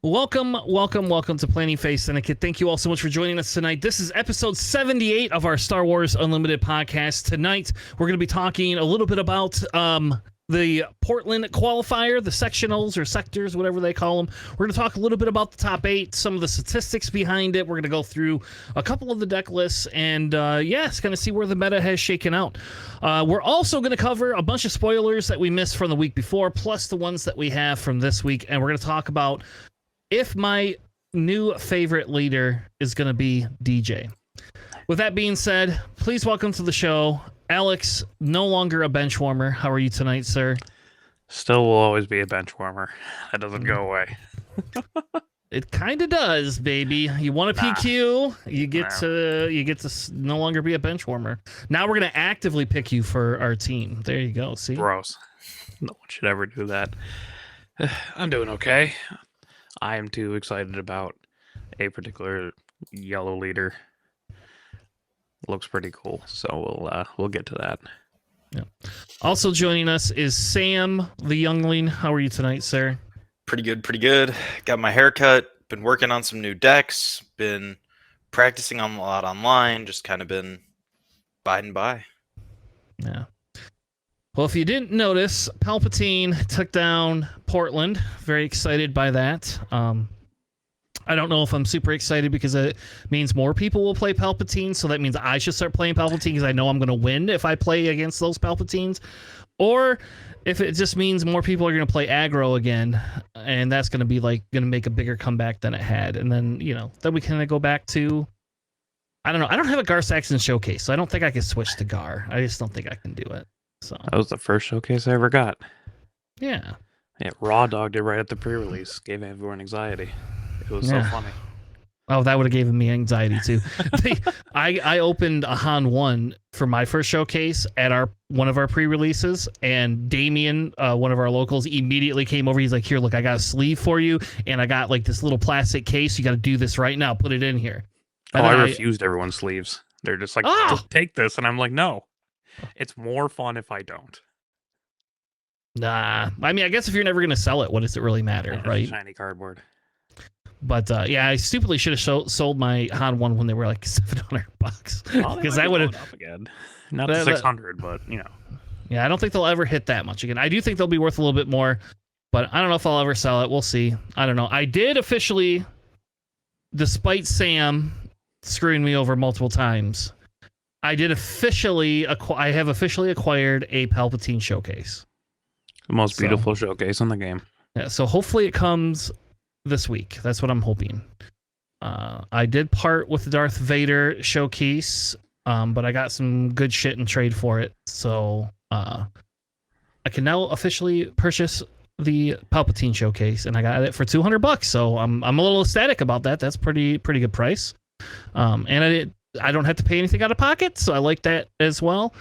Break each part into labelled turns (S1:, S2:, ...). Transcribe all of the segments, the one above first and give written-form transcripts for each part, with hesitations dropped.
S1: Welcome to Planning Phase Syndicate. Thank you all so much for joining us tonight. This is episode 78 of our Star Wars Unlimited podcast. Tonight, we're going to be talking a little bit about the Portland qualifier, the sectionals or sectors, whatever they call them. We're going to talk a little bit about the top 8, some of the statistics behind it. We're going to go through a couple of the deck lists and, it's going to see where the meta has shaken out. We're also going to cover a bunch of spoilers that we missed from the week before, plus the ones that we have from this week. And we're going to talk about if my new favorite leader is going to be DJ. With that being said, please welcome to the show, Alex, no longer a bench warmer. How are you tonight, sir?
S2: Still will always be a bench warmer. That doesn't go away.
S1: It kind of does, baby. You want a PQ, you get to no longer be a bench warmer. Now we're going to actively pick you for our team. There you go. See?
S2: Gross. No one should ever do that. I'm doing okay. I am too excited about a particular yellow leader. Looks pretty cool, so we'll get to that.
S1: Yeah. Also joining us is Sam, the youngling. How are you tonight, sir?
S3: Pretty good. Got my haircut. Been working on some new decks. Been practicing on a lot online. Just kind of been biding by.
S1: Yeah. Well, if you didn't notice, Palpatine took down Portland. Very excited by that. I don't know if I'm super excited because it means more people will play Palpatine, so that means I should start playing Palpatine because I know I'm going to win if I play against those Palpatines. Or if it just means more people are going to play aggro again, and that's going to be going to make a bigger comeback than it had. And then, then we kind of go back to, I don't know. I don't have a Gar Saxon showcase, so I don't think I can switch to Gar. I just don't think I can do it. So
S2: that was the first showcase I ever got.
S1: Yeah.
S2: Yeah, Raw dogged it right at the pre-release. Gave everyone anxiety. It was so funny.
S1: Oh, that would have given me anxiety too. I opened a Han 1 for my first showcase at one of our pre-releases, and Damien, one of our locals, immediately came over. He's like, "Here, look, I got a sleeve for you, and I got this little plastic case. You got to do this right now. Put it in here." And
S2: I refused everyone's sleeves. They're just like, "Just take this," and I'm like, "No, it's more fun if I don't."
S1: Nah, I mean, I guess if you're never going to sell it, what does it really matter, right?
S2: Shiny cardboard.
S1: But I stupidly should have sold my Han 1 when they were like $700 because I would have
S2: up again. Not the 600, but
S1: Yeah, I don't think they'll ever hit that much again. I do think they'll be worth a little bit more, but I don't know if I'll ever sell it. We'll see. I don't know. I did officially, despite Sam screwing me over multiple times, I have officially acquired a Palpatine showcase.
S2: The most beautiful showcase in the game.
S1: Yeah, so hopefully it comes this week. That's what I'm hoping. I did part with the Darth Vader showcase, but I got some good shit in trade for it. So I can now officially purchase the Palpatine showcase, and I got it for $200. So I'm a little ecstatic about that. That's pretty good price. And I don't have to pay anything out of pocket, so I like that as well.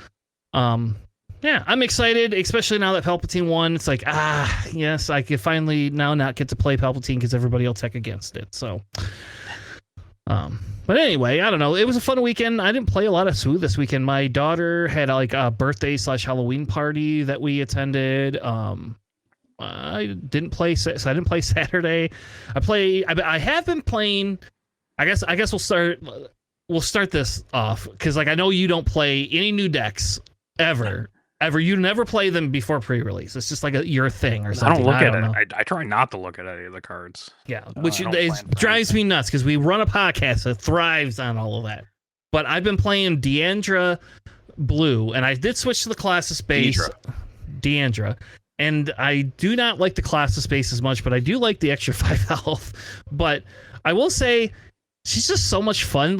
S1: Yeah, I'm excited, especially now that Palpatine won. It's like, yes, I can finally now not get to play Palpatine because everybody will tech against it. So, but anyway, I don't know. It was a fun weekend. I didn't play a lot of SWU this weekend. My daughter had a birthday/Halloween party that we attended. I didn't play, so I didn't play Saturday. I have been playing. I guess we'll start this off because I know you don't play any new decks ever. You never play them before pre-release. It's just your thing or something.
S2: I don't look at it. I try not to look at any of the cards.
S1: Yeah, which drives me nuts because we run a podcast that thrives on all of that. But I've been playing Deandra Blue, and I did switch to the class of space. Deandra. And I do not like the class of space as much, but I do like the extra 5 health. But I will say, she's just so much fun.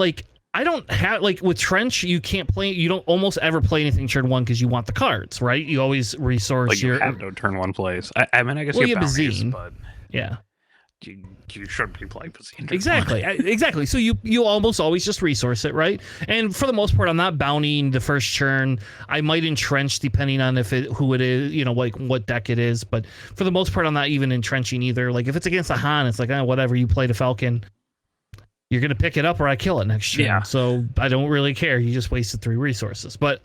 S1: I don't have with Trench, you don't almost ever play anything turn 1 because you want the cards, right? You always resource
S2: you have no turn 1 plays. I mean, I guess you have bounties, but
S1: yeah,
S2: you shouldn't be playing Bazine.
S1: Exactly. So you almost always just resource it, right? And for the most part, I'm not bountying the first turn. I might entrench depending on who it is, what deck it is. But for the most part, I'm not even entrenching either. If it's against a Han, it's whatever. You play the Falcon. You're going to pick it up or I kill it next turn. Yeah. So I don't really care. You just wasted 3 resources. But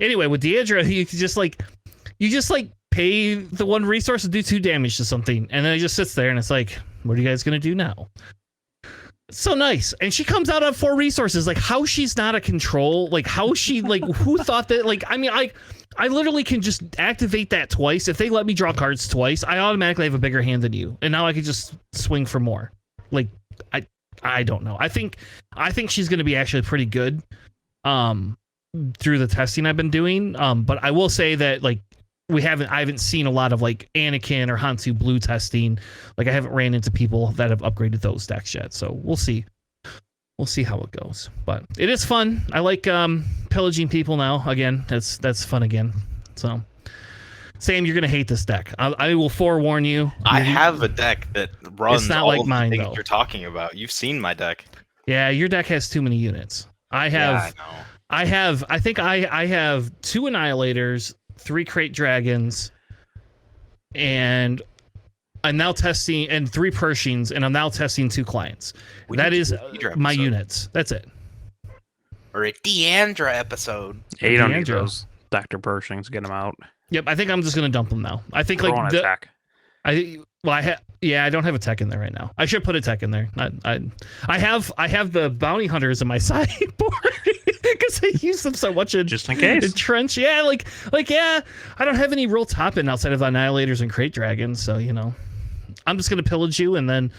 S1: anyway, with Deandra, you just pay the 1 resource to do 2 damage to something. And then it just sits there and it's What are you guys gonna do now? So nice. And she comes out on 4 resources. Like, how she's not a control? Like, how she, like, who thought that? Like, I mean, I literally can just activate that twice. If they let me draw cards twice, I automatically have a bigger hand than you. And now I can just swing for more. Like, I don't know. I think she's going to be actually pretty good through the testing I've been doing. But I will say that, like, I haven't seen a lot of like Anakin or Hantu Blue testing. Like, I haven't ran into people that have upgraded those decks yet. So we'll see. We'll see how it goes. But it is fun. I like pillaging people now. Again, that's fun again. So Sam, you're gonna hate this deck. I will forewarn you.
S3: I have a deck that runs
S1: not
S3: all
S1: like
S3: of the
S1: mine,
S3: things
S1: though.
S3: you're talking about. You've seen my deck.
S1: Yeah, your deck has too many units. I have.
S3: Yeah, I know.
S1: I think I have 2 Annihilators, 3 Crate Dragons, and I'm now testing, and 3 Pershings, and I'm now testing 2 clients.
S3: We
S1: That
S3: need
S1: is
S3: to do a Deidre
S1: my
S3: episode.
S1: units. That's it.
S3: Or a Deandra episode.
S2: Yeah, you don't need
S1: Deandra.
S2: those Dr. Pershings. Get them out.
S1: Yep, I think I'm just gonna dump them now. I think
S2: Throw
S1: like
S2: on
S1: the,
S2: attack.
S1: I don't have a tech in there right now. I should put a tech in there. I have the bounty hunters in my sideboard because I use them so much in
S2: Just in case.
S1: in trench. Yeah, like yeah, I don't have any real top end outside of the Annihilators and Crate Dragons, so you know, I'm just gonna pillage you and then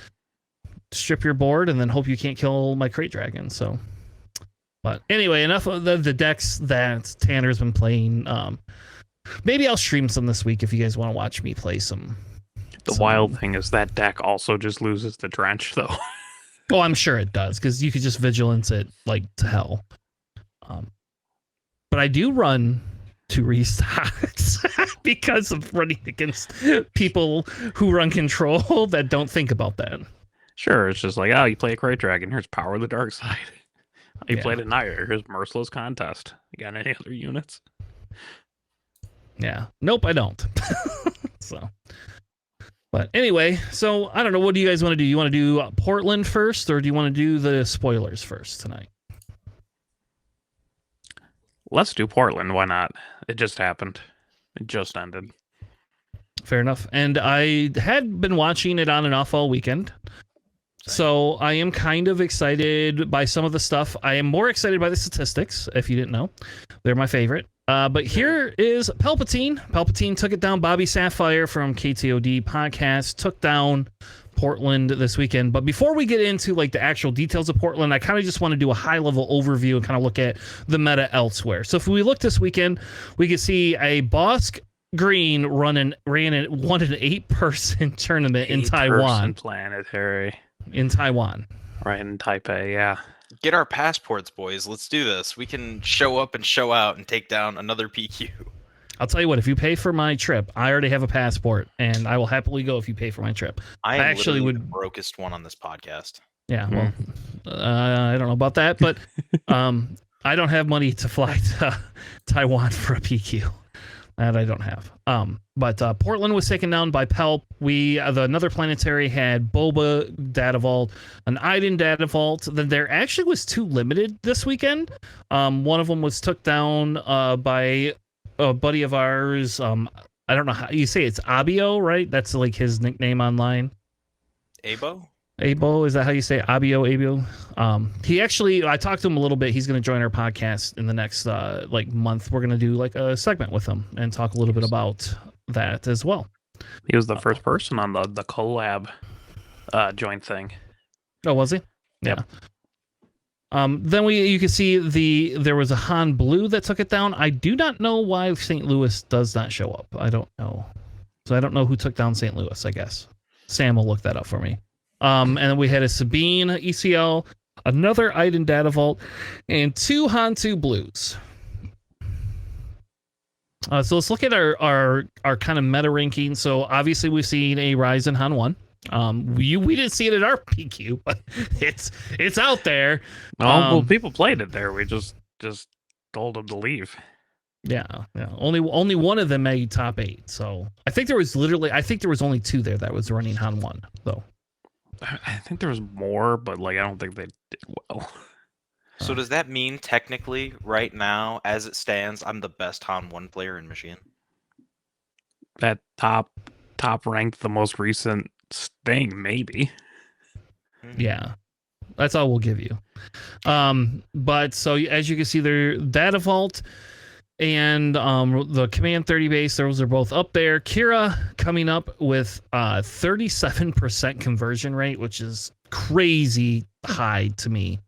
S1: strip your board and then hope you can't kill my Crate Dragon. So, but anyway, enough of the decks that Tanner's been playing. Maybe I'll stream some this week if you guys want to watch me play some.
S2: The wild thing is that deck also just loses the trench, though.
S1: Oh, I'm sure it does, because you could just vigilance it like to hell. But I do run 2 restocks because of running against people who run control that don't think about that.
S2: Sure, it's just like, oh, you play a Crate Dragon, here's Power of the Dark Side. You
S1: Yeah.
S2: played a Nightmare, here's Merciless Contest. You got any other units?
S1: Yeah. Nope, I don't. So. But anyway, so I don't know. What do you guys want to do? You want to do Portland first, or do you want to do the spoilers first tonight?
S2: Let's do Portland, why not? It just happened. It just ended.
S1: Fair enough. And I had been watching it on and off all weekend. So I am kind of excited by some of the stuff. I am more excited by the statistics, if you didn't know. They're my favorite. But here is Palpatine. Palpatine took it down. Bobby Sapphire from KTOD podcast took down Portland this weekend. But before we get into like the actual details of Portland, I kind of just want to do a high level overview and kind of look at the meta elsewhere. So if we look this weekend, we can see a Bosk Green won an 8-person tournament in Taiwan.
S2: Planetary.
S1: In Taiwan.
S2: Right in Taipei, yeah.
S3: Get our passports, boys. Let's do this. We can show up and show out and take down another PQ.
S1: I'll tell you what, if you pay for my trip, I already have a passport, and I will happily go if you pay for my trip.
S3: I
S1: actually
S3: literally
S1: would
S3: the brokest one on this podcast.
S1: Yeah, well, I don't know about that, but I don't have money to fly to Taiwan for a PQ. That I don't have. But Portland was taken down by Palp. Another planetary had Boba Data Vault, an Iden Data Vault. Then there actually was 2 limited this weekend. One of them was took down by a buddy of ours. I don't know how you say it's Abio, right? That's like his nickname online.
S3: Abo?
S1: Abo, is that how you say it? Abio? He actually, I talked to him a little bit. He's going to join our podcast in the next month. We're going to do like a segment with him and talk a little bit about that as well.
S2: He was the first person on the collab joint thing.
S1: Oh, was he?
S2: Yep.
S1: Yeah. Then you can see there was a Han Blue that took it down. I do not know why St. Louis does not show up. I don't know. So I don't know who took down St. Louis, I guess. Sam will look that up for me. And then we had a Sabine ECL, another Iden Data Vault, and 2 Hantu Blues. So let's look at our kind of meta ranking. So obviously we've seen a rise in Han 1. We didn't see it at our PQ, but it's out there.
S2: Well, people played it there. We just told them to leave.
S1: Yeah. Only one of them made top 8. So I think there was only 2 there that was running Han 1 though.
S2: I think there was more, but I don't think they did well.
S3: So does that mean technically right now, as it stands, I'm the best Han 1 player in Machine?
S2: That top ranked, the most recent Sting, maybe.
S1: Yeah, that's all we'll give you. But so as you can see, there Data Vault and the Command 30 base, those are both up there. Kira coming up with 37% conversion rate, which is crazy high to me.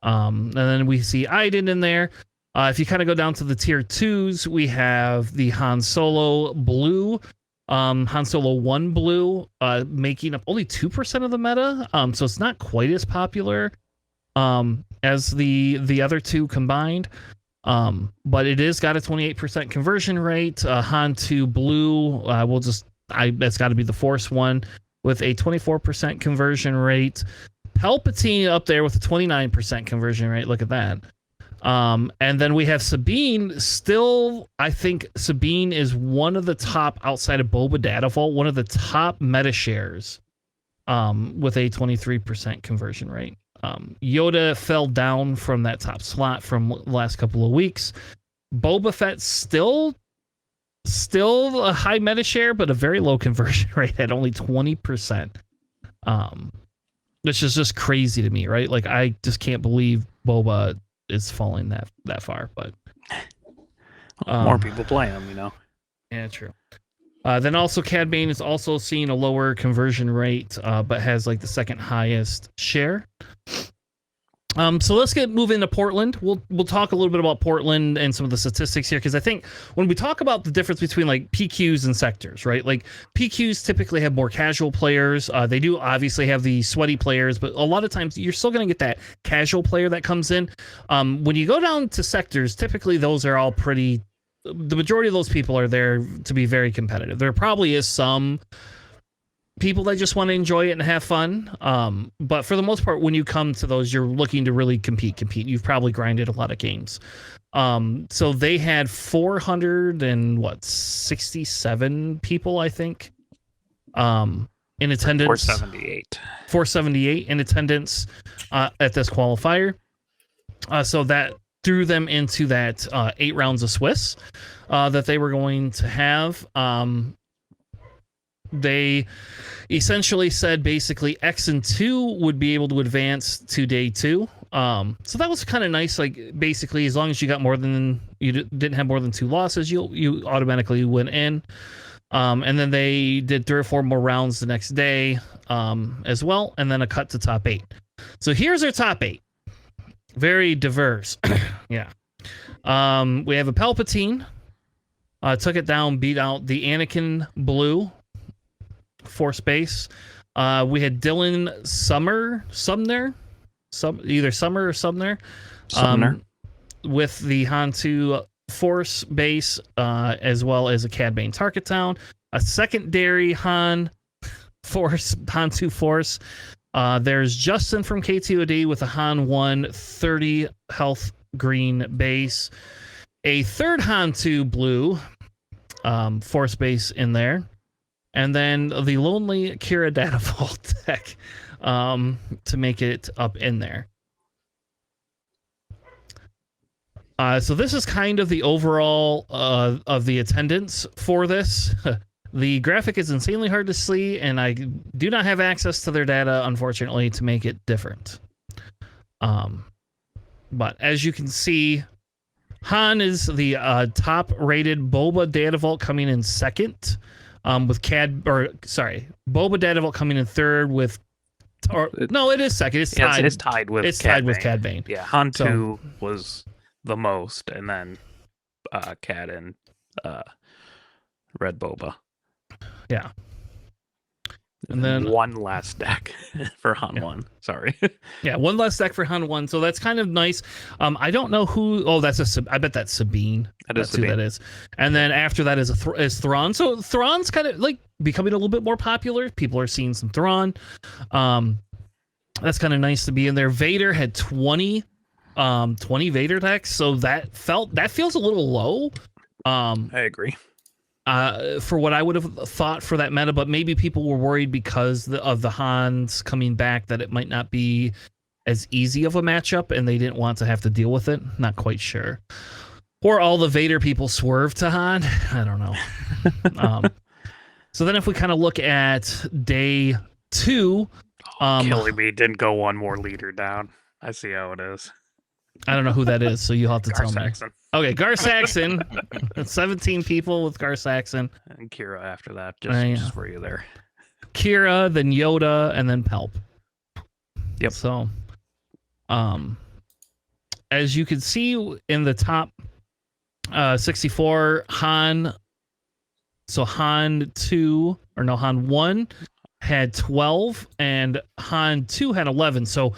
S1: And then we see Iden in there. If you kind of go down to the tier 2s, we have the Han Solo Blue, Han Solo 1 Blue, making up only 2% of the meta. So it's not quite as popular as the other two combined. But it is got a 28% conversion rate. Han 2 Blue, that's got to be the Force one with a 24% conversion rate. Palpatine up there with a 29% conversion rate. Look at that. And then we have Sabine. Still, I think Sabine is one of the top, outside of Boba Data Vault, one of the top meta shares with a 23% conversion rate. Yoda fell down from that top slot from the last couple of weeks. Boba Fett still a high meta share, but a very low conversion rate at only 20%. Which is just crazy to me, right? Like, I just can't believe Boba is falling that far, but
S2: more people play him, you know.
S1: Yeah, true. Then also Cad Bane is also seeing a lower conversion rate, but has like the second highest share. So let's move into Portland. We'll talk a little bit about Portland and some of the statistics here, because I think when we talk about the difference between like PQs and sectors, right? Like PQs typically have more casual players. They do obviously have the sweaty players, but a lot of times you're still going to get that casual player that comes in. When you go down to sectors, typically those are all pretty. The majority of those people are there to be very competitive. There probably is some people that just want to enjoy it and have fun. But for the most part, when you come to those, you're looking to really compete. You've probably grinded a lot of games. So they had 467 people, I think, in attendance. 478 in attendance at this qualifier. So that threw them into that 8 rounds of Swiss that they were going to have. They essentially said basically X and 2 would be able to advance to day 2. So that was kind of nice. Like basically, as long as you didn't have more than 2 losses, you automatically went in. And then they did 3 or 4 more rounds the next day as well, and then a cut to top 8. So here's our top 8. Very diverse. Yeah. We have a Palpatine. Took it down, beat out the Anakin Blue Force base. We had Dylan Sumner, either Summer or Sumner, with the Han 2 Force base, as well as a Cad Bane Target Town, a secondary Han 2 Force. There's Justin from KTOD with a Han 1 30 health green base, a third Han 2 Blue Force base in there, and then the lonely Kira Data Vault deck to make it up in there. So this is kind of the overall of the attendance for this. The graphic is insanely hard to see, and I do not have access to their data, unfortunately, to make it different. But as you can see, Han is the top-rated Boba Data Vault coming in second, with Boba Data Vault coming in third with. No, it is second. It's tied.
S2: It's tied with.
S1: It's
S2: Cad
S1: tied
S2: Bane.
S1: with Cad Bane.
S2: Yeah, Han 2 was the most, and then Cad and Red Boba.
S1: Yeah. And then
S2: one last deck for Han 1. Sorry.
S1: Yeah, one last deck for Han 1. So that's kind of nice. I don't know who. Oh, I bet that's Sabine. That's who that is. And then after that is Thrawn. So Thrawn's kind of like becoming a little bit more popular. People are seeing some Thrawn. That's kind of nice to be in there. Vader had 20 Vader decks. So that feels a little low.
S2: I agree.
S1: For what I would have thought for that meta, but maybe people were worried because of the Hans coming back that it might not be as easy of a matchup, and they didn't want to have to deal with it. Not quite sure. Or all the Vader people swerved to Han. I don't know. So then if we kind of look at day 2,
S2: Killing me didn't go one more leader down. I see how it is.
S1: I don't know who that is, so you'll have to
S2: Gar
S1: tell
S2: Saxon.
S1: me. Okay, Gar Saxon. 17 people with Gar Saxon.
S2: And Kira after that, just for you there.
S1: Kira, then Yoda, and then Palp.
S2: Yep.
S1: So, as you can see in the top 64, Han. So Han 1 had 12 and Han 2 had 11. So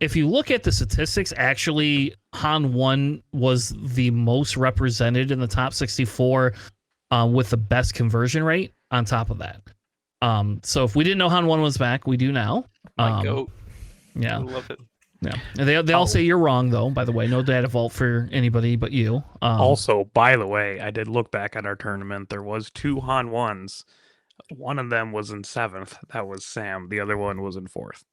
S1: if you look at the statistics, actually Han 1 was the most represented in the top 64 with the best conversion rate on top of that. So if we didn't know Han 1 was back, we do now.
S3: My goat.
S1: Yeah.
S3: I love it.
S1: Yeah. And they all say you're wrong, though, by the way. No data vault for anybody but you.
S2: Also, by the way, I did look back at our tournament. There was 2 Han 1s. One of them was in 7th. That was Sam. The other one was in 4th.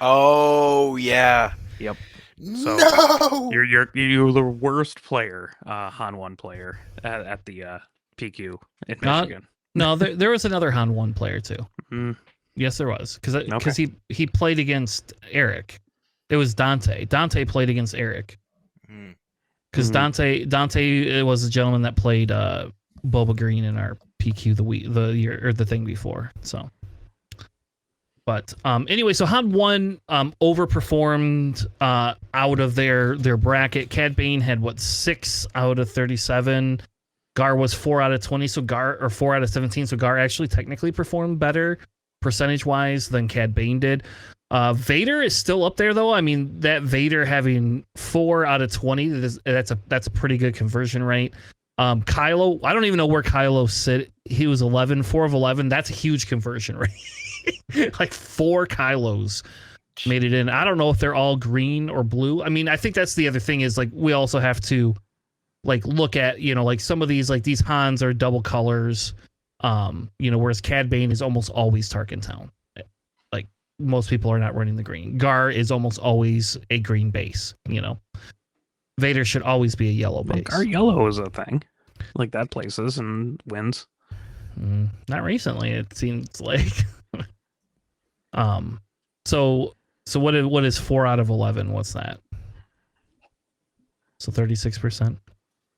S3: Oh, yeah.
S2: Yep.
S3: So,
S2: no! You're the worst player, Han 1 player at the PQ in Michigan.
S1: No, there was another Han 1 player, too.
S2: Mm.
S1: Yes, there was. Because he played against Eric. It was Dante. Dante played against Eric. Because Dante was a gentleman that played Boba Green in our PQ the thing before. So, but anyway, so Han 1 overperformed out of their bracket. Cad Bane had 6 out of 37. Gar was 4 out of 20. So 4 out of 17. So Gar actually technically performed better percentage wise than Cad Bane did. Vader is still up there though. I mean, that Vader having 4 out of 20, that's a pretty good conversion rate. Kylo, I don't even know where Kylo sit. He was 4 of 11. That's a huge conversion rate. Like 4 Kylos made it in. I don't know if they're all green or blue. I mean, I think that's the other thing is like we also have to like look at, like some of these, like these Hans are double colors. Whereas Cad Bane is almost always Tarkin Town. Like most people are not running the green. Gar is almost always a green base. Vader should always be a yellow base.
S2: Gar yellow is a thing. Like that places and wins.
S1: Not recently, it seems like. So what is 4 out of 11? What's that? So 36%.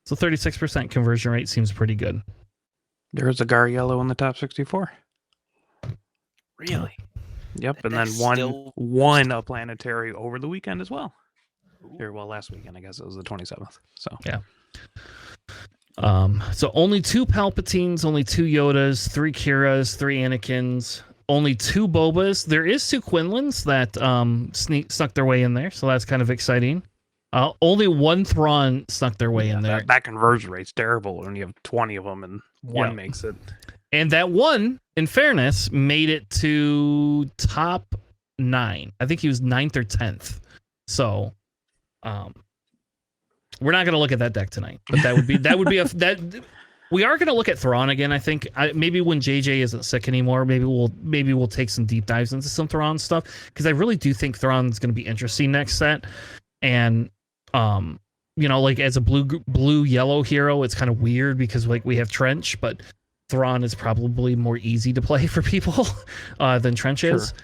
S1: So 36% conversion rate seems pretty good.
S2: There's a Gar yellow in the top 64.
S3: Really?
S2: Yep, and then one a planetary over the weekend as well. Last weekend, I guess it was the 27th. So
S1: yeah. So only 2 Palpatines, only 2 Yodas, 3 Kiras, 3 Anakins, only 2 Bobas. There is 2 Quinlans that snuck their way in there, so that's kind of exciting. Only 1 Thrawn snuck their way in there.
S2: That conversion rate's terrible when you have 20 of them and one makes it.
S1: And that one, in fairness, made it to top 9. I think he was 9th or 10th. So, we're not going to look at that deck tonight, but that would be we are going to look at Thrawn again. I think maybe when JJ isn't sick anymore, maybe we'll take some deep dives into some Thrawn stuff because I really do think Thrawn's going to be interesting next set. And like as a blue yellow hero, it's kind of weird because like we have Trench, but Thrawn is probably more easy to play for people than Trench is.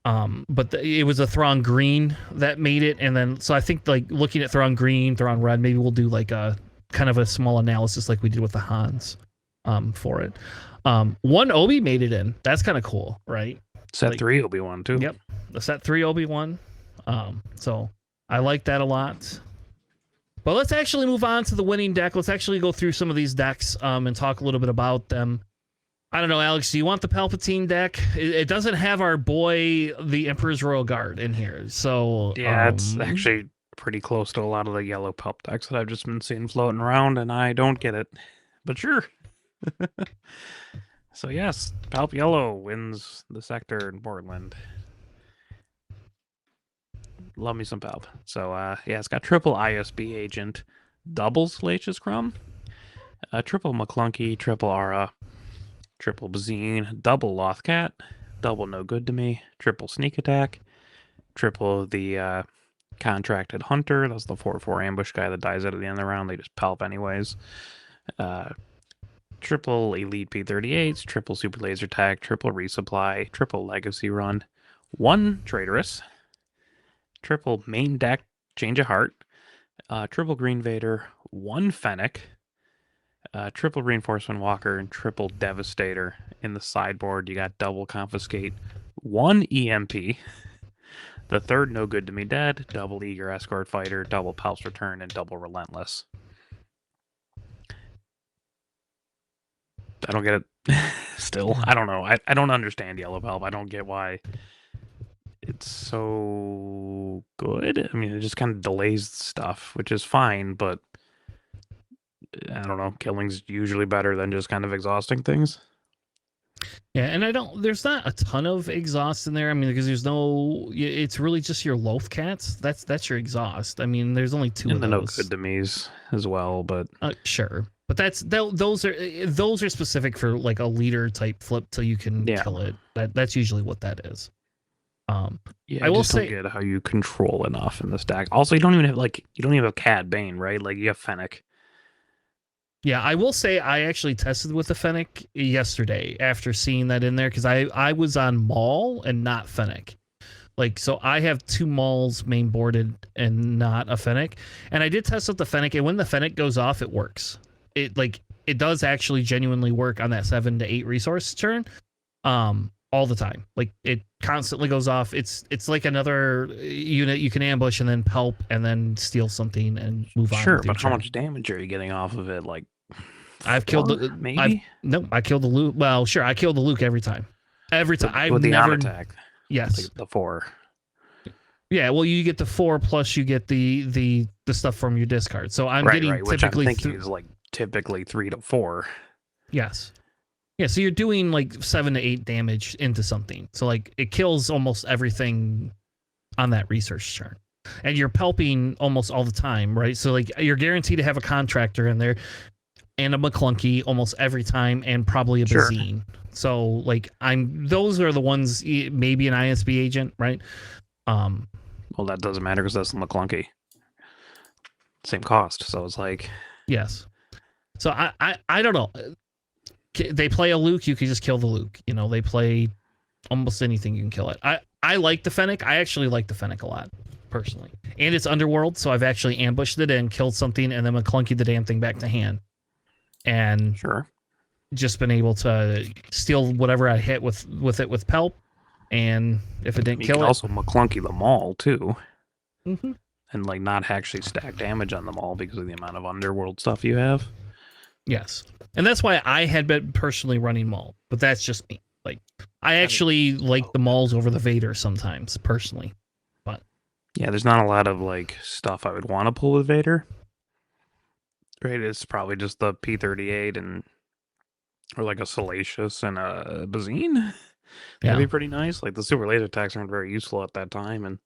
S1: But it was a Thrawn green that made it, and then so I think like looking at Thrawn green, Thrawn red, maybe we'll do like a kind of a small analysis like we did with the Hans for it. 1 Obi made it in. That's kind of cool, right?
S2: Set 3 Obi-Wan too.
S1: Yep, the set 3 Obi-Wan. So I like that a lot. But let's actually move on to the winning deck. Let's actually go through some of these decks and talk a little bit about them. I don't know, Alex, do you want the Palpatine deck? It doesn't have our boy, the Emperor's Royal Guard, in here. So
S2: yeah, it's actually pretty close to a lot of the yellow Palp decks that I've just been seeing floating around, and I don't get it. But sure. So yes, Palp Yellow wins the sector in Portland. Love me some Palp. So it's got triple ISB agent, double Salacious Crumb, triple McClunky, triple Aura, triple Bazine, double Lothcat, double No Good to Me, triple Sneak Attack, triple the Contracted Hunter. That's the 4/4 ambush guy that dies at the end of the round. They just Palp anyways. triple elite P38s, triple super laser tag, triple resupply, triple legacy run, 1 traitorous, triple main deck change of heart, triple green Vader, 1 Fennec, triple reinforcement walker, and triple devastator. In the sideboard, you got double confiscate, 1 EMP. The third no good to me dead, double eager escort fighter, double Palp's return, and double relentless. I don't get it. Still, I don't know. I don't understand Yellow Palp. I don't get why it's so good. I mean, it just kind of delays stuff, which is fine, but I don't know. Killing's usually better than just kind of exhausting things.
S1: Yeah, and there's not a ton of exhaust in there. I mean, because it's really just your loaf cats. That's your exhaust. I mean, there's only 2
S2: and
S1: of
S2: the
S1: those.
S2: no good to me's as well, but
S1: sure. But those are specific for like a leader type flip till you can kill it. That's usually what that is.
S2: Yeah,
S1: I will
S2: just
S1: say
S2: don't get how you control enough in this deck. Also, you don't even have Cad Bane, right? Like you have Fennec.
S1: Yeah, I will say I actually tested with the Fennec yesterday after seeing that in there because I was on Maul and not Fennec. Like, so I have 2 Mauls main boarded and not a Fennec. And I did test with the Fennec, and when the Fennec goes off, it works. It does actually genuinely work on that 7 to 8 resource turn. All the time. Like it constantly goes off. It's like another unit you can ambush and then Palp and then steal something and move on.
S2: Sure, but how much damage are you getting off of it? Like
S1: I've killed
S2: maybe?
S1: I killed the Luke. Well, sure, I killed the Luke every time. Every time. I've
S2: with the
S1: never
S2: attack.
S1: Yes.
S2: The 4.
S1: Yeah, well, you get the 4 plus you get the stuff from your discard. So I'm getting typically
S2: which I'm thinking is like typically 3 to 4.
S1: Yes. Yeah, so you're doing like 7 to 8 damage into something. So like it kills almost everything on that research turn. And you're pelping almost all the time, right? So like you're guaranteed to have a contractor in there and a McClunky almost every time and probably a Bazine. So like those are the ones, maybe an ISB agent, right?
S2: Well, that doesn't matter because that's the McClunky. Same cost. So it's like
S1: yes. So I don't know. They play a Luke, you can just kill the Luke. You know, they play almost anything, you can kill it. I like the Fennec. I actually like the Fennec a lot, personally. And it's Underworld, so I've actually ambushed it and killed something and then McClunky the damn thing back to hand. And just been able to steal whatever I hit with it with Palp. And if it didn't kill it...
S2: You can also McClunky the Maul, too.
S1: Mm-hmm.
S2: And like not actually stack damage on the Maul because of the amount of Underworld stuff you have.
S1: Yes. And that's why I had been personally running Maul. But that's just me. Like, I actually like the Mauls over the Vader sometimes, personally. But
S2: yeah, there's not a lot of like stuff I would want to pull with Vader. Right? It's probably just the P38 or like a Salacious and a Bazine. That'd be pretty nice. Like the super laser attacks aren't very useful at that time, and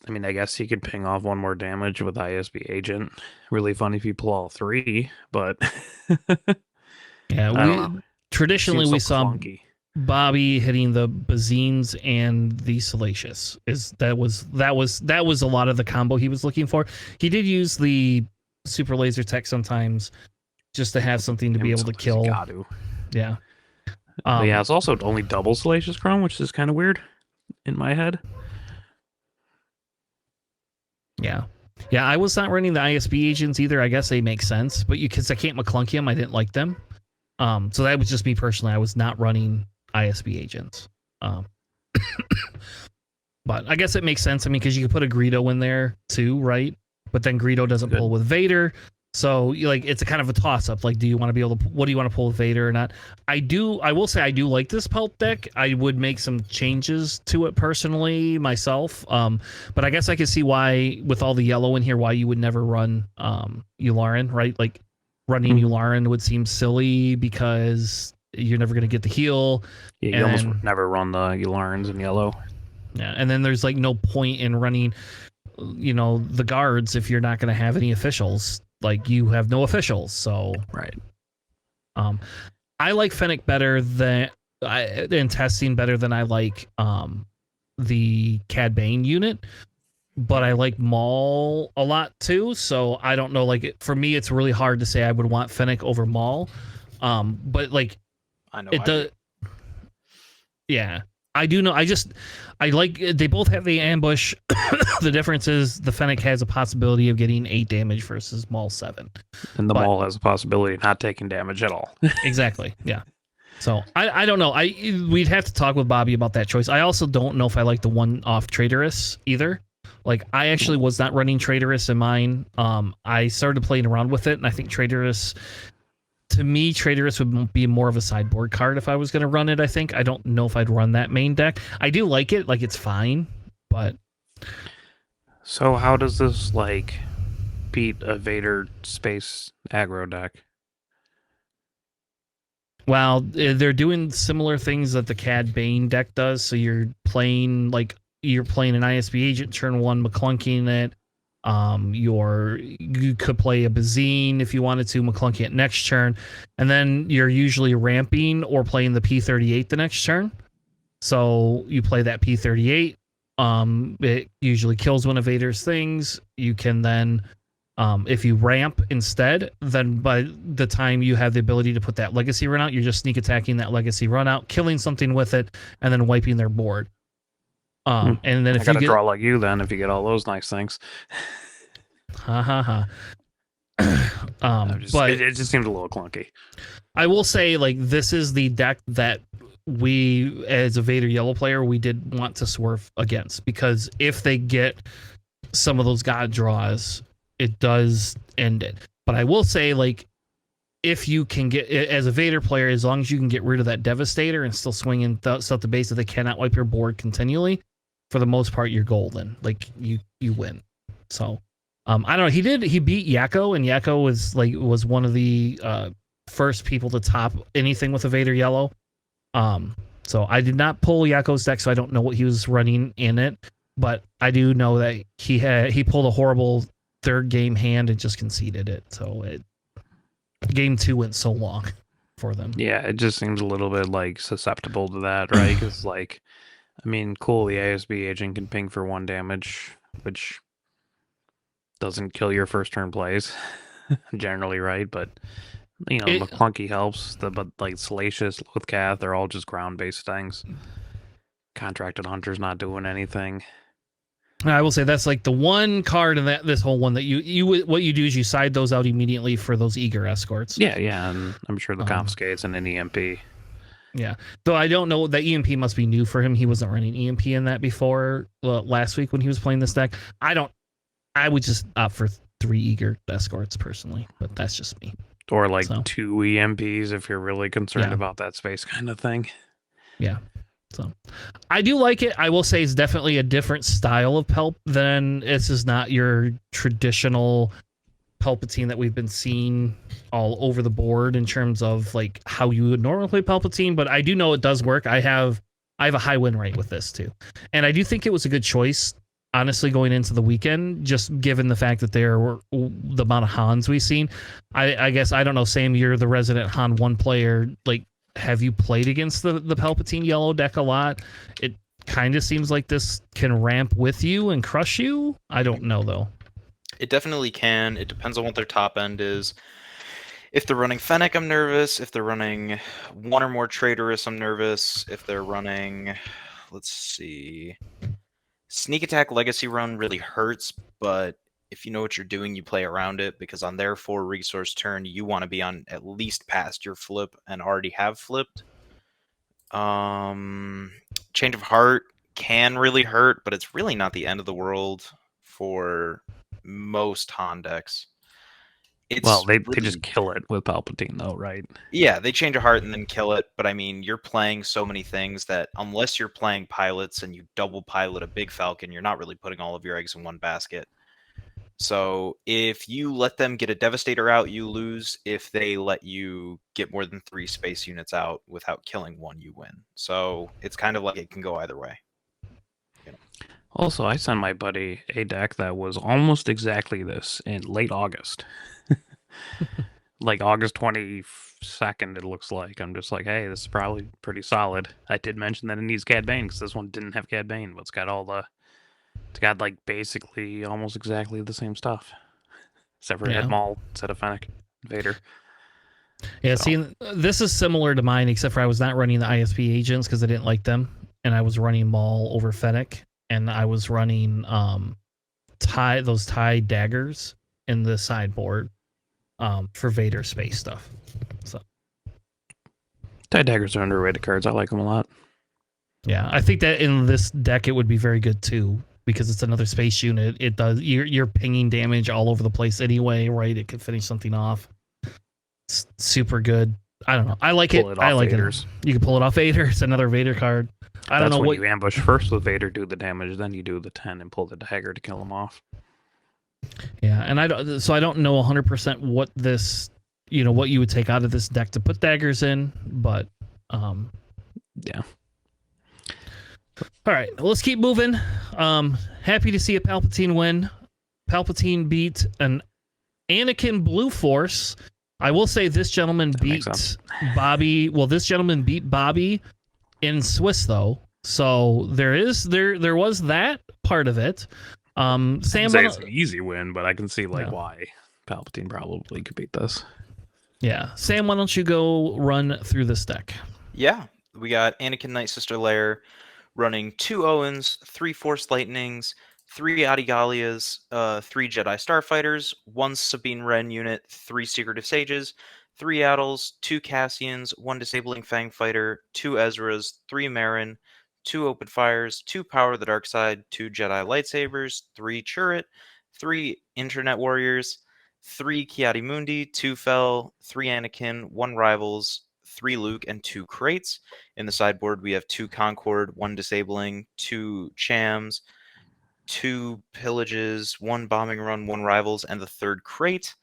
S2: I mean, I guess he could ping off 1 more damage with ISB agent. Really funny if you pull all 3, but
S1: yeah, traditionally we saw
S2: clunky.
S1: Bobby hitting the Bazines and the Salacious. That was a lot of the combo he was looking for. He did use the super laser tech sometimes just to have something to be able to kill. Yeah.
S2: Yeah, it's also only double Salacious Chrome, which is kind of weird in my head.
S1: Yeah. Yeah, I was not running the ISB agents either. I guess they make sense, but because I can't McClunky them, I didn't like them. So that was just me personally. I was not running ISB agents. But I guess it makes sense. I mean, because you can put a Greedo in there too, right? But then Greedo doesn't pull with Vader. So it's a kind of a toss up. Like, do you want to be able to, what do you want to pull with Vader or not? I will say I do like this Palp deck. I would make some changes to it personally myself. But I guess I can see why, with all the yellow in here, why you would never run Yularen, right? Like running Yularen would seem silly because you're never going to get the heal.
S2: Yeah, you almost never run the Yularens in yellow.
S1: Yeah, and then there's like no point in running, the guards if you're not going to have any officials. Like, you have no officials, so
S2: right.
S1: I like Fennec better than in testing better than I like the Cad Bane unit. but I like Maul a lot too. So I don't know. Like for me, it's really hard to say I would want Fennec over Maul. But like
S3: I know
S1: it
S3: I do.
S1: does. Yeah, I do know. I like they both have the ambush. The difference is the Fennec has a possibility of getting 8 damage versus Maul 7.
S2: And the
S1: But-
S2: Maul has a possibility of not taking damage at all.
S1: Exactly. Yeah. So I don't know. We'd have to talk with Bobby about that choice. I also don't know if I like the one off Traitorous either. Like I actually was not running Traitorous in mine. I started playing around with it, and I think Traitorous, to me, Traitorous would be more of a sideboard card if I was going to run it. I think I don't know if I'd run that main deck. I do like it, like it's fine, but
S2: So how does this like beat a Vader space aggro deck?
S1: well, they're doing similar things that the Cad Bane deck does. So you're playing an ISB agent turn 1, McClunking it. You could play a Bazine if you wanted to, McClunky it next turn, and then you're usually ramping or playing the P38 the next turn. So you play that P38. It usually kills one of Vader's things. You can then, if you ramp instead, then by the time you have the ability to put that legacy run out, you're just sneak attacking that legacy run out, killing something with it, and then wiping their board. And then
S2: I
S1: if
S2: gotta
S1: you get
S2: draw like you then if you get all those nice things.
S1: ha ha ha.
S2: Just,
S1: But
S2: it just seems a little clunky.
S1: I will say, like, this is the deck that we, as a Vader Yellow player, we did want to swerve against, because if they get some of those god draws, it does end it. But I will say, like, if you can get, as a Vader player, as long as you can get rid of that Devastator and still swing in stuff to base that they cannot wipe your board continually, for the most part, you're golden. Like, you win. So, I don't know. He beat Yakko, and Yakko was one of the first people to top anything with a Vader Yellow. So I did not pull Yakko's deck, so I don't know what he was running in it, but I do know that he pulled a horrible third game hand and just conceded it. So game 2 went so long for them.
S2: Yeah, it just seems a little bit like susceptible to that, right? Because like, I mean, cool, the ASB agent can ping for 1 damage, which doesn't kill your first turn plays, generally, right? But you know, McClunky helps. But like Salacious, Lothcath, they're all just ground-based things. Contracted Hunter's not doing anything.
S1: I will say that's like the one card in this whole one that you what you do is you side those out immediately for those eager escorts.
S2: Yeah, and I'm sure the confiscates and an EMP.
S1: Yeah, though I don't know, that EMP must be new for him. He wasn't running EMP in that before last week when he was playing this deck. I would just opt for 3 eager escorts personally, but that's just me.
S2: Or like 2 EMPs if you're really concerned about that space kind of thing.
S1: Yeah. So I do like it. I will say it's definitely a different style of Palp than this is not your traditional Palpatine that we've been seeing all over the board in terms of like how you would normally play Palpatine, but I do know it does work. I have a high win rate with this too. And I do think it was a good choice, honestly, going into the weekend, just given the fact that there were the amount of Hans we've seen. I guess, I don't know, Sam, you're the resident Han 1 player. Like, have you played against the Palpatine yellow deck a lot? It kind of seems like this can ramp with you and crush you. I don't know, though.
S3: It definitely can. It depends on what their top end is. If they're running Fennec, I'm nervous. If they're running 1 or more Traitorous, I'm nervous. If they're running, let's see, Sneak Attack Legacy Run really hurts, but if you know what you're doing, you play around it, because on their 4 resource turn, you want to be on at least past your flip and already have flipped. Change of Heart can really hurt, but it's really not the end of the world for most Han decks.
S2: Well, they just kill it with Palpatine, though, right?
S3: Yeah, they change a heart and then kill it. But I mean, you're playing so many things that unless you're playing pilots and you double pilot a big Falcon, you're not really putting all of your eggs in one basket. So if you let them get a Devastator out, you lose. If they let you get more than 3 space units out without killing 1, you win. So it's kind of like it can go either way. You know?
S2: Also, I sent my buddy a deck that was almost exactly this in late August. Like August 22nd, it looks like. I'm just like, hey, this is probably pretty solid. I did mention that it needs Cad Bane, because this one didn't have Cad Bane, but it's got all the It's got like basically almost exactly the same stuff, except for it had
S1: Yeah.
S2: Maul instead of Fennec, Vader.
S1: Yeah,
S2: So,
S1: see, this is similar to mine, except for I was not running the ISP agents because I didn't like them, and I was running Maul over Fennec, and I was running those tie daggers in the sideboard for Vader space stuff. So
S2: TIE daggers are underrated cards. I like them a lot.
S1: yeah, I think that in this deck it would be very good too because it's another space unit. It does you're pinging damage all over the place anyway, right? It could finish something off. It's super good. I don't know. I like
S2: Pull
S1: it.
S2: it
S1: I
S2: off
S1: like
S2: Vaders.
S1: it. You can pull it off Vader. It's another Vader card. I don't
S2: That's
S1: know
S2: when
S1: what.
S2: you ambush first with Vader, do the damage, then you do the 10 and pull the dagger to kill him off.
S1: Yeah, and I don't know 100% what this, what you would take out of this deck to put daggers in, but
S2: Yeah.
S1: all right, let's keep moving. Happy to see a Palpatine win. Palpatine beat an Anakin Blue Force. I will say this gentleman beat Bobby. Well, this gentleman beat Bobby in Swiss though, so there was that part of it. Sam,
S2: Say it's an easy win, but I can see why Palpatine probably could beat this.
S1: Yeah, Sam, why don't you go run through this deck?
S3: Yeah, we got Anakin Night Sister Lair running 2 Owens, 3 Force Lightnings, 3 Adigalias, 3 Jedi Starfighters, 1 Sabine Wren unit, 3 Secretive Sages, 3 Adels, 2 Cassians, 1 Disabling Fang Fighter, 2 Ezras, 3 Marin, 2 Open Fires, 2 Power of the Dark Side, 2 Jedi Lightsabers, 3 Churret, 3 Internet Warriors, 3 Kiadi Mundi, 2 Fel, 3 Anakin, 1 Rivals, 3 Luke, and 2 Crates. In the sideboard, we have 2 Concord, 1 Disabling, 2 Chams, 2 Pillages, 1 Bombing Run, 1 Rivals, and the 3rd Crate.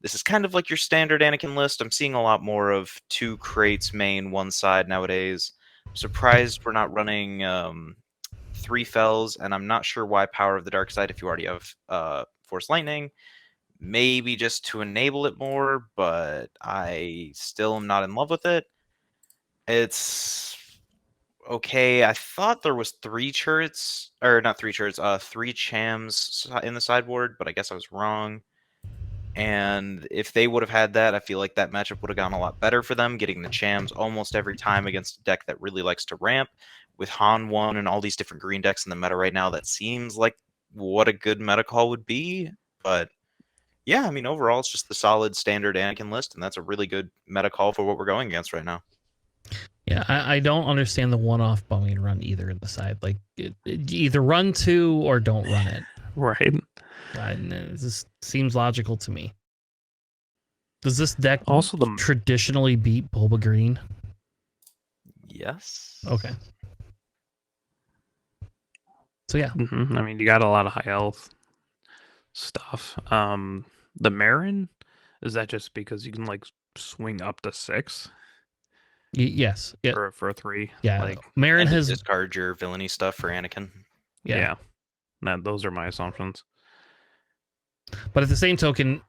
S3: This is kind of like your standard Anakin list. I'm seeing a lot more of 2 Crates main, 1 side nowadays. I'm surprised we're not running 3 Fells, and I'm not sure why Power of the Dark Side if you already have Force Lightning. Maybe just to enable it more, but I still am not in love with it. It's okay. I thought there was 3 turrets, or not 3 turrets, 3 Chams in the sideboard, but I guess I was wrong. And if they would have had that, I feel like that matchup would have gone a lot better for them, getting the Chams almost every time against a deck that really likes to ramp. With Han 1 and all these different green decks in the meta right now, that seems like what a good meta call would be. But yeah, I mean, overall, it's just the solid standard Anakin list, and that's a really good meta call for what we're going against right now.
S1: Yeah, I don't understand the one-off bombing run either in the side. Like, either run 2 or don't run it.
S2: Right.
S1: This seems logical to me. Does this deck
S2: Also,
S1: traditionally beat Bulba Green?
S3: Yes.
S1: Okay. So yeah.
S2: I mean, you got a lot of high health stuff. The Marin, is that just because you can swing up to 6?
S1: Yes. Yeah.
S2: For 3.
S1: Yeah. Marin has
S3: discard your villainy stuff for Anakin.
S2: Yeah. Those are my assumptions.
S1: But at the same token,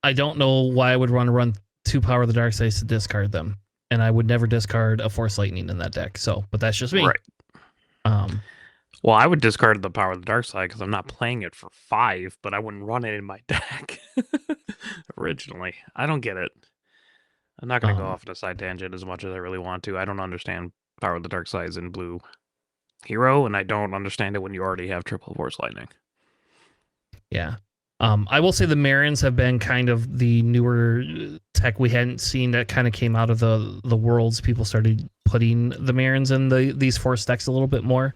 S1: I don't know why I would run 2 Power of the Dark Side to discard them, and I would never discard a Force Lightning in that deck. So, but that's just me.
S2: Right. Well, I would discard the Power of the Dark Side because I'm not playing it for 5, but I wouldn't run it in my deck originally. I don't get it. I'm not going to go off on a side tangent as much as I really want to. I don't understand Power of the Dark Sides in Blue Hero, and I don't understand it when you already have triple Force Lightning.
S1: Yeah. I will say the Marins have been kind of the newer tech we hadn't seen that kind of came out of the worlds. People started putting the Marins in these Force decks a little bit more.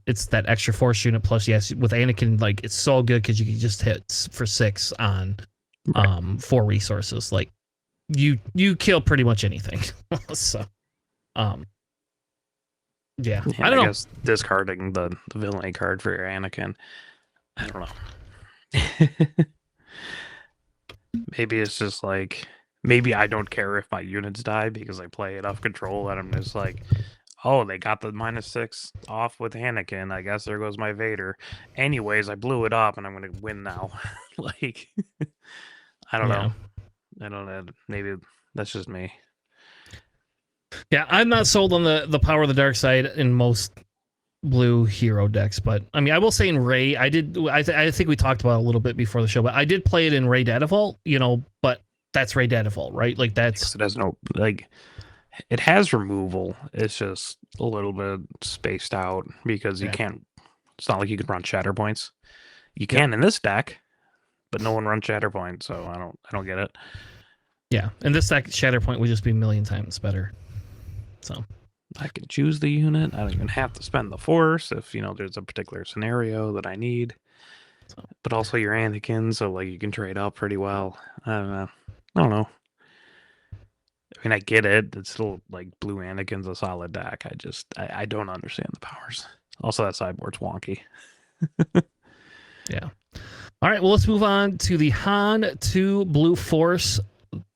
S1: It's that extra Force unit plus, yes, with Anakin, it's so good because you can just hit for 6 on 4 resources. Like you kill pretty much anything. So yeah, I don't know.
S2: Guess discarding the villainy card for your Anakin, I don't know. Maybe it's just maybe I don't care if my units die because I play enough control and I'm just oh, they got the -6 off with Anakin. I guess there goes my Vader. Anyways, I blew it up and I'm going to win now. I don't know. I don't know. Maybe that's just me.
S1: Yeah, I'm not sold on the Power of the Dark Side in most blue hero decks. But I mean, I will say in Ray, I think we talked about it a little bit before the show, but I did play it in Ray Dadavault, but that's Ray Dadavault, right? Like that's
S2: It has no it has removal. It's just a little bit spaced out because you can't. It's not like you can run shatter points. You can in this deck, but no one runs Shatterpoint, so I don't get it.
S1: Yeah, and this deck Shatterpoint would just be a million times better. So
S2: I can choose the unit. I don't even have to spend the force if there's a particular scenario that I need. But also your Anakin, so like you can trade up pretty well. I don't know. I mean, I get it. It's still like blue Anakin's a solid deck. I don't understand the powers. Also, that sideboard's wonky.
S1: Yeah. All right, well, let's move on to the Han 2 Blue Force.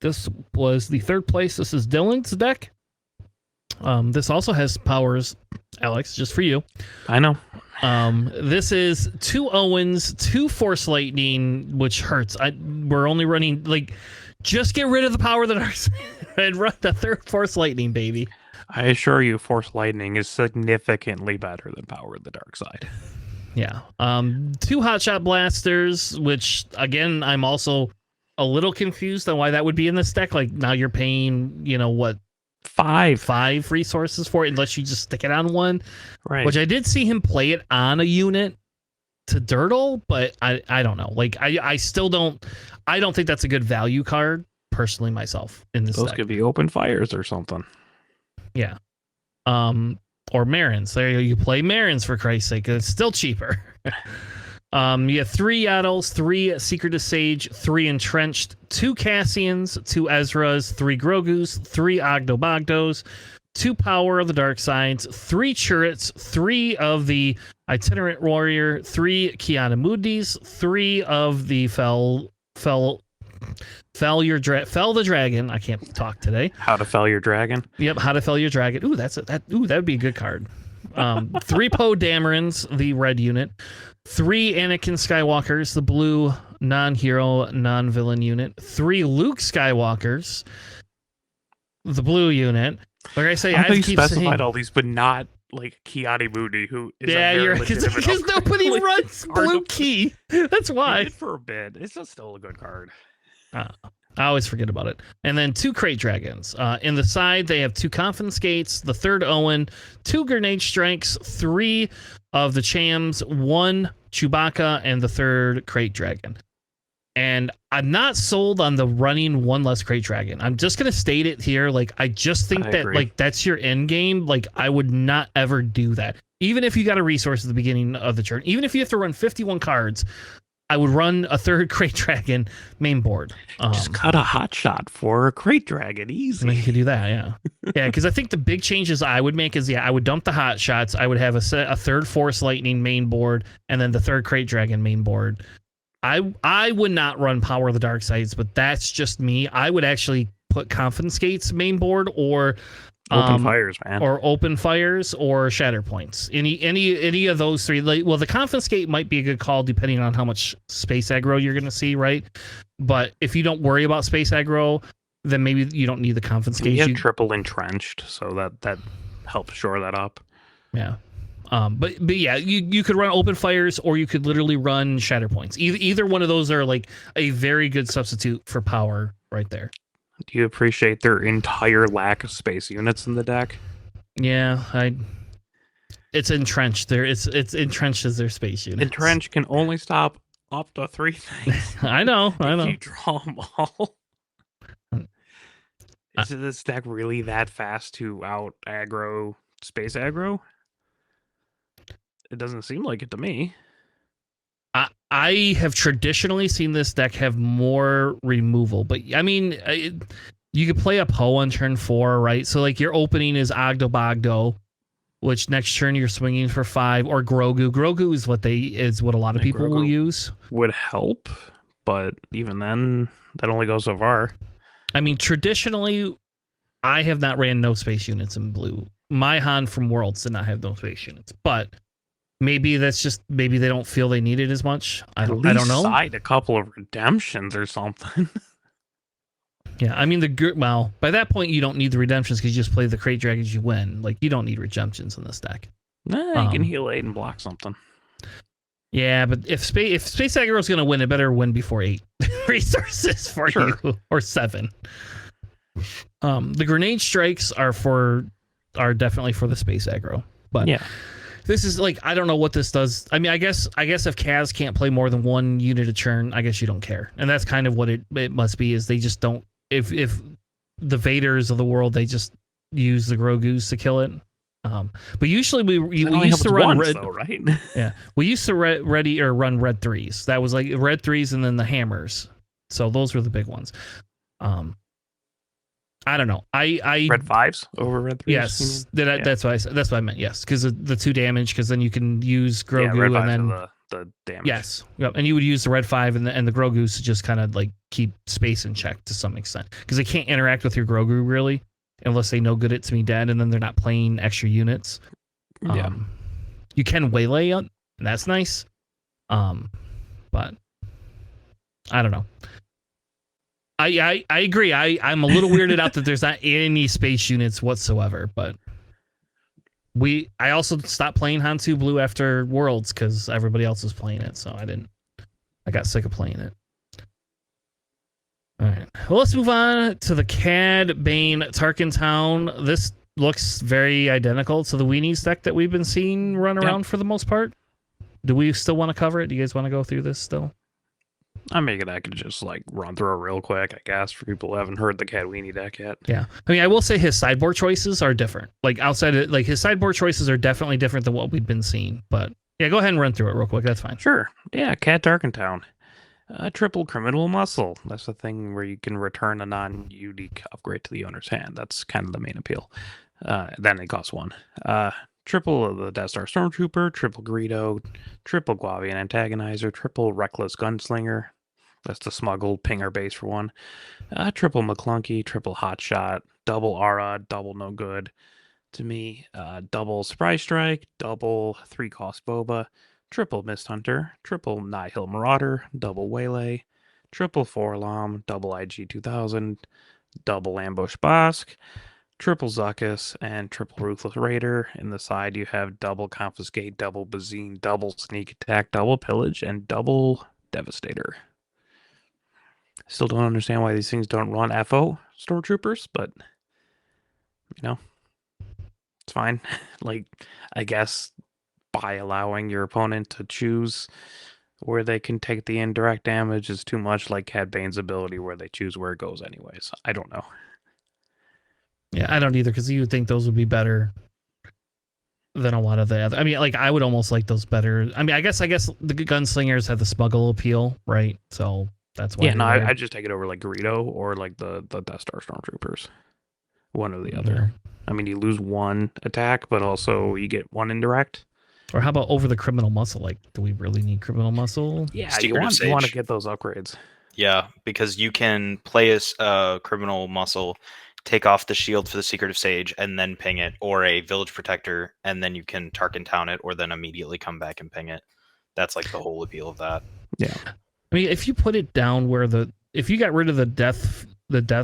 S1: This was the third place. This is Dylan's deck. This also has powers, Alex, just for you.
S2: I know.
S1: This is 2 Owens, 2 Force Lightning, which hurts. We're only running, just get rid of the power of the dark side and run the third Force Lightning, baby.
S2: I assure you, Force Lightning is significantly better than Power of the Dark Side.
S1: Yeah. 2 Hotshot Blasters, which, again, I'm also a little confused on why that would be in this deck. Like, now you're paying, what? 5 resources for it, unless you just stick it on one.
S2: Right.
S1: Which I did see him play it on a unit to Dirtle, but I don't know. Like, I still don't... I don't think that's a good value card, personally, myself, in this
S2: Those
S1: deck.
S2: could be open fires or something.
S1: Yeah. Or Marins. There you play Marins, for Christ's sake. It's still cheaper. You have 3 Yaddles, 3 Secret of Sage, 3 Entrenched, 2 Cassians, 2 Ezras, 3 Grogus, 3 Ogdo Bogdos, 2 Power of the Dark Sides, 3 Turrets, 3 of the Itinerant Warrior, 3 Kiana Mudis, 3 of the Fell the Dragon. I can't talk today.
S2: How to Fell Your Dragon.
S1: Yep, How to Fell Your Dragon. Ooh, that would be a good card. 3 Poe Damerons, the red unit. 3 Anakin Skywalkers, the blue non-hero, non-villain unit. 3 Luke Skywalkers, the blue unit. Like I say,
S2: I
S1: keep
S2: specified
S1: saying,
S2: all these, but not like Kiani Moody, who is
S1: because nobody runs blue key. That's why.
S2: For a bit, it's just still a good card.
S1: I always forget about it. And then 2 Crate Dragons. In the side, they have 2 Confiscates, the 3rd Owen, 2 Grenade Strikes, 3 of the Chams, 1 Chewbacca, and the 3rd Crate Dragon. And I'm not sold on the running 1 less Crate Dragon. I'm just going to state it here. I just think that's your end game. I would not ever do that. Even if you got a resource at the beginning of the turn, even if you have to run 51 cards, I would run a 3rd Crate Dragon main board.
S2: Just cut a hot shot for a Crate Dragon, easy.
S1: You could do that, yeah. Yeah, because I think the big changes I would make is, I would dump the hot shots. I would have a 3rd Force Lightning main board, and then the 3rd Crate Dragon main board. I would not run Power of the Dark Sides, but that's just me. I would actually put Confiscates main board or
S2: Open Fires, man.
S1: Or Open Fires or Shatter Points. Any of those 3. The Confiscate might be a good call depending on how much space aggro you're going to see, right? But if you don't worry about space aggro, then maybe you don't need the Confiscate.
S2: You have triple Entrenched, so that helps shore that up.
S1: Yeah. But yeah, you could run Open Fires or you could literally run Shatter Points. Either one of those are a very good substitute for power right there.
S2: Do you appreciate their entire lack of space units in the deck?
S1: Yeah, it's Entrenched. It's Entrenched as their space unit.
S2: Entrenched can only stop up to 3 things.
S1: I know.
S2: You draw them all. Is this deck really that fast to out aggro space aggro? It doesn't seem like it to me.
S1: I have traditionally seen this deck have more removal, but I mean, you could play a Poe on turn 4, right? So your opening is Ogdo Bogdo, which next turn you're swinging for 5, or Grogu. Grogu is what a lot of people will use.
S2: Would help, but even then, that only goes so far.
S1: I mean, traditionally, I have not ran no space units in blue. My Han from Worlds did not have no space units, but maybe maybe they don't feel they need it as much. I don't know.
S2: Side a couple of redemptions or something.
S1: Yeah, I mean by that point you don't need the redemptions because you just play the Crate Dragons, you win. You don't need redemptions in this deck.
S2: Nah, you can heal 8 and block something.
S1: Yeah, but if space aggro's gonna win, it better win before 8 resources for
S2: Sure.
S1: you, or 7. The grenade strikes are definitely for the space aggro, but
S2: Yeah.
S1: this is like, I don't know what this does. I mean, I guess if Kaz can't play more than 1 unit a turn, I guess you don't care, and that's kind of what it must be. Is they just don't, if the Vaders of the world, they just use the Grogu's to kill it. But usually we used to run red,
S2: though, right?
S1: yeah, we used to run red 3s. That was like red 3s and then the hammers. So those were the big ones. I don't know. I
S2: red 5s over red 3s.
S1: Yes, that's what I said. That's what I meant. Yes, because the 2 damage. Because then you can use Grogu
S2: red
S1: and then
S2: the damage.
S1: yes, yep, and you would use the red 5 and the Grogu's to just kind of like keep space in check to some extent, because they can't interact with your Grogu really unless they know good it's me dead, and then they're not playing extra units.
S2: Yeah.
S1: You can waylay it, and that's nice. But I don't know. I agree. I'm a little weirded out that there's not any space units whatsoever, but I also stopped playing Hantu Blue after Worlds because everybody else was playing it, so I got sick of playing it. All right. Well, let's move on to the Cad Bane Tarkin Town. This looks very identical to the Weenies deck that we've been seeing run around for the most part. Do we still want to cover it? Do you guys want to go through this still?
S2: I could just like run through it real quick, I guess, for people who haven't heard the Cad Weenie deck yet.
S1: Yeah. I mean, I will say his sideboard choices are different. Like outside of, like, his sideboard choices are definitely different than what we've been seeing. But yeah, go ahead and run through it real quick. That's fine.
S2: Sure. Yeah, Cad Tarkin Town. Triple criminal muscle. That's the thing where you can return a non-unique upgrade to the owner's hand. That's kind of the main appeal. Then it costs 1. Triple of the Death Star Stormtrooper, triple Greedo, triple Guavian Antagonizer, triple Reckless Gunslinger. That's the smuggled pinger base for 1. Triple McClunky, triple Hotshot, double Aura, double No Good. To me, double Surprise Strike, double 3-cost Boba, triple Mist Hunter, triple Nihil Marauder, double Waylay, triple Forlom, double IG 2000, double Ambush Bosk, triple Zuckus, and triple Ruthless Raider. In the side, you have double Confiscate, double Bazine, double Sneak Attack, double Pillage, and double Devastator. Still don't understand why these things don't run FO Stormtroopers, but, you know, it's fine. Like, I guess by allowing your opponent to choose where they can take the indirect damage is too much like Cad Bane's ability where they choose where it goes anyways. I don't know.
S1: Yeah, I don't either, because you would think those would be better than a lot of the other. I mean, like, I would almost like those better. I mean, I guess the gunslingers have the smuggle appeal, right? So that's why.
S2: Yeah, no, I just take it over like Greedo or like the Death Star Stormtroopers. One or the other.
S1: Yeah.
S2: I mean, you lose 1 attack, but also you get 1 indirect.
S1: Or how about over the criminal muscle? Like, do we really need criminal muscle?
S2: Yeah,
S3: Secret
S2: you
S3: of
S2: want to
S3: Sage.
S2: get those upgrades.
S3: Yeah, because you can play as criminal muscle, take off the shield for the Secret of Sage, and then ping it, or a Village Protector, and then you can Tarkin Town it, or then immediately come back and ping it. That's like the whole appeal of that.
S2: Yeah.
S1: I mean, if you put it down where if you got rid of the Death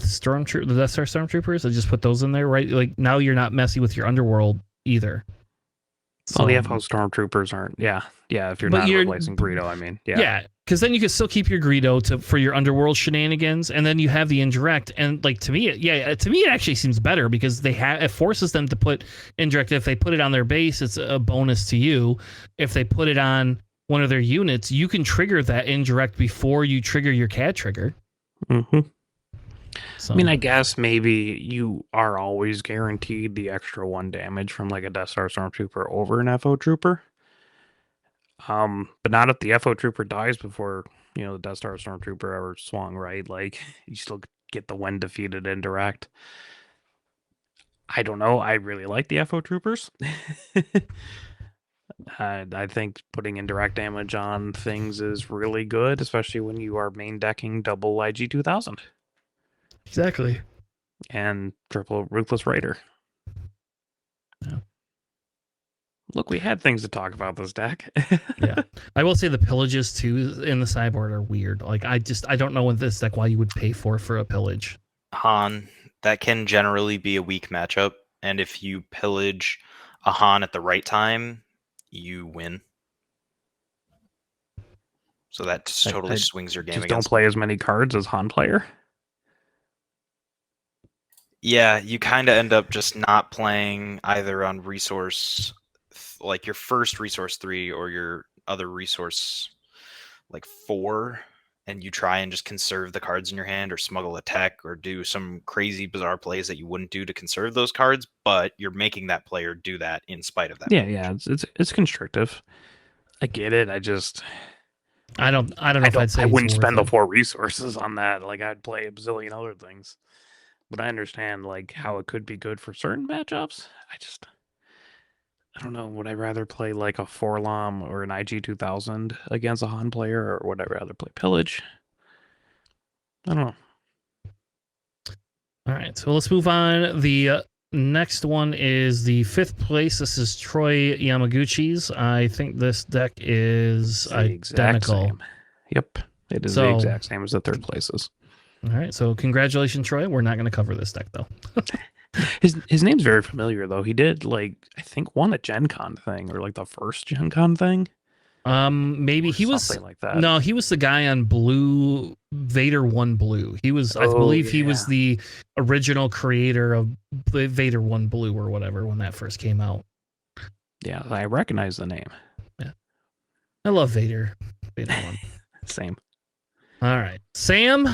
S1: Star Stormtroopers and just put those in there, right? Like, now you're not messy with your underworld either.
S2: So the FO Stormtroopers aren't. Yeah. If you're
S1: But
S2: not
S1: you're-
S2: replacing Greedo, I mean. Yeah.
S1: Yeah, because then you can still keep your Greedo for your underworld shenanigans, and then you have the indirect. And like, to me, it actually seems better because it forces them to put indirect. If they put it on their base, it's a bonus to you. If they put it on one of their units, you can trigger that indirect before you trigger your CAD trigger.
S2: Mm-hmm.
S1: So,
S2: I mean, I guess maybe you are always guaranteed the extra 1 damage from like a Death Star Stormtrooper over an FO Trooper. But not if the FO Trooper dies before, the Death Star Stormtrooper ever swung, right? Like, you still get the when defeated indirect. I don't know. I really like the FO Troopers. I think putting indirect damage on things is really good, especially when you are main decking double IG 2000.
S1: exactly.
S2: And triple Ruthless Raider.
S1: Yeah.
S2: Look, we had things to talk about this deck.
S1: Yeah, I will say the pillages too in the sideboard are weird. Like, I don't know in this deck why you would pay for a pillage.
S3: Han, that can generally be a weak matchup, and if you pillage a Han at the right time, you win. So that just totally
S2: I
S3: swings your game
S2: just don't
S3: against.
S2: play as many cards as Han player.
S3: Yeah, you kind of end up just not playing either on resource, like your first resource 3 or your other resource, like 4, and you try and just conserve the cards in your hand or smuggle a tech or do some crazy bizarre plays that you wouldn't do to conserve those cards, but you're making that player do that in spite of that.
S2: Yeah, it's constrictive. I get it.
S1: I don't know if I'd
S2: I
S1: say it's
S2: wouldn't
S1: worth
S2: spend the
S1: it.
S2: 4 resources on that. Like I'd play a bazillion other things. But I understand like how it could be good for certain matchups. I don't know. Would I rather play like a Forlom or an IG 2000 against a Han player, or would I rather play Pillage? I don't know.
S1: All right, so let's move on. The next one is the 5th place. This is Troy Yamaguchi's. I think this deck is
S2: It's the exact
S1: identical.
S2: same. Yep, it is the
S1: So-
S2: exact same as the 3rd places.
S1: All right, so congratulations, Troy. We're not going to cover this deck though.
S2: His name's very familiar though. He did like I think won a Gen Con thing or like the first Gen Con thing.
S1: Maybe
S2: Or
S1: he was
S2: something like that.
S1: No, he was the guy on Blue Vader 1 Blue. He was I believe he was the original creator of Vader 1 Blue or whatever when that first came out.
S2: Yeah, I recognize the name.
S1: I love Vader. Vader 1.
S2: Same.
S1: All right. Sam,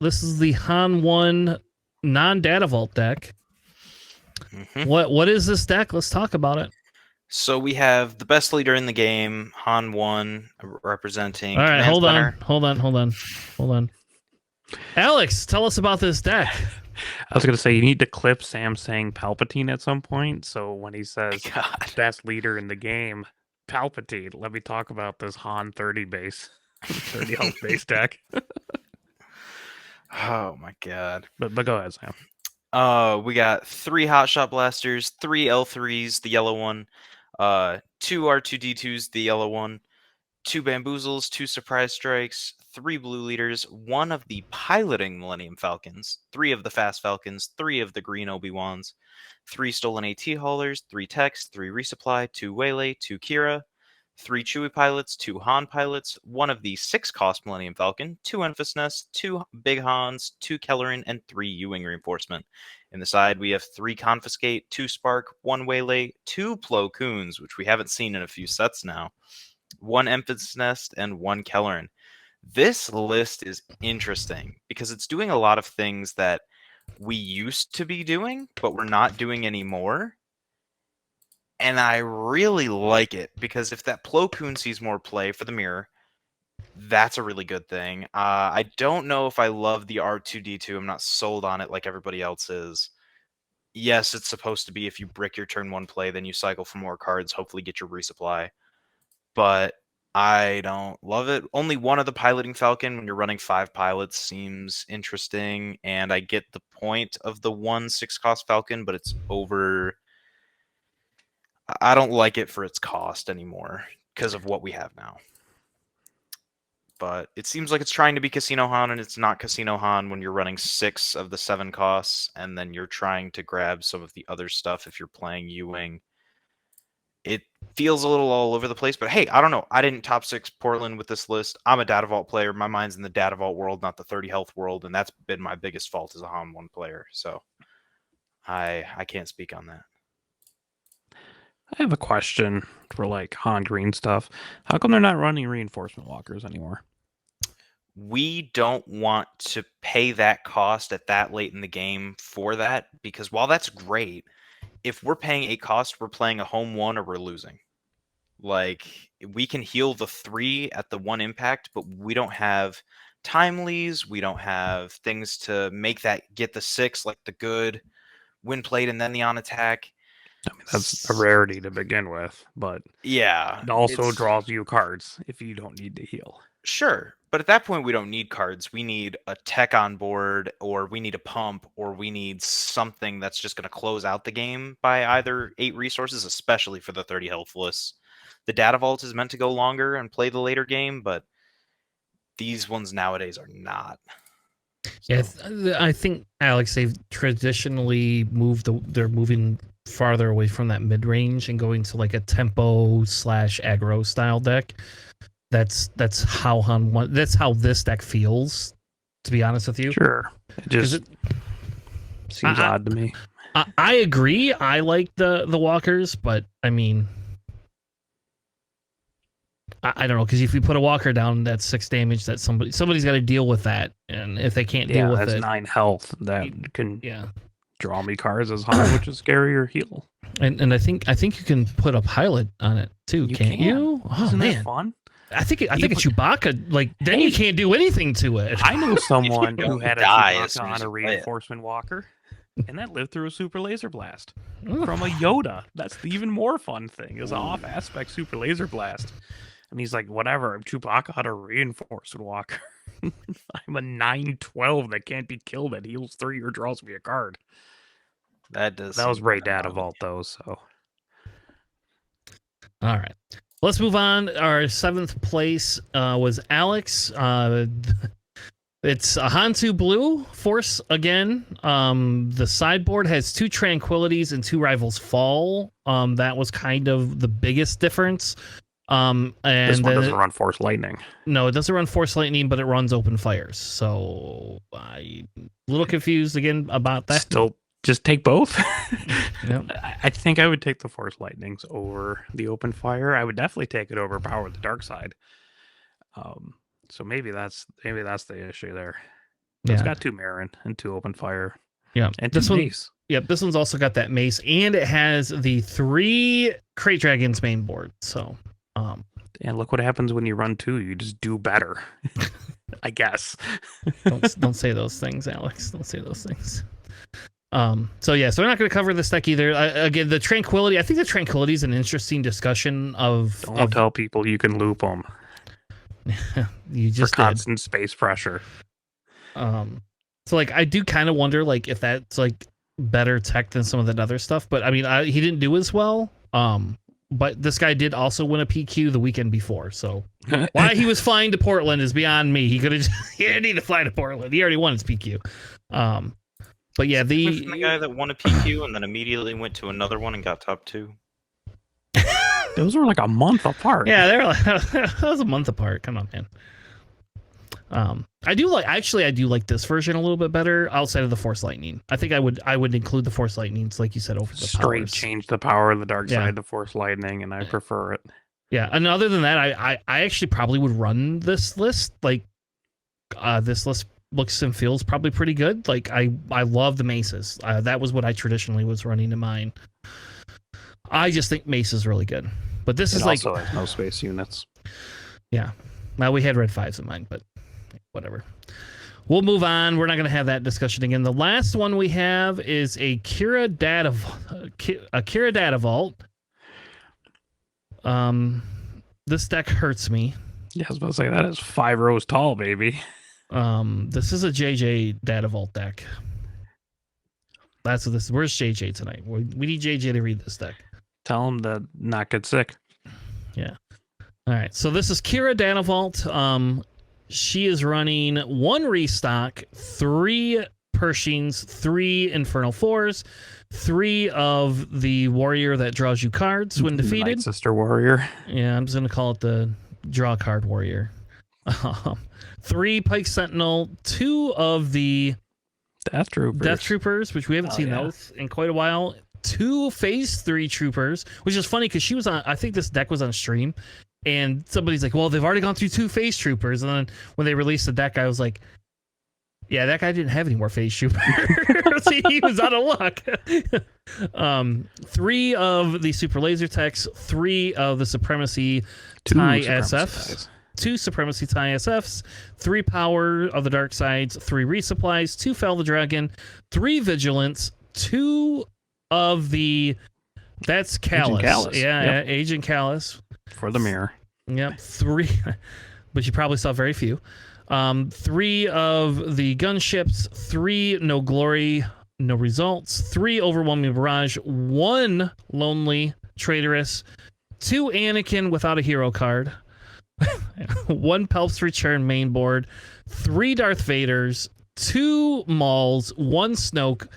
S1: this is the Han 1 non-data vault deck.
S3: Mhm.
S1: What is this deck? Let's talk about it.
S3: So we have the best leader in the game, Han 1, representing.
S1: All right,
S3: Command Center.
S1: hold on. Alex, tell us about this deck.
S2: I was gonna say you need to clip Sam saying Palpatine at some point. So when he says
S3: God.
S2: best leader in the game, Palpatine, let me talk about this Han 30 base, 30 health base deck.
S3: Oh my God.
S2: But go ahead, Sam.
S3: We got 3 Hotshot Blasters, 3 L3s, the yellow one, 2 R2D2s, the yellow one, 2 Bamboozles, 2 Surprise Strikes, 3 Blue Leaders, 1 of the piloting Millennium Falcons, 3 of the Fast Falcons, 3 of the Green Obi-Wans, 3 Stolen AT Haulers, 3 Techs, 3 Resupply, 2 Waylay, 2 Kira, 3 Chewie Pilots, 2 Han Pilots, 1 of the 6-cost Millennium Falcon, 2 Enfys Nest, 2 Big Hans, 2 Kelleran, and 3 U-Wing Reinforcement. In the side, we have 3 Confiscate, 2 Spark, 1 Waylay, 2 Plo Koons, which we haven't seen in a few sets now, 1 Enfys Nest, and 1 Kelleran. This list is interesting because it's doing a lot of things that we used to be doing, but we're not doing anymore. And I really like it because if that Plo Koon sees more play for the mirror, that's a really good thing. I don't know if I love the R2D2. I'm not sold on it like everybody else is. Yes, it's supposed to be if you brick your turn 1 play, then you cycle for more cards, hopefully get your resupply. But I don't love it. Only one of the piloting Falcon when you're running 5 pilots seems interesting, and I get the point of the 1 6-cost Falcon, but it's over. I don't like it for its cost anymore because of what we have now. But it seems like it's trying to be Casino Han, and it's not Casino Han when you're running 6 of the 7 costs, and then you're trying to grab some of the other stuff if you're playing U-Wing. It feels a little all over the place, but hey, I don't know. I didn't top 6 Portland with this list. I'm a Data Vault player. My mind's in the Data Vault world, not the 30 health world, and that's been my biggest fault as a Han 1 player. So I can't speak on that.
S2: I have a question for like Han Green stuff. How come they're not running reinforcement walkers anymore?
S3: We don't want to pay that cost at that late in the game for that, because while that's great, if we're paying a cost, we're playing a home 1 or we're losing. Like, we can heal the 3 at the 1 impact, but we don't have timelies. We don't have things to make that get the 6, like the good win plate and then the on attack.
S2: I mean, that's a rarity to begin with, but
S3: Yeah.
S2: it also draws you cards if you don't need to heal.
S3: Sure. But at that point, we don't need cards. We need a tech on board, or we need a pump, or we need something that's just going to close out the game by either 8 resources, especially for the 30 health lists. The Data Vault is meant to go longer and play the later game, but these ones nowadays are not.
S1: Yeah, I think, Alex, they've traditionally they're moving farther away from that mid range and going to like a tempo / aggro style deck. That's how that's how this deck feels. To be honest with you,
S2: Sure. It just seems odd to me.
S1: I agree. I like the walkers, but I mean, I don't know, because if you put a walker down, that's 6 damage. That somebody's got to deal with that, and if they can't deal with
S2: that's
S1: it,
S2: 9 health that can
S1: yeah,
S2: draw me cards as high, which is scary or heal.
S1: and I think you can put a pilot on it too, can't you? Oh
S2: Isn't
S1: man,
S2: that fun?
S1: I think it's Chewbacca. Like then
S2: Hey,
S1: you can't do anything to it.
S2: I know someone who
S3: don't
S2: had a
S3: die as
S2: Chewbacca
S3: soon
S2: on
S3: as
S2: a
S3: you play it.
S2: reinforcement walker, and that lived through a super laser blast
S1: Ooh.
S2: from a Yoda. That's the even more fun thing, is an off aspect super laser blast. And he's like, whatever, I'm Chewbacca on a reinforcement walker. I'm a 9/12 that can't be killed, that heals 3 or draws me a card.
S3: That does.
S2: That was
S3: seem
S2: Ray
S3: kinda
S2: Data
S3: dumb.
S2: Vault though, so
S1: All right. Let's move on. Our 7th place was Alex. It's a Hantu Blue Force again. The sideboard has 2 Tranquilities and 2 Rivals Fall. That was kind of the biggest difference. And
S2: this one
S1: then
S2: doesn't run Force Lightning.
S1: no, it doesn't run Force Lightning, but it runs Open Fires. So I'm a little confused again about that.
S2: Still, just take both.
S1: Yep.
S2: I think I would take the Force Lightnings over the Open Fire. I would definitely take it over Power of the Dark Side. So maybe that's the issue there. It's
S1: Yeah.
S2: got 2 Marin and 2 Open Fire.
S1: Yeah.
S2: And
S1: This
S2: 2
S1: one,
S2: Mace.
S1: yep, this one's also got that mace, and it has the 3 Crate Dragons main board. So,
S2: And look what happens when you run 2. You just do better. I guess.
S1: don't say those things, Alex. Don't say those things. So yeah, so we're not going to cover this deck either. Again, the Tranquility. I think the Tranquility is an interesting discussion of.
S2: Don't tell people you can loop them
S1: You
S2: for
S1: just did.
S2: constant space pressure.
S1: So like, I do kind of wonder like if that's like better tech than some of that other stuff. But I mean, he didn't do as well. But this guy did also win a PQ the weekend before. So why he was flying to Portland is beyond me. He could have. He didn't need to fly to Portland. He already won his PQ. But yeah,
S3: Different from the guy that won a PQ and then immediately went to another one and got top 2.
S2: Those were like a month apart.
S1: yeah, they're like that was a month apart. Come on, man. I do like this version a little bit better outside of the Force Lightning. I think I would include the Force Lightnings, like you said, over the
S2: Straight
S1: powers.
S2: change the Power of the Dark
S1: Yeah.
S2: Side to Force Lightning, and I prefer it.
S1: Yeah, and other than that, I actually probably would run this list. Like, this list looks and feels probably pretty good. Like, I love the maces. That was what I traditionally was running in mine. I just think mace is really good. But this is
S2: It
S1: like,
S2: also has no space units.
S1: yeah. Well, we had red 5s in mine, but whatever. We'll move on. We're not going to have that discussion again. The last one we have is a Kira Data Vault. This deck hurts me.
S2: Yeah, I was about to say that is 5 rows tall, baby.
S1: This is a JJ Data Vault deck. That's what this. Where's JJ tonight? We need JJ to read this deck.
S2: Tell him to not get sick.
S1: Yeah. All right. So this is Kira Data Vault. She is running 1 restock, 3 Pershings, 3 Infernal 4s, 3 of the warrior that draws you cards when defeated.
S2: Night Sister Warrior.
S1: Yeah, I'm just gonna call it the draw card warrior. 3 Pike Sentinel, 2 of the
S2: Death Troopers.
S1: which we haven't seen those in quite a while. 2 Phase 3 Troopers, which is funny because she was on. I think this deck was on stream, and somebody's like, "Well, they've already gone through 2 Phase Troopers." And then when they released the deck, I was like, "Yeah, that guy didn't have any more Phase Troopers. He was out of luck." 3 of the Super Laser Techs, 3 of the Supremacy TIE SFs. 2 Supremacy TIE SFs, 3 Power of the Dark Sides, 3 Resupplies, 2 Fell the Dragon, 3 Vigilance, 2 of the... That's Callus. Yeah, Agent Callus.
S2: For the mirror.
S1: Yep, 3. But you probably saw very few. 3 of the Gunships, 3 No Glory, No Results, 3 Overwhelming Barrage, 1 Lonely Traitorous, 2 Anakin without a hero card, 1 Palp's Return main board, 3 Darth Vaders, 2 Mauls, 1 Snoke,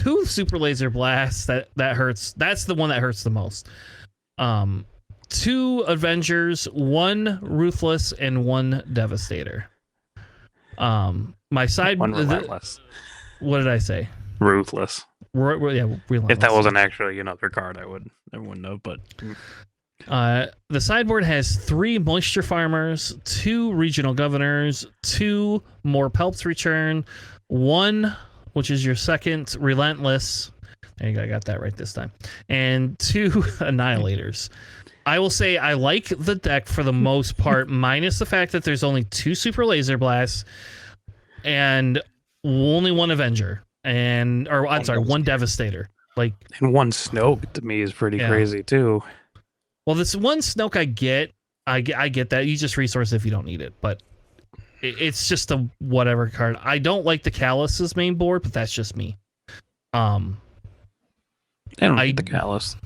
S1: 2 super laser blasts that hurts. That's the one that hurts the most. 2 Avengers, 1 Ruthless, and 1 Devastator. My side.
S2: One Relentless.
S1: What did I say?
S2: Ruthless.
S1: Yeah, Relentless.
S2: If that wasn't actually another card, I wouldn't know. But
S1: the sideboard has 3 Moisture Farmers, 2 Regional Governors, 2 more Palps Return, 1, which is your second Relentless. There you go, I got that right this time. And 2 Annihilators. I will say I like the deck for the most part, minus the fact that there's only 2 Super Laser Blasts and only 1 Avenger. And I'm sorry, 1 Devastator. Like,
S2: and 1 Snoke to me is pretty crazy too.
S1: Well, this 1 Snoke I get that. You just resource if you don't need it, but it's just a whatever card. I don't like the Callus's main board, but that's just me.
S2: I don't like the Callus.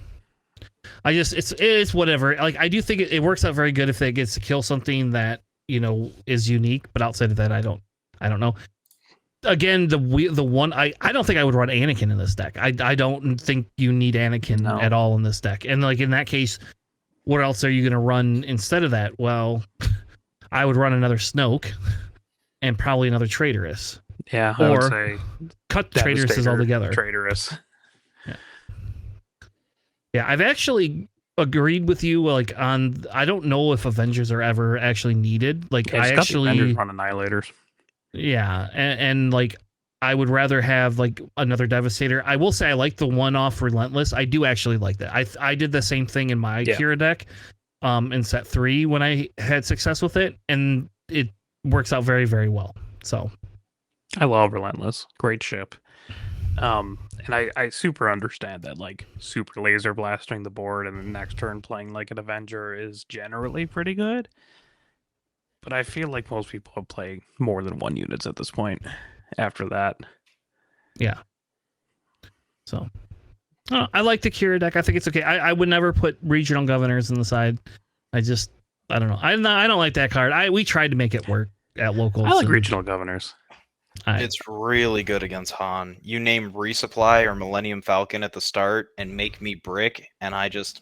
S1: It's whatever. Like, I do think it works out very good if it gets to kill something that, you know, is unique, but outside of that, I don't know. Again, the one I don't think I would run Anakin in this deck. I don't think you need Anakin at all in this deck. And like in that case, what else are you going to run instead of that? Well, I would run another Snoke and probably another Traitorous.
S2: Yeah, I would say
S1: cut Traitoruses altogether.
S2: Traitorous.
S1: Yeah, I've actually agreed with you. Like I don't know if Avengers are ever actually needed. Like I actually
S2: run Annihilators.
S1: Yeah, and like I would rather have like another Devastator. I will say I like the 1-off Relentless. I do actually like that. I did the same thing in my Kira deck in set 3 when I had success with it, and it works out very, very well. So
S2: I love Relentless. Great ship. And I super understand that like super laser blasting the board and the next turn playing like an Avenger is generally pretty good. But I feel like most people have played more than 1 units at this point after that.
S1: Yeah. So I like the Kira deck. I think it's okay. I would never put Regional Governors in the side. I don't know. I don't like that card. We tried to make it work at locals.
S2: I like Regional Governors.
S3: It's really good against Han. You name Resupply or Millennium Falcon at the start and make me brick, and I just...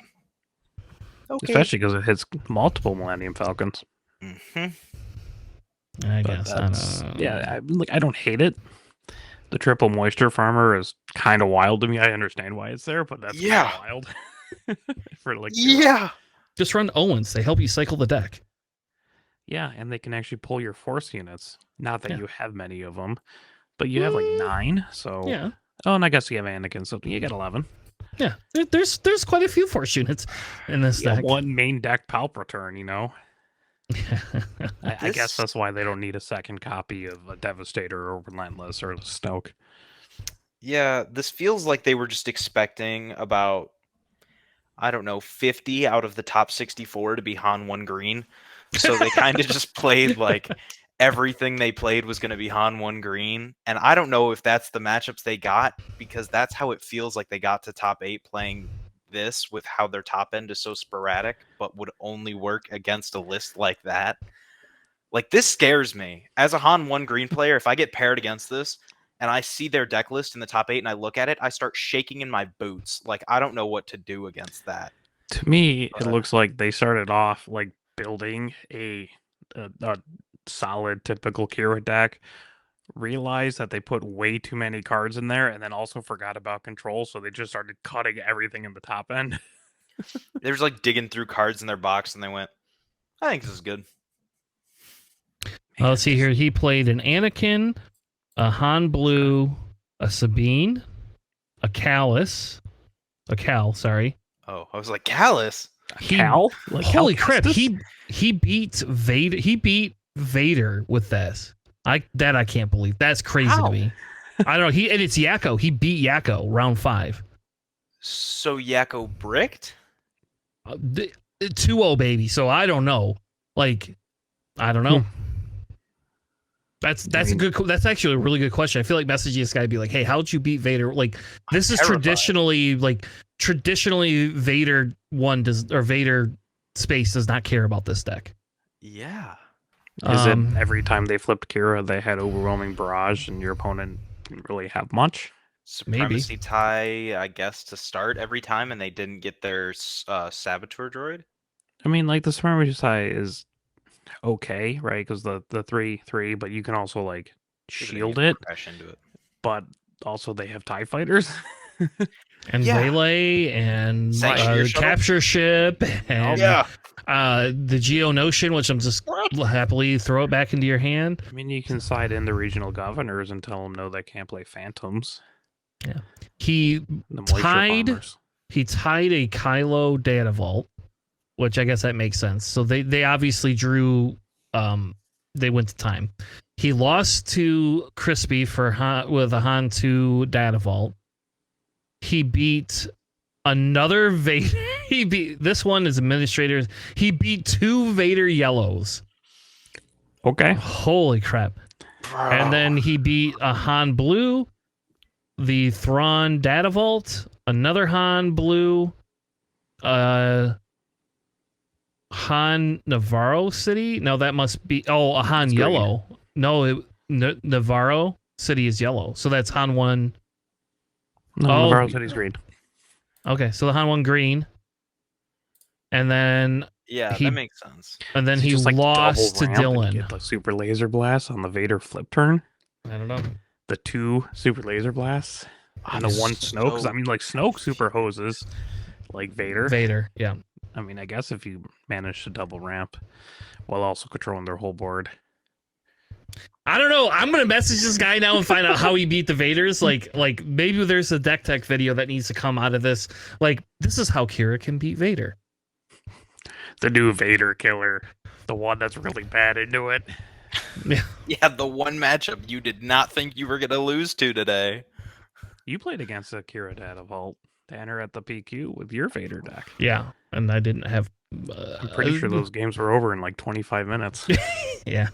S3: Okay.
S2: Especially because it hits multiple Millennium Falcons.
S1: I guess. I don't know.
S2: Yeah, I don't hate it. The triple Moisture Farmer is kind of wild to me. I understand why it's there, but that's kind of wild. For like
S1: Just run Owens. They help you cycle the deck.
S2: Yeah, and they can actually pull your force units. Not that you have many of them, but you have like 9. So
S1: yeah. Oh,
S2: and I guess you have Anakin, so you got 11.
S1: Yeah, there's quite a few force units in this deck.
S2: 1 main deck Palp return, you know. I guess that's why they don't need a second copy of a Devastator or Relentless or Snoke.
S3: Yeah, this feels like they were just expecting about, I don't know, 50 out of the top 64 to be Han 1 green. So they kind of just played like everything they played was going to be Han 1 green. And I don't know if that's the matchups they got, because that's how it feels like they got to top 8 playing this, with how their top end is so sporadic, but would only work against a list like that. Like, this scares me. As a Han 1 green player, if I get paired against this and I see their deck list in the top 8 and I look at it, I start shaking in my boots. Like, I don't know what to do against that.
S2: To me, it looks like they started off like building a solid typical Kira deck, realized that they put way too many cards in there, and then also forgot about control, so they just started cutting everything in the top end.
S3: They were like digging through cards in their box, and they went, I think this is good.
S1: Well, let's see here. He played an Anakin, a Han Blue, a Sabine, a Callus, a Cal, sorry.
S3: Oh, I was like, Callus?
S2: Cal?
S1: Like, holy crap, he beat Vader. He beat Vader with this. I can't believe. That's crazy to me. I don't know. And it's Yakko. He beat Yakko round 5.
S3: So Yakko bricked?
S1: 2-0, baby. So I don't know. Like, I don't know. That's actually a really good question. I feel like messaging this guy would be like, hey, how'd you beat Vader? Like, this is traditionally Vader Vader space does not care about this deck.
S3: Yeah.
S2: Is it every time they flipped Kira, they had overwhelming barrage and your opponent didn't really have much?
S3: Supremacy tie, I guess, to start every time, and they didn't get their saboteur droid.
S2: I mean, like the Supremacy tie is okay, right? Because the 3/3, but you can also like shield it.
S3: Crash into it.
S2: But also they have TIE fighters.
S1: And Relay and capture ship and the Geonosian, which I'm just happily throw it back into your hand.
S2: I mean, you can side in the regional governors and tell them no, they can't play Phantoms.
S1: Yeah, he tied a Kylo data vault, which I guess that makes sense. So they obviously drew. They went to time. He lost to Crispy with a Han 2 data vault. He beat another Vader. This one is administrators. He beat 2 Vader yellows.
S2: Okay.
S1: Holy crap. Bro. And then he beat a Han blue, the Thrawn data vault, another Han blue, Han Navarro City. No, that must be a Han yellow. No, Navarro City is yellow. So that's Han 1.
S2: No, Navarro City's green.
S1: Okay, so the Han 1 green. And then
S3: that makes sense.
S1: And then he lost to Dylan.
S2: Get the super laser blast on the Vader flip turn.
S1: I don't know.
S2: The 2 super laser blasts on the 1 Snoke. Because I mean, like Snoke super hoses like Vader.
S1: Vader, yeah.
S2: I mean, I guess if you manage to double ramp while also controlling their whole board.
S1: I don't know. I'm gonna message this guy now and find out how he beat the Vaders. Like maybe there's a deck tech video that needs to come out of this. Like, this is how Kira can beat Vader.
S2: The new Vader killer, the one that's really bad into it.
S3: Yeah, the one matchup you did not think you were gonna lose to today.
S2: You played against a Kira data vault to enter at the PQ with your Vader deck.
S1: Yeah, and I didn't have.
S2: I'm pretty sure those games were over in like 25 minutes.
S1: Yeah,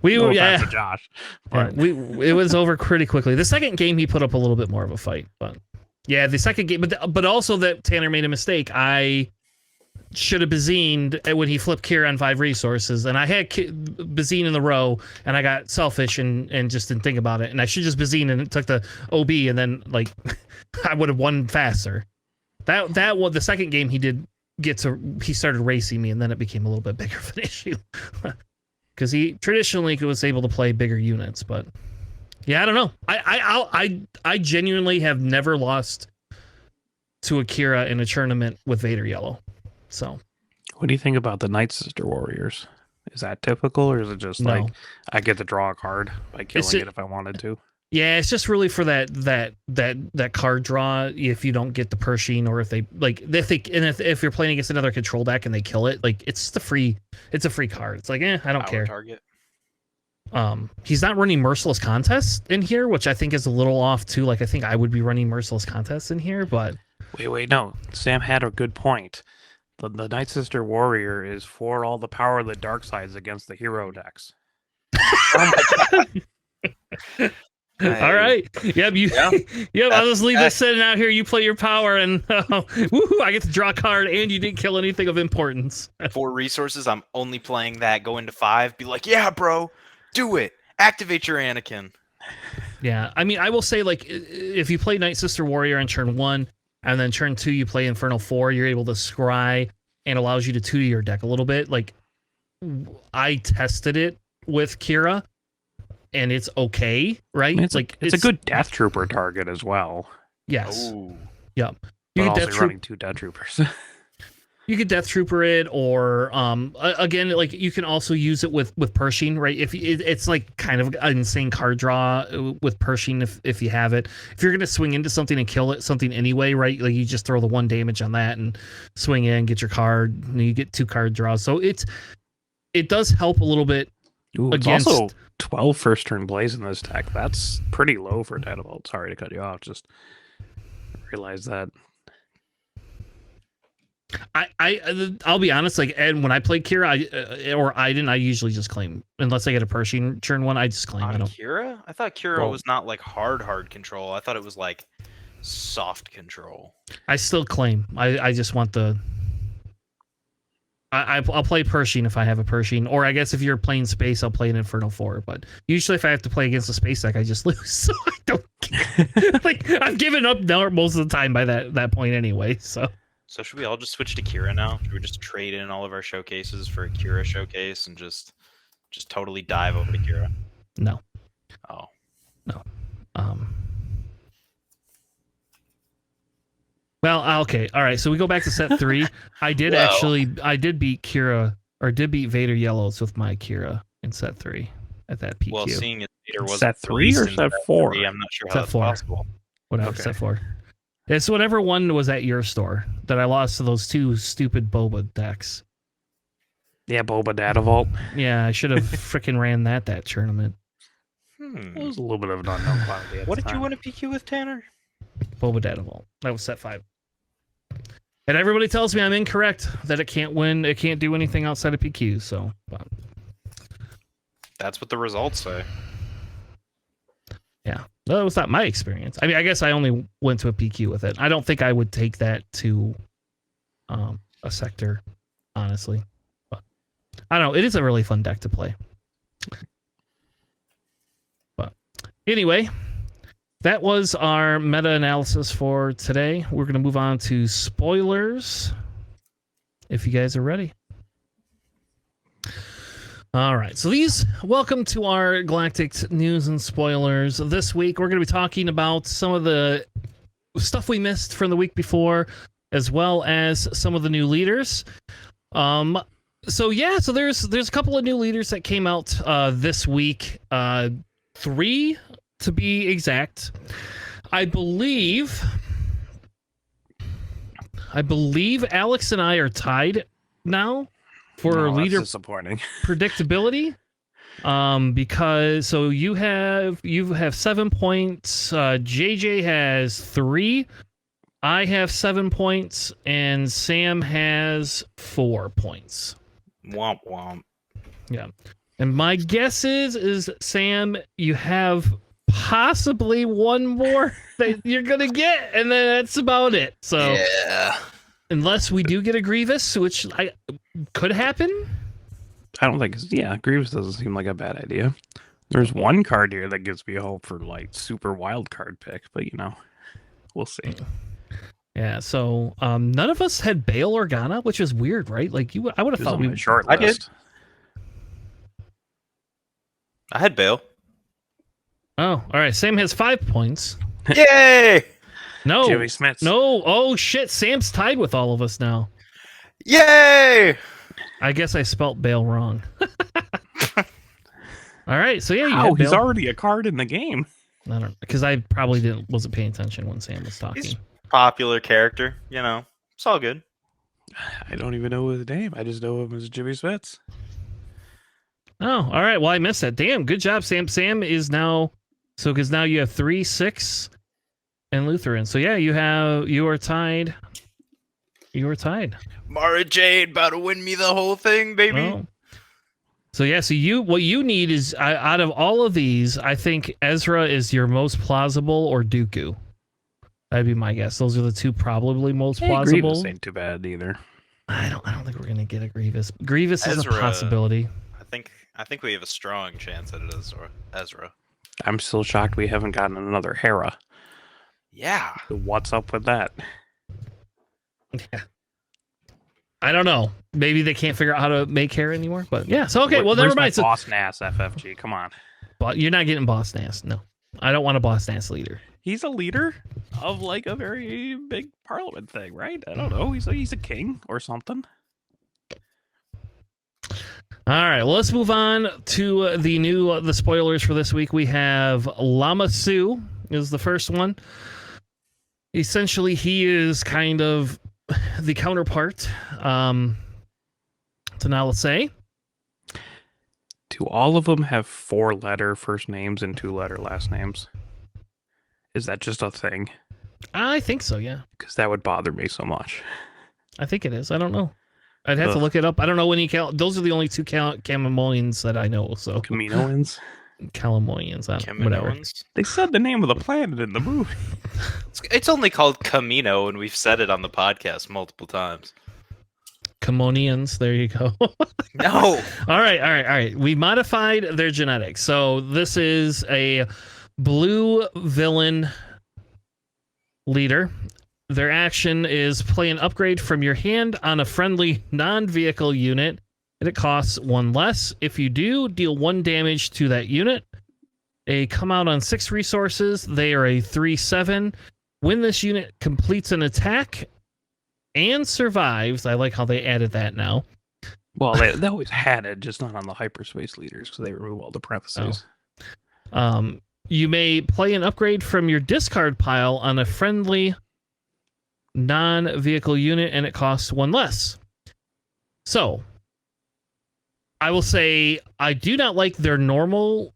S2: to Josh, but
S1: it was over pretty quickly. The second game he put up a little bit more of a fight, but yeah, the second game, but also that Tanner made a mistake. I should have Bazined when he flipped Kira on 5 resources, and I had Bazine in the row, and I got selfish and just didn't think about it, and I should just Bazine and took the OB, and then like I would have won faster. That was the second game he did. He started racing me, and then it became a little bit bigger of an issue because he traditionally was able to play bigger units. But yeah, I don't know. I genuinely have never lost to Akira in a tournament with Vader Yellow. So,
S2: what do you think about the Night Sister Warriors? Is that typical, or is it just like I get to draw a card by killing it if I wanted to?
S1: Yeah, it's just really for that card draw. If you don't get the Pershing, or if you're playing against another control deck and they kill it, like it's a free card. It's like, I don't care.
S3: Target.
S1: He's not running Merciless Contest in here, which I think is a little off too. Like, I think I would be running Merciless Contest in here, but
S2: wait, no. Sam had a good point. The Night Sister Warrior is for all the power of the dark sides against the hero decks.
S3: Oh my god.
S1: All right. Yep. I'll just leave this sitting out here. You play your power, and woohoo! I get to draw a card, and you didn't kill anything of importance.
S3: 4 resources. I'm only playing that. Go into 5. Be like, yeah, bro, do it. Activate your Anakin.
S1: Yeah. I mean, I will say, like, if you play Night Sister Warrior on turn 1, and then turn 2 you play Infernal 4, you're able to scry and allows you to 2 your deck a little bit. Like, I tested it with Kira. And it's okay, right?
S2: It's a good Death Trooper target as well.
S1: Yes.
S3: Ooh.
S1: Yeah.
S2: You can also running 2 Death Troopers.
S1: You could Death Trooper it, or again, like you can also use it with Pershing, right? If it's like kind of an insane card draw with Pershing, if you have it. If you're gonna swing into something and kill something anyway, right? Like you just throw the 1 damage on that and swing in, get your card, and you get 2 card draws. So it does help a little bit.
S2: Ooh, it's also 12 first turn plays in this deck. That's pretty low for Data Vault. Sorry to cut you off. Just realize that.
S1: I'll be honest. Like, and when I played Kira, I usually just claim unless I get a Pershing turn 1. I just claim.
S3: On Kira? I thought Kira was not like hard control. I thought it was like soft control.
S1: I still claim. I just want the. I'll play Pershing if I have a Pershing, or I guess if you're playing space, I'll play an Infernal 4. But usually, if I have to play against a space deck, I just lose, so I don't Like I've given up now most of the time by that point anyway. So
S3: should we all just switch to Kira now? Should we just trade in all of our showcases for a Kira showcase and just totally dive over to Kira?
S1: no.
S3: Oh.
S1: No. Well, okay. All right. So we go back to set 3. I did beat Kira, or did beat Vader Yellows with my Kira in set 3 at that PQ.
S3: Well, seeing as Vader was
S2: set 3 or set 4?
S3: I'm not sure how
S1: Set
S3: that's
S1: 4.
S3: possible.
S1: Whatever,
S2: Okay.
S1: set 4. It's whatever one was at your store that I lost to those 2 stupid Boba decks.
S2: Yeah, Boba Data Vault.
S1: Yeah, I should have freaking ran that tournament.
S2: It was a little bit of an unknown quantity.
S3: What did you win a PQ with, Tanner?
S1: Boba Data Vault. That was set 5. And everybody tells me I'm incorrect, that it can't win, it can't do anything outside of PQ, so...
S3: That's what the results say.
S1: Yeah, that was not my experience. I mean, I guess I only went to a PQ with it. I don't think I would take that to a sector, honestly. But I don't know. It is a really fun deck to play. But anyway, that was our meta-analysis for today. We're going to move on to spoilers, if you guys are ready. All right, so welcome to our Galactic news and spoilers. This week, we're going to be talking about some of the stuff we missed from the week before, as well as some of the new leaders. So there's a couple of new leaders that came out this week, 3 to be exact. I believe Alex and I are tied now for leader
S2: disappointing
S1: predictability, because so you have 7 points, JJ has 3, I have 7 points, and Sam has 4 points.
S3: Womp womp.
S1: Yeah, and my guess is Sam, you have possibly one more that you're gonna get, and then that's about it. So
S3: yeah.
S1: Unless we do get a Grievous, which could happen.
S2: I don't think. Grievous doesn't seem like a bad idea. There's one card here that gives me hope for like super wild card pick, but we'll see.
S1: Yeah. So none of us had Bail Organa, which is weird, right? Like I would have thought we
S2: short
S3: I
S2: list.
S3: did. I had Bail.
S1: Oh, all right. Sam has 5 points.
S3: Yay!
S1: No,
S2: Jimmy Smith.
S1: No. Oh shit! Sam's tied with all of us now.
S3: Yay!
S1: I guess I spelt Bail wrong. All right. So yeah, you
S2: How?
S1: had Bail.
S2: He's already a card in the game.
S1: I don't, because I probably wasn't paying attention when Sam was talking.
S3: He's a popular character, It's all good.
S2: I don't even know his name. I just know him as Jimmy Smith.
S1: Oh, all right. Well, I missed that. Damn, good job, Sam. Sam is now because now you have 3, 6, and Lutheran. So yeah, you are tied. You are tied.
S3: Mara Jade about to win me the whole thing, baby.
S1: Oh. So yeah, so what you need is out of all of these, I think Ezra is your most plausible, or Dooku. That'd be my guess. Those are the 2 probably most plausible.
S2: Grievous ain't too bad either.
S1: I don't think we're gonna get a Grievous. Grievous is a
S3: Ezra,
S1: possibility.
S3: I think we have a strong chance that it is Ezra.
S2: I'm still shocked we haven't gotten another Hera.
S3: Yeah.
S2: What's up with that?
S1: Yeah. I don't know. Maybe they can't figure out how to make hair anymore. But yeah, so okay, well never mind. So,
S2: Boss Nass FFG, come on.
S1: but you're not getting Boss Nass. No, I don't want a Boss Nass leader.
S2: He's a leader of like a very big parliament thing, right? I don't know. He's a king or something.
S1: All right, well let's move on to the spoilers for this week. We have Lama Su is the first one. Essentially, he is kind of the counterpart to Nala Se.
S2: Do all of them have 4-letter first names and 2-letter last names? Is that just a thing?
S1: I think so, yeah.
S2: Because that would bother me so much.
S1: I think it is. I don't know. I'd have to look it up. I don't know when he those are the only 2 Calamoyans that I know. So
S2: Kaminoans?
S1: Calamoyans, whatever.
S3: Kaminoans?
S2: They said the name of the planet in the movie.
S3: It's only called Camino, and we've said it on the podcast multiple times.
S1: Camonians, there you go.
S3: No.
S1: All right. We modified their genetics. So this is a blue villain leader. Their action is play an upgrade from your hand on a friendly non-vehicle unit, and it costs 1 less. If you do, deal 1 damage to that unit. They come out on 6 resources. They are a 3/7. When this unit completes an attack and survives, I like how they added that now.
S2: Well, they always had it, just not on the hyperspace leaders because they remove all the parentheses.
S1: You may play an upgrade from your discard pile on a friendly non-vehicle unit, and it costs 1 less. So, I will say I do not like their normal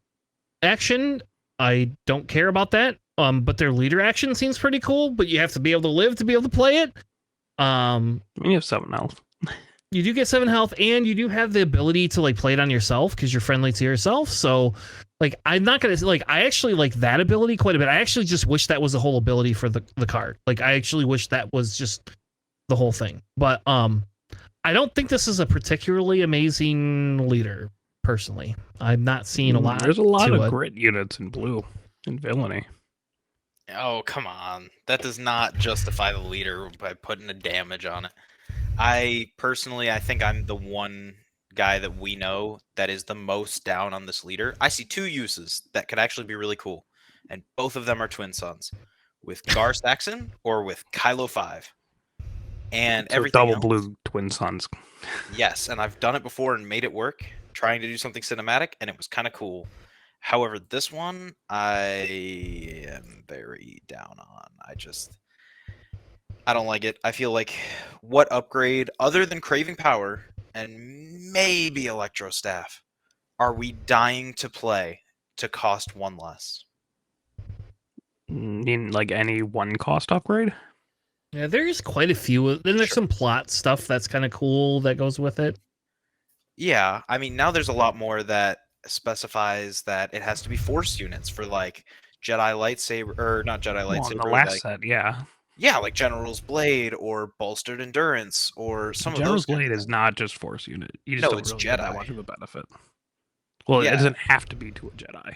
S1: action. I don't care about that. But their leader action seems pretty cool, but you have to be able to live to be able to play it.
S2: I mean, you have 7 health.
S1: You do get 7 health, and you do have the ability to like play it on yourself because you're friendly to yourself. So, like, I'm not gonna like. I actually like that ability quite a bit. I actually just wish that was the whole ability for the card. Like, I actually wish that was just the whole thing. But I don't think this is a particularly amazing leader. Personally, I'm not seeing a lot.
S2: There's a lot of
S1: it.
S2: grit units in blue in villainy.
S3: Oh, come on. That does not justify the leader by putting a damage on it. I think I'm the one guy that we know that is the most down on this leader. I see 2 uses that could actually be really cool, and both of them are Twin Sons, with Gar Saxon or with Kylo 5. And
S2: So
S3: everything
S2: double
S3: else,
S2: blue Twin Sons.
S3: yes, and I've done it before and made it work, trying to do something cinematic, and it was kind of cool. However, this one I am very down on. I don't like it. I feel like what upgrade, other than Craving Power and maybe Electro Staff, are we dying to play to cost 1 less?
S2: In like any 1 cost upgrade?
S1: Yeah, there's quite a few. Then there's some plot stuff that's kind of cool that goes with it.
S3: Yeah, I mean, now there's a lot more that specifies that it has to be Force units for like Jedi lightsaber, or not Jedi
S2: Well, in
S3: lightsaber.
S2: the last
S3: like,
S2: set, yeah.
S3: Yeah, like General's Blade or Bolstered Endurance or some
S2: General's
S3: of those.
S2: Blade is not just Force unit. You just
S3: No,
S2: don't
S3: it's
S2: really get that
S3: Jedi.
S2: much of a benefit. Well,
S3: Yeah.
S2: it doesn't have to be to a Jedi.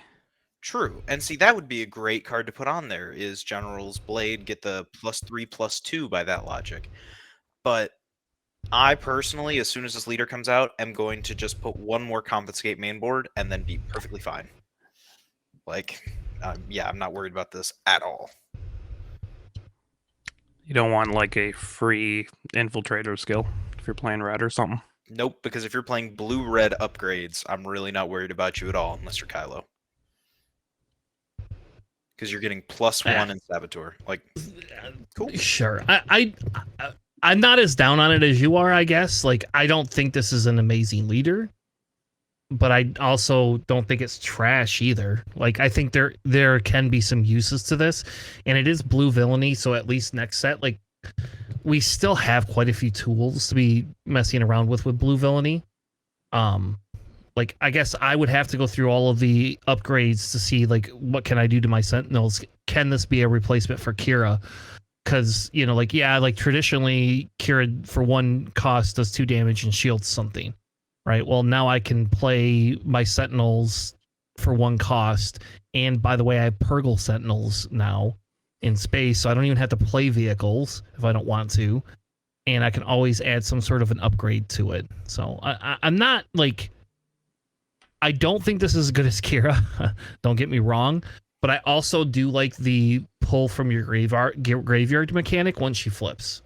S3: True. And see, that would be a great card to put on there is General's Blade, get the +3/+2 by that logic. But I personally, as soon as this leader comes out, am going to just put 1 more Confiscate main board and then be perfectly fine. Like, yeah, I'm not worried about this at all.
S2: You don't want like a free infiltrator skill if you're playing red or something.
S3: Nope, because if you're playing blue-red upgrades, I'm really not worried about you at all, unless you're Kylo. Because you're getting +1 in Saboteur. Like, cool.
S1: Sure. I'm not as down on it as you are, I guess. Like, I don't think this is an amazing leader, but I also don't think it's trash either. Like, I think there can be some uses to this, and it is blue villainy, so at least next set, like, we still have quite a few tools to be messing around with blue villainy. Like, I guess I would have to go through all of the upgrades to see, like, what can I do to my Sentinels? Can this be a replacement for Kira? Because, you know, like, yeah, like, traditionally, Kira, for 1 cost, does 2 damage and shields something, right? Well, now I can play my Sentinels for 1 cost, and by the way, I have Purgle Sentinels now in space, so I don't even have to play vehicles if I don't want to, and I can always add some sort of an upgrade to it. So I'm not, like... I don't think this is as good as Kira. Don't get me wrong, but I also do like the pull from your graveyard mechanic once she flips.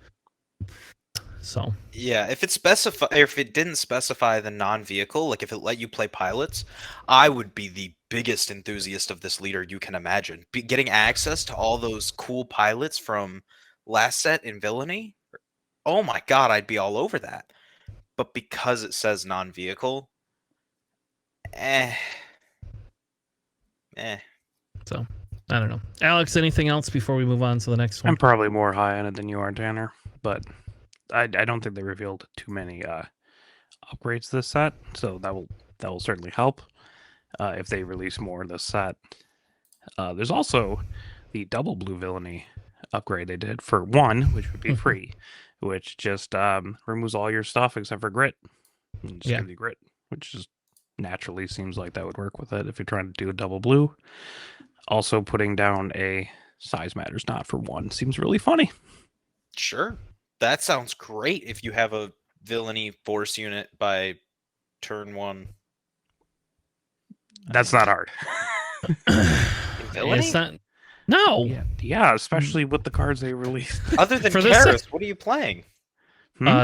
S1: So
S3: yeah, if it didn't specify the non-vehicle, like if it let you play pilots, I would be the biggest enthusiast of this leader you can imagine. Getting access to all those cool pilots from last set in Villainy, oh my god, I'd be all over that. But because it says non-vehicle,
S1: So, I don't know. Alex, anything else before we move on to the next one?
S2: I'm probably more high on it than you are, Tanner, but I don't think they revealed too many upgrades this set, so that will certainly help if they release more this set. There's also the double blue villainy upgrade they did for 1, which would be free, which just removes all your stuff except for grit. And just gives you grit, which just naturally seems like that would work with it if you're trying to do a double blue. Also, putting down a size matters not for 1 seems really funny.
S3: Sure. That sounds great if you have a villainy force unit by turn 1.
S2: That's not hard.
S3: Villainy?
S1: It's not. No.
S2: Yeah, especially with the cards they released.
S3: Other than
S1: For this
S3: Karis, what are you playing?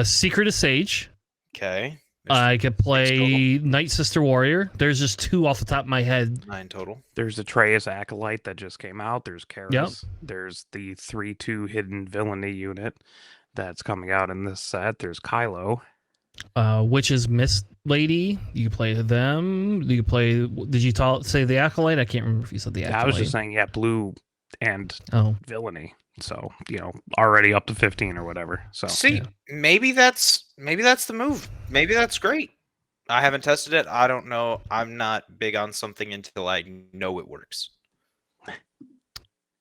S1: Secret of Sage.
S3: Okay.
S1: I could play Night Sister Warrior. There's just 2 off the top of my head.
S3: 9 total.
S2: There's Atreus Acolyte that just came out. There's Karis.
S1: Yep.
S2: There's the 3/2 Hidden Villainy unit that's coming out in this set. There's Kylo.
S1: Witch's Mist Lady. You play them. You play. Did you say the Acolyte? I can't remember if you said the Acolyte.
S2: I was just saying, blue and
S1: Oh.
S2: Villainy. So, already up to 15 or whatever. So
S3: See, maybe that's the move. Maybe that's great. I haven't tested it. I don't know. I'm not big on something until I know it works.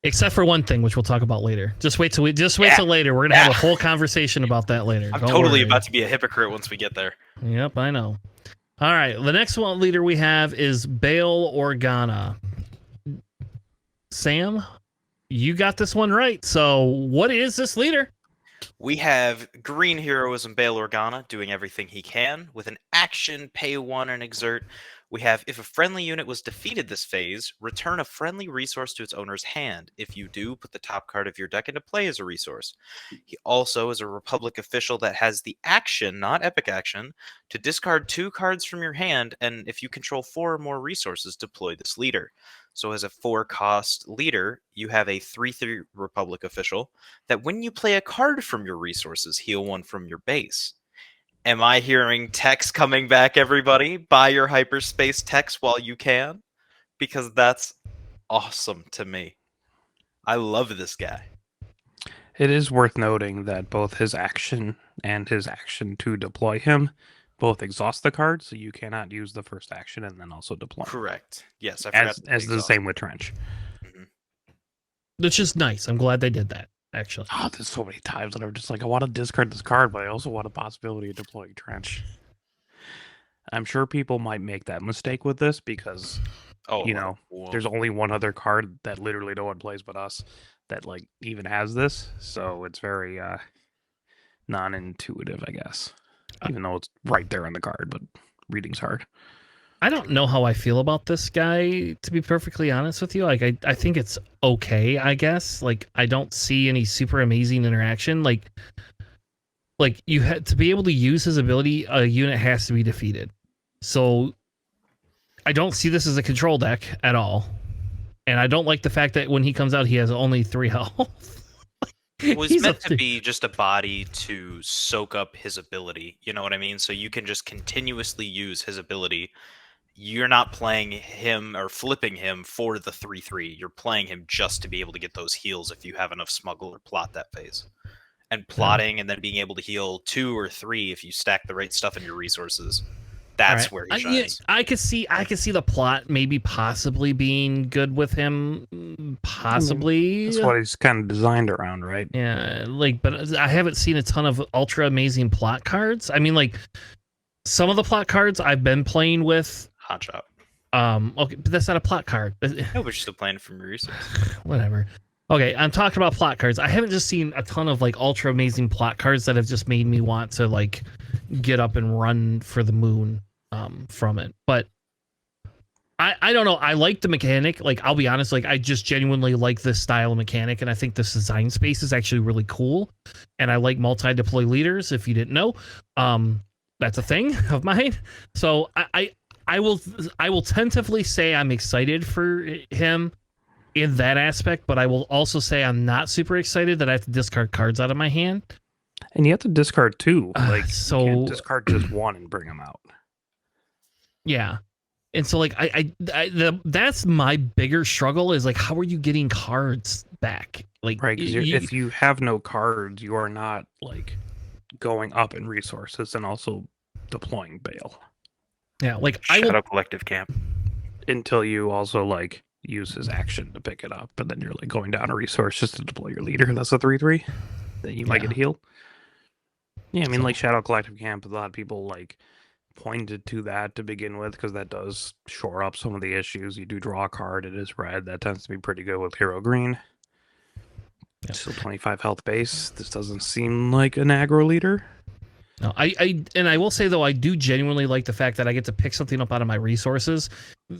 S1: Except for one thing, which we'll talk about later. Just wait till later. We're gonna have a whole conversation about that later.
S3: I'm
S1: Don't
S3: totally
S1: worry.
S3: about to be a hypocrite once we get there.
S1: Yep, I know. All right, the next one leader we have is Bail Organa. Sam, you got this one right. So, what is this leader?
S3: We have Green Heroism Bail Organa doing everything he can with an action, pay 1, and exert. We have, if a friendly unit was defeated this phase, return a friendly resource to its owner's hand. If you do, put the top card of your deck into play as a resource. He also is a Republic official that has the action, not epic action, to discard 2 cards from your hand, and if you control 4 or more resources, deploy this leader. So as a 4-cost leader, you have a 3/3 Republic official that when you play a card from your resources, heal 1 from your base. Am I hearing text coming back, everybody? Buy your hyperspace text while you can? Because that's awesome to me. I love this guy.
S2: it is worth noting that both his action and his action to deploy him both exhaust the card, so you cannot use the first action and then also deploy.
S3: Correct. Yes, I forgot.
S2: As the same with Trench.
S1: Which is nice. I'm glad they did that, actually.
S2: Oh, there's so many times that I'm just like, I want to discard this card, but I also want a possibility of deploying Trench. I'm sure people might make that mistake with this because, there's only one other card that literally no one plays but us that even has this. So it's very non-intuitive, I guess. Even though it's right there on the card, but reading's hard.
S1: I don't know how I feel about this guy, to be perfectly honest with you. I think it's okay, I guess. I don't see any super amazing interaction. You had to be able to use his ability, a unit has to be defeated. So I don't see this as a control deck at all. And I don't like the fact that when he comes out, he has only 3 health.
S3: It was meant to be just a body to soak up his ability. You know what I mean? So you can just continuously use his ability. You're not playing him or flipping him for the 3/3. You're playing him just to be able to get those heals if you have enough smuggle or plot that phase. And plotting and then being able to heal 2 or 3 if you stack the right stuff in your resources. That's where he shines.
S1: I could see the plot maybe possibly being good with him. Possibly.
S2: That's what he's kind of designed around, right?
S1: Yeah, but I haven't seen a ton of ultra amazing plot cards. I mean, some of the plot cards I've been playing with.
S3: Hot shot.
S1: Okay, but that's not a plot card.
S3: No, but you're still playing from your resources.
S1: Whatever. Okay, I'm talking about plot cards. I haven't just seen a ton of ultra amazing plot cards that have just made me want to get up and run for the moon from it. But I don't know. I like the mechanic. I'll be honest, I just genuinely like this style of mechanic, and I think this design space is actually really cool. And I like multi-deploy leaders, if you didn't know. That's a thing of mine. So I will tentatively say I'm excited for him in that aspect, but I will also say I'm not super excited that I have to discard cards out of my hand.
S2: And you have to discard 2. You
S1: So
S2: can't discard just 1 and bring them out.
S1: Yeah. And so that's my bigger struggle is how are you getting cards back?
S2: Right, because if you have no cards, you are not going up in resources and also deploying bail.
S1: Yeah,
S3: Shadow Collective Camp.
S2: Until you also use his action to pick it up, and then you're going down a resource just to deploy your leader. That's a 3/3 that you might get healed. Yeah, I mean, Shadow Collective Camp, a lot of people pointed to that to begin with, because that does shore up some of the issues. You do draw a card, it is red. That tends to be pretty good with hero green.
S1: Yep.
S2: Still 25 health base. This doesn't seem like an aggro leader.
S1: No, I will say though, I do genuinely like the fact that I get to pick something up out of my resources.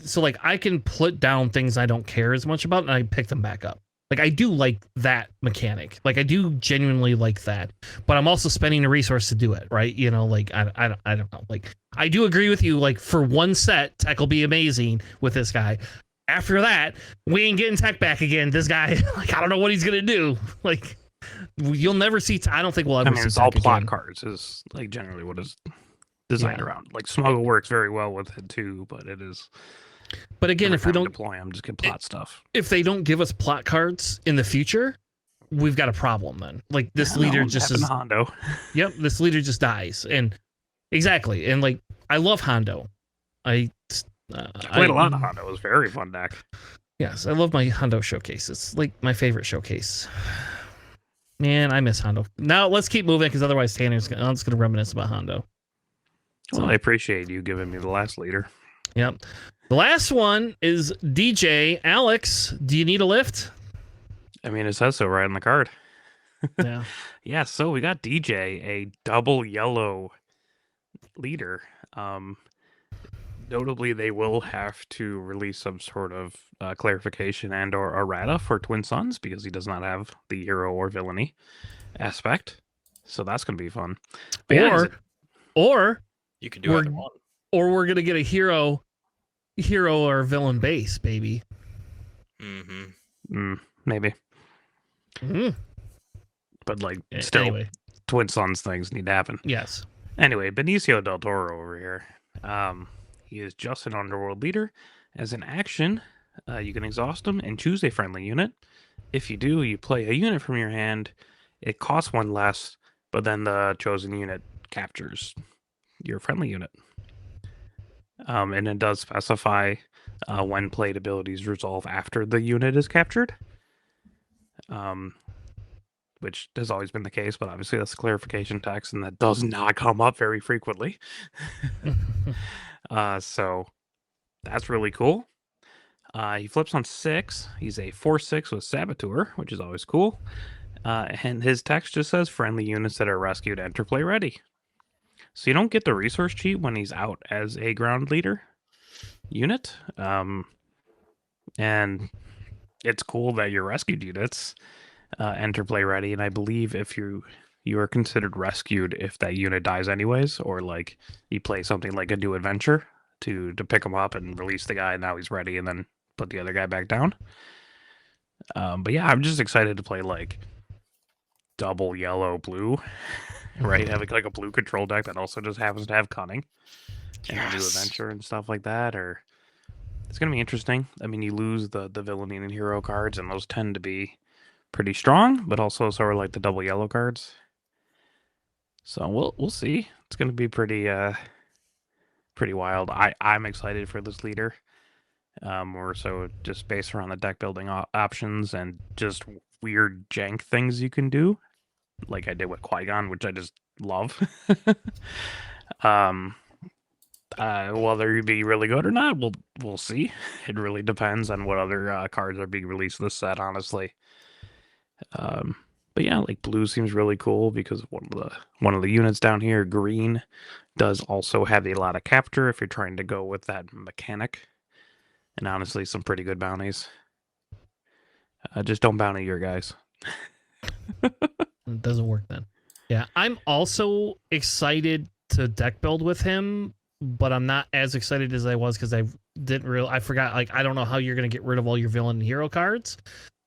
S1: So like I can put down things I don't care as much about and I pick them back up. Like I do like that mechanic. Like I do genuinely like that. But I'm also spending a resource to do it, right? You know, like I don't know. Like I do agree with you. Like for one set, tech will be amazing with this guy. After that, we ain't getting tech back again. This guy, like I don't know what he's gonna do. Like you'll never see. I don't think we'll ever.
S2: I mean,
S1: see
S2: it's all
S1: tech
S2: plot
S1: again.
S2: cards is like generally what is designed
S1: Yeah.
S2: around. Like Smuggle works very well with it too, but it is.
S1: But again,
S2: every
S1: if we
S2: time I
S1: don't
S2: deploy them, just get plot stuff.
S1: if they don't give us plot cards in the future, we've got a problem then. Like this leader just is
S2: Hondo.
S1: Yep, this leader just dies. And exactly. And like I love Hondo. I
S2: Played a lot of Hondo. It was a very fun deck.
S1: Yes, I love my Hondo showcase. It's like my favorite showcase. Man, I miss Hondo. Now let's keep moving because otherwise I'm just gonna reminisce about Hondo.
S2: Well, I appreciate you giving me the last leader.
S1: Yep. The last one is DJ. Alex, do you need a lift?
S2: I mean, it says so right on the card.
S1: Yeah.
S2: Yeah, so we got DJ, a double yellow leader. Notably, they will have to release some sort of clarification and or errata for Twin Suns because he does not have the hero or villainy aspect. So that's going to be fun. But yeah,
S1: Or
S3: You can do either one.
S1: or we're gonna get a hero or villain base, baby.
S2: maybe.
S1: Mm.
S2: But like, still,
S1: Anyway,
S2: Twin Suns things need to happen.
S1: yes.
S2: Anyway, Benicio del Toro over here. He is just an underworld leader. As an action, you can exhaust him and choose a friendly unit. If you do, you play a unit from your hand. It costs one less, but then the chosen unit captures your friendly unit. And it does specify when played abilities resolve after the unit is captured. Which has always been the case, but obviously that's a clarification text, and that does not come up very frequently. So that's really cool. He flips on 6. He's a 4/6 with Saboteur, which is always cool. And his text just says friendly units that are rescued enter play ready. So you don't get the resource cheat when he's out as a ground leader unit. And it's cool that your rescued units enter play ready, and I believe if you are considered rescued if that unit dies anyways, or like you play something like a new adventure to pick him up and release the guy, and now he's ready, and then put the other guy back down. But yeah, I'm just excited to play like double yellow blue, right? Having like a blue control deck that also just happens to have cunning and a new adventure and stuff like that. Or it's gonna be interesting. I mean, you lose the villainy and hero cards, and those tend to be pretty strong, but also sort of like the double yellow cards. So we'll see. It's gonna be pretty wild. I'm excited for this leader. More so just based around the deck building options and just weird jank things you can do, like I did with Qui-Gon, which I just love. Whether it be really good or not, we'll see. It really depends on what other cards are being released this set, honestly. But yeah, like blue seems really cool because one of the units down here, green, does also have a lot of capture if you're trying to go with that mechanic. And honestly, some pretty good bounties. Just don't bounty your guys.
S1: It doesn't work then. Yeah, I'm also excited to deck build with him, but I'm not as excited as I was because I forgot, like, I don't know how you're going to get rid of all your villain and hero cards.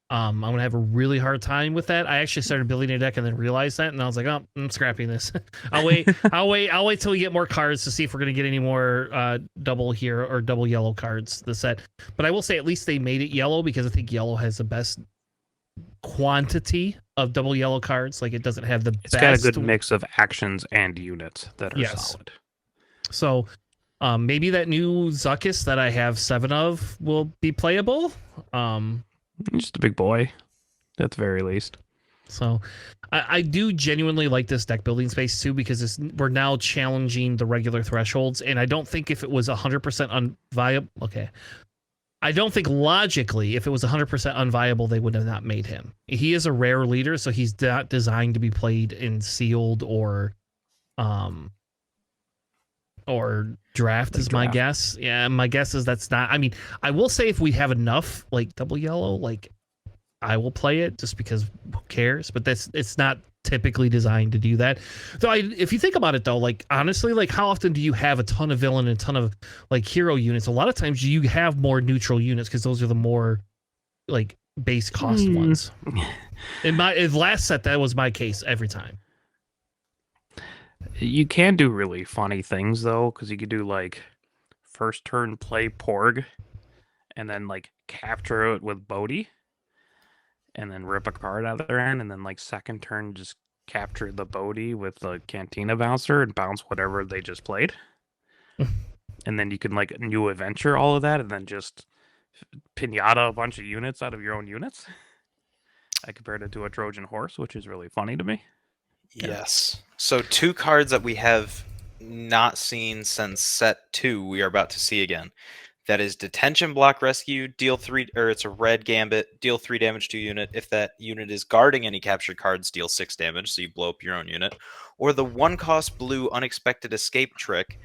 S1: I'm going to have a really hard time with that. I actually started building a deck and then realized that, and I was like, oh, I'm scrapping this. I'll wait till we get more cards to see if we're going to get any more double hero or double yellow cards this set. But I will say at least they made it yellow because I think yellow has the best quantity of double yellow cards. Like, it doesn't have the
S2: It's
S1: best.
S2: got a good mix of actions and units that are solid.
S1: So maybe that new Zuckuss that I have 7 of will be playable.
S2: Just a big boy, at the very least.
S1: So I do genuinely like this deck building space too, because we're now challenging the regular thresholds, and I don't think if it was 100% unviable, okay. I don't think logically, if it was 100% unviable, they would have not made him. He is a rare leader, so he's not designed to be played in sealed or draft
S2: Like
S1: is my
S2: draft.
S1: guess. Yeah, my guess is that's not. I mean, I will say if we have enough like double yellow, like I will play it just because who cares? But it's not typically designed to do that. So if you think about it though, like honestly, like how often do you have a ton of villain and a ton of like hero units? A lot of times you have more neutral units because those are the more like base cost ones. In last set, that was my case every time.
S2: You can do really funny things though, because you could do like first turn play Porg, and then like capture it with Bodhi, and then rip a card out of their end, and then like second turn just capture the Bodhi with the Cantina Bouncer and bounce whatever they just played. And then you can like new adventure all of that, and then just pinata a bunch of units out of your own units. I compared it to a Trojan horse, which is really funny to me.
S3: Yes. So 2 cards that we have not seen since set 2 we are about to see again. That is Detention Block Rescue, deal 3, or it's a red gambit, deal 3 damage to a unit. If that unit is guarding any captured cards, deal 6 damage, so you blow up your own unit. Or the 1-cost blue Unexpected Escape trick,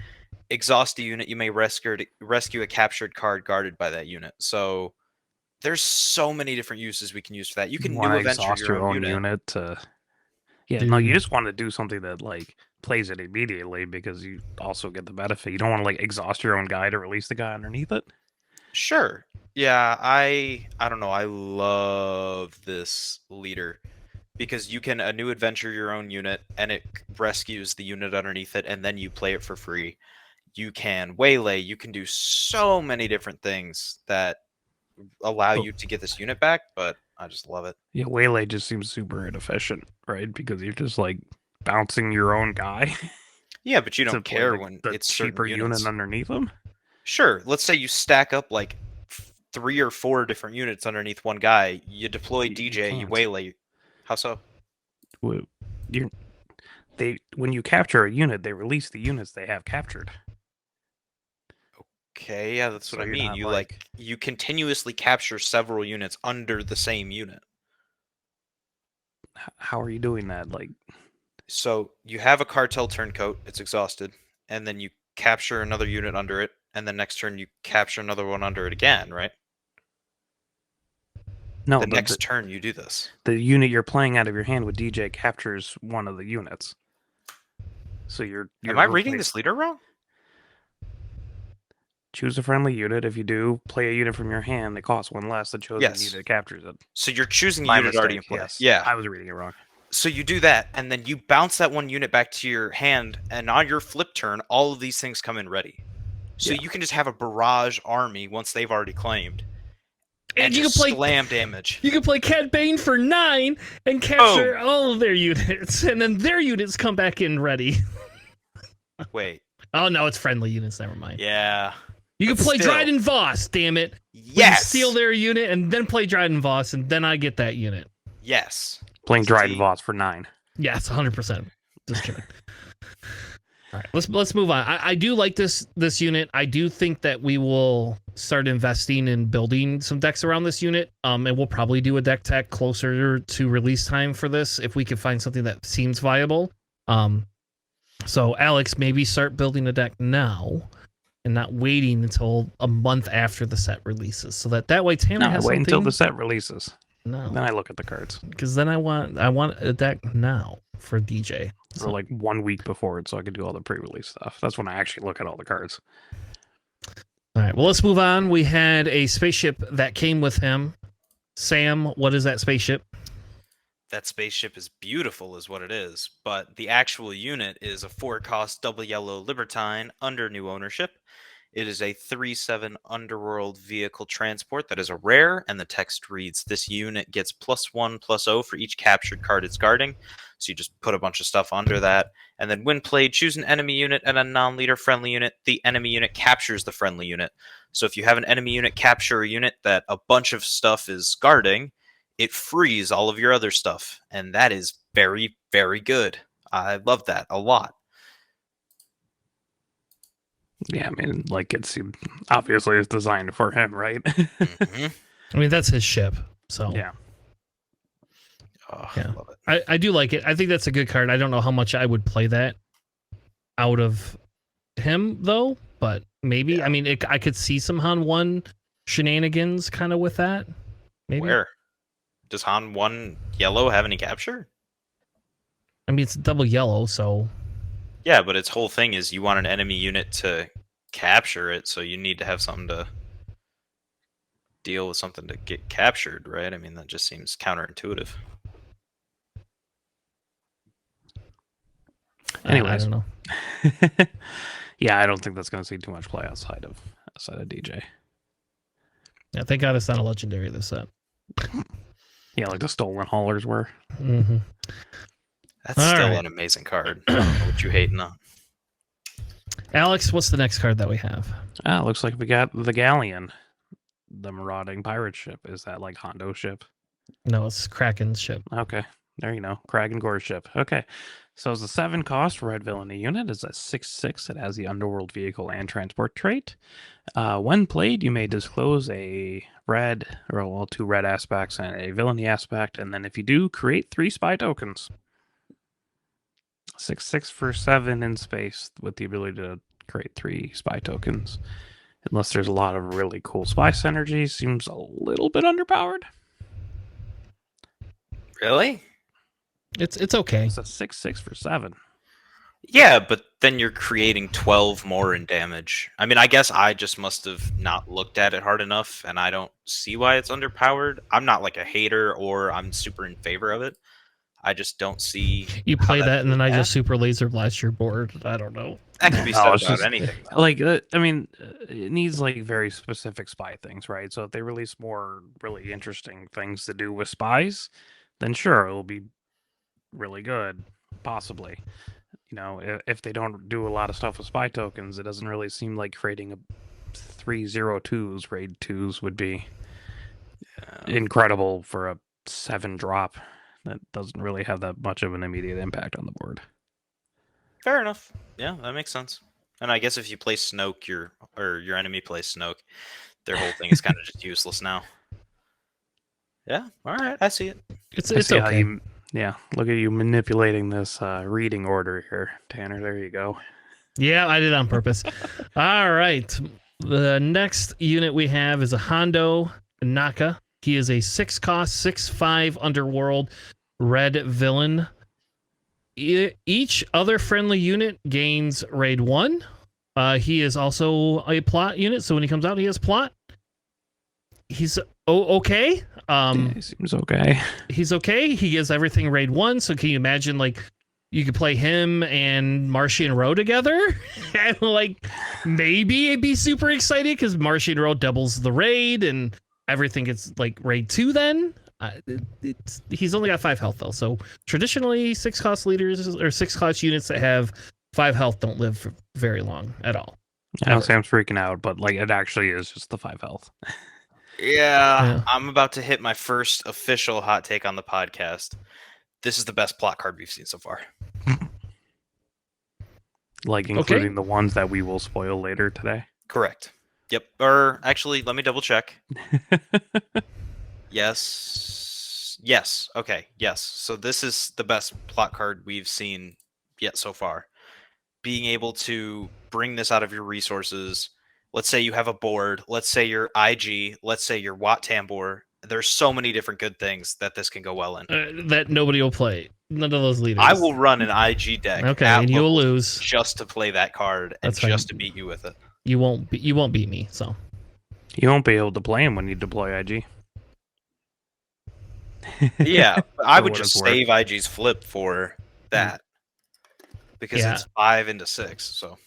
S3: exhaust a unit, you may rescue a captured card guarded by that unit. So there's so many different uses we can use for that. You can new adventure
S2: exhaust
S3: your own unit.
S2: Yeah, no, you just want to do something that like plays it immediately because you also get the benefit. You don't want to like exhaust your own guy to release the guy underneath it.
S3: Sure. Yeah, I don't know. I love this leader because you can a new adventure your own unit and it rescues the unit underneath it and then you play it for free. You can waylay, you can do so many different things that allow you to get this unit back, but I just love it.
S2: Yeah, Waylay just seems super inefficient, right? Because you're just like bouncing your own guy.
S3: Yeah, but you
S2: to
S3: don't
S2: play
S3: care
S2: the,
S3: when
S2: the
S3: it's
S2: cheaper
S3: certain units.
S2: unit underneath them.
S3: Sure, let's say you stack up like 3 or 4 different units underneath one guy. You deploy DJ, you
S2: can't.
S3: waylay. How so?
S2: When you capture a unit, they release the units they have captured.
S3: Okay, yeah, that's
S2: So
S3: what I
S2: you're
S3: mean.
S2: not,
S3: You
S2: like-
S3: you continuously capture several units under the same unit.
S2: How are you doing that? Like,
S3: So you have a cartel turncoat, it's exhausted, and then you capture another unit under it, and then next turn you capture another one under it again, right?
S2: no,
S3: The next turn you do this.
S2: the unit you're playing out of your hand with DJ captures one of the units. So you're
S3: Am I reading this leader wrong?
S2: Choose a friendly unit. If you do, play a unit from your hand that costs 1 less. The chosen
S3: Yes.
S2: unit captures it.
S3: So you're choosing a
S2: My
S3: unit already in
S2: mistake,
S3: play.
S2: yes.
S3: Yeah.
S2: I was reading it wrong.
S3: So you do that, and then you bounce that one unit back to your hand, and on your flip turn, all of these things come in ready. So
S2: Yeah.
S3: you can just have a barrage army once they've already claimed.
S1: And you can
S3: just
S1: play
S3: slam damage.
S1: You can play Cat Bane for 9 and capture all of their units, and then their units come back in ready.
S3: Wait.
S1: Oh no, it's friendly units. Never mind.
S3: Yeah.
S1: You can
S3: But
S1: play
S3: still.
S1: Dryden Voss. Damn it! We can
S3: Yes.
S1: steal their unit and then play Dryden Voss, and then I get that unit.
S3: Yes.
S2: Playing Dryden
S3: See.
S2: Voss for 9.
S1: Yes, 100%. Just kidding. All right, let's move on. I do like this unit. I do think that we will start investing in building some decks around this unit. And we'll probably do a deck tech closer to release time for this if we can find something that seems viable. So Alex, maybe start building a deck now and not waiting until a month after the set releases, so that way Tanner has
S2: wait
S1: something.
S2: until the set releases.
S1: No,
S2: Then I look at the cards.
S1: because then I want a deck now for DJ.
S2: Or like 1 week before it, so I can do all the pre-release stuff. That's when I actually look at all the cards.
S1: All right, well, let's move on. We had a spaceship that came with him. Sam, what is that spaceship?
S3: That spaceship is beautiful, is what it is. But the actual unit is a 4-cost double yellow Libertine under new ownership. It is a 3/7 underworld vehicle transport that is a rare, and the text reads, "This unit gets +1/+0 for each captured card it's guarding." So you just put a bunch of stuff under that, and then when played, choose an enemy unit and a non-leader friendly unit. The enemy unit captures the friendly unit. So if you have an enemy unit capture a unit that a bunch of stuff is guarding, it frees all of your other stuff, and that is very, very good. I love that a lot.
S2: Yeah, I mean, like obviously it's designed for him, right?
S3: Hmm.
S1: I mean, that's his ship. So
S2: Yeah.
S3: Oh,
S1: Yeah.
S3: love it.
S1: I do like it. I think that's a good card. I don't know how much I would play that out of him though, but maybe.
S3: Yeah.
S1: I mean, I could see some Han 1 shenanigans kind of with that. Maybe.
S3: Where does Han 1 yellow have any capture?
S1: I mean, it's double yellow, so
S3: Yeah, but its whole thing is you want an enemy unit to capture it, so you need to have something to deal with something to get captured, right? I mean, that just seems counterintuitive.
S1: I
S2: Anyways.
S1: don't know.
S2: Yeah, I don't think that's going to see too much play outside of DJ.
S1: Yeah, thank God it's not a legendary this set.
S2: Yeah, like the stolen haulers were.
S1: Mm-hmm.
S3: That's
S1: All
S3: still
S1: right.
S3: an amazing card. I don't know what you hating on.
S1: Alex, what's the next card that we have?
S2: Looks like we got the Galleon, the marauding pirate ship. Is that like Hondo ship?
S1: No, it's Kraken's ship.
S2: Okay, there you know, Crag and Gore ship. Okay, so it's a 7 cost red villainy unit. It's a 6/6. It has the underworld vehicle and transport trait. When played, you may disclose a red, or well, 2 red aspects and a villainy aspect, and then if you do, create 3 spy tokens. 6/6 for 7 in space with the ability to create 3 spy tokens. Unless there's a lot of really cool spy synergy, seems a little bit underpowered.
S3: Really?
S1: It's okay.
S2: It's a 6/6 for 7.
S3: Yeah, but then you're creating 12 more in damage. I mean, I guess I just must have not looked at it hard enough, and I don't see why it's underpowered. I'm not like a hater or I'm super in favor of it. I just don't see.
S1: You
S3: how
S1: play that, and then I
S3: bad.
S1: just super laser blast your board. I don't know.
S3: That could be
S2: No,
S3: said
S2: it's
S3: about
S2: just-
S3: anything. Though.
S2: Like, I mean, it needs like very specific spy things, right? So if they release more really interesting things to do with spies, then sure, it'll be really good, possibly. You know, if they don't do a lot of stuff with spy tokens, it doesn't really seem like creating a 3/02s raid 2s would be incredible for a 7 drop. That doesn't really have that much of an immediate impact on the board.
S3: Fair enough. Yeah, that makes sense. And I guess if you play Snoke, your enemy plays Snoke, their whole thing is kind of just useless now. Yeah, all right, I see it.
S1: It's
S2: I see how
S1: okay.
S2: you, yeah, look at you manipulating this reading order here, Tanner. There you go.
S1: Yeah, I did it on purpose. All right. The next unit we have is a Hondo Naka. He is a 6 cost, 6/5 underworld red villain. Each other friendly unit gains raid 1. He is also a plot unit, so when he comes out, he has plot. He's okay.
S2: Yeah, he seems okay.
S1: He's okay. He gives everything raid 1. So can you imagine, like, you could play him and Martian Row together? And, like, maybe it'd be super exciting because Martian Row doubles the raid and everything gets, like, raid 2 then. He's only got 5 health, though. So traditionally, 6 cost leaders or 6 cost units that have 5 health don't live for very long at all.
S2: I know Sam's freaking out, but like it actually is just the 5 health.
S3: Yeah, I'm about to hit my first official hot take on the podcast. This is the best plot card we've seen so far.
S2: Like including the ones that we will spoil later today.
S3: Correct. Yep. Or actually, let me double check. Yes. Yes. Okay. Yes. So this is the best plot card we've seen yet so far. Being able to bring this out of your resources. Let's say you have a board. Let's say you're IG. Let's say you're Wat Tambor. There's so many different good things that this can go well in.
S1: That nobody will play. None of those leaders.
S3: I will run an IG deck.
S1: Okay,
S3: at
S1: and you'll
S3: locals
S1: lose.
S3: just to play that card and
S1: That's fine.
S3: just to beat you with it.
S1: You won't beat me. So
S2: You won't be able to play him when you deploy IG.
S3: Yeah, I
S2: For
S3: would
S2: what
S3: just
S2: it's worth.
S3: save IG's flip for that because
S1: Yeah.
S3: it's 5 into 6. So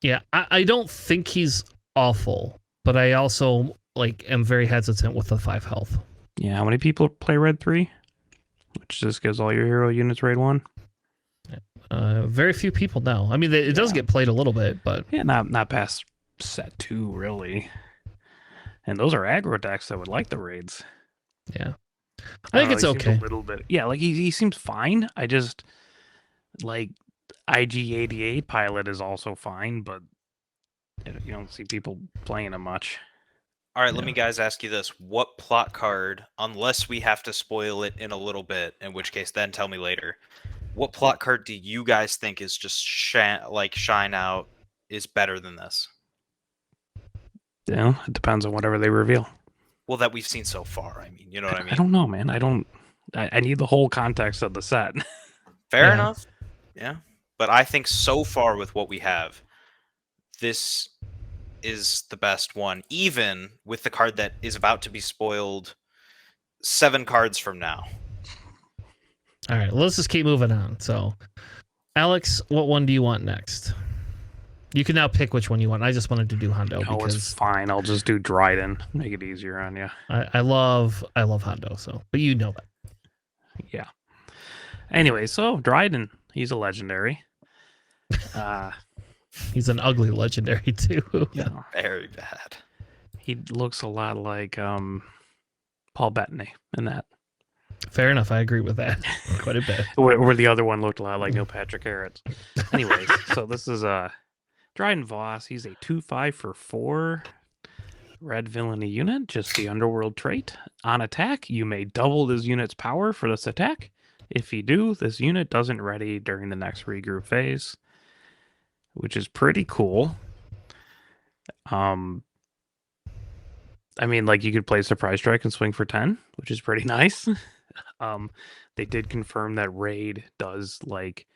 S1: yeah, I don't think he's awful, but I also am very hesitant with the 5 health.
S2: Yeah, how many people play Red 3? Which just gives all your hero units raid 1?
S1: Very few people know. I mean, it does get played a little bit, but
S2: Yeah, not past set 2, really. And those are aggro decks that would like the raids.
S1: yeah. I think
S2: don't
S1: it's
S2: know, he seems
S1: okay.
S2: a little bit. Yeah, like he seems fine. I just like IG-88 pilot is also fine, but you don't see people playing him much.
S3: All right, let
S1: Yeah.
S3: me guys ask you this: what plot card, unless we have to spoil it in a little bit, in which case then tell me later, what plot card do you guys think is just shine out is better than this?
S2: You know, it depends on whatever they reveal.
S3: Well, that we've seen so far. I mean, you know what I
S2: I
S3: mean?
S2: don't know, man. I need the whole context of the set.
S3: Fair
S1: Yeah.
S3: enough. Yeah. But I think so far with what we have, this is the best one, even with the card that is about to be spoiled 7 cards from now.
S1: All right, let's just keep moving on. So, Alex, what one do you want next? You can now pick which one you want. I just wanted to do Hondo
S2: Oh, it's
S1: because
S2: fine. I'll just do Dryden. Make it easier on you.
S1: I love Hondo. So, but you know that.
S2: Yeah. Anyway, so Dryden, he's a legendary.
S1: He's an ugly legendary too.
S2: You know,
S3: Very bad.
S2: he looks a lot like Paul Bettany in that.
S1: Fair enough. I agree with that quite a bit.
S2: Where the other one looked a lot like Neil Patrick Harris. Anyways, so this is Dryden Voss. He's a 2/5 for 4 red villainy unit, just the underworld trait. On attack, you may double this unit's power for this attack. If you do, this unit doesn't ready during the next regroup phase, which is pretty cool. I mean, like, you could play Surprise Strike and swing for 10, which is pretty nice. They did confirm that Raid does, like,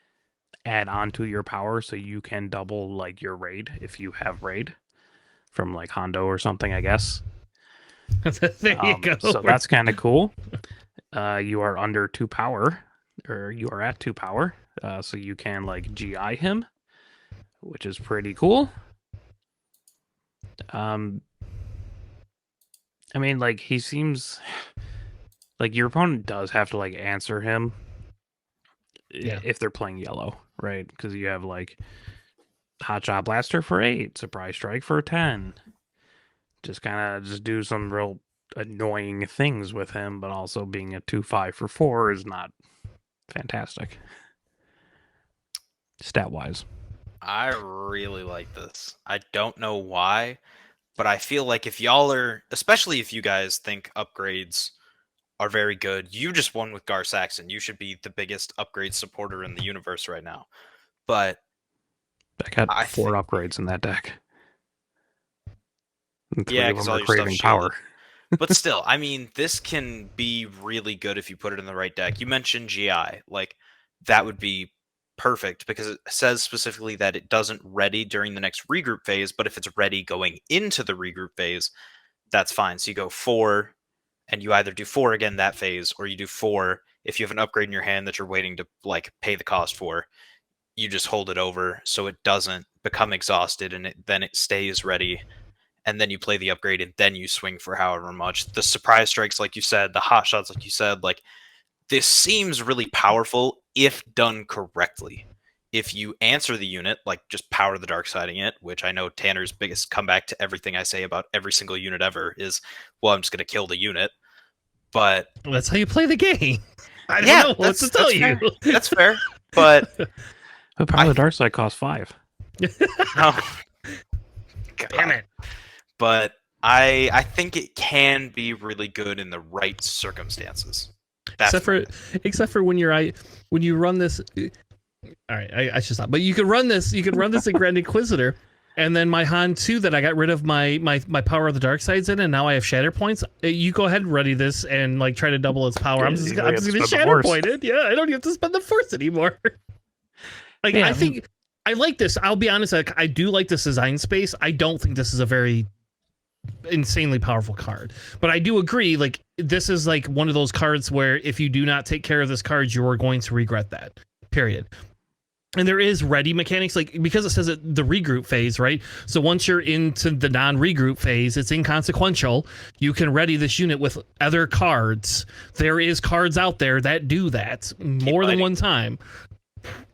S2: add on to your power, so you can double, like, your Raid if you have Raid from, like, Hondo or something, I guess.
S1: There you go.
S2: So that's kind of cool. You are under 2 power, or you are at 2 power, so you can, like, GI him, which is pretty cool. I mean, like, he seems like your opponent does have to, like, answer him if they're playing yellow, right? Because you have, like, Hotshot Blaster for 8, Surprise Strike for 10. Just kind of just do some real annoying things with him, but also being a 2/5 for 4 is not fantastic stat-wise.
S3: I really like this. I don't know why, but I feel like if y'all are, especially if you guys think upgrades are very good, you just won with Gar Saxon. You should be the biggest upgrade supporter in the universe right now. But
S2: I got
S3: I
S2: 4 upgrades in that deck. And 3
S3: Yeah,
S2: of
S3: 'cause
S2: them
S3: all
S2: are
S3: your stuff's
S2: craving
S3: shielded.
S2: power.
S3: but still, I mean, this can be really good if you put it in the right deck. You mentioned GI. Like, that would be perfect because it says specifically that it doesn't ready during the next regroup phase, but if it's ready going into the regroup phase, that's fine. So you go 4, and you either do 4 again that phase, or you do 4 if you have an upgrade in your hand that you're waiting to, like, pay the cost for. You just hold it over so it doesn't become exhausted, and then it stays ready. And then you play the upgrade, and then you swing for however much. The surprise strikes, like you said, the hot shots, like you said, like, this seems really powerful if done correctly. If you answer the unit, like just power the dark siding it, which I know Tanner's biggest comeback to everything I say about every single unit ever is, well, I'm just going to kill the unit. But
S1: that's how you play the game. I don't
S3: yeah,
S1: know what to tell you.
S3: That's fair. But
S2: the power of the dark side costs 5.
S3: Oh,
S1: Damn it.
S3: But I think it can be really good in the right circumstances.
S1: Except for when you run this. All right, I should stop. But you could run this. You could run this in Grand Inquisitor, and then my Han 2 that I got rid of my power of the dark sides in, and now I have shatter points. You go ahead and ready this and, like, try to double its power. I'm just gonna shatter point it. Yeah, I don't have to spend the force anymore. Like, yeah, I think I like this. I'll be honest. Like, I do like this design space. I don't think this is a very insanely powerful card, but I do agree, like, this is like one of those cards where if you do not take care of this card, you are going to regret that, period. And there is ready mechanics, like, because it says the regroup phase, right? So once you're into the non-regroup phase, it's inconsequential. You can ready this unit with other cards. There is cards out there that do that more than one time.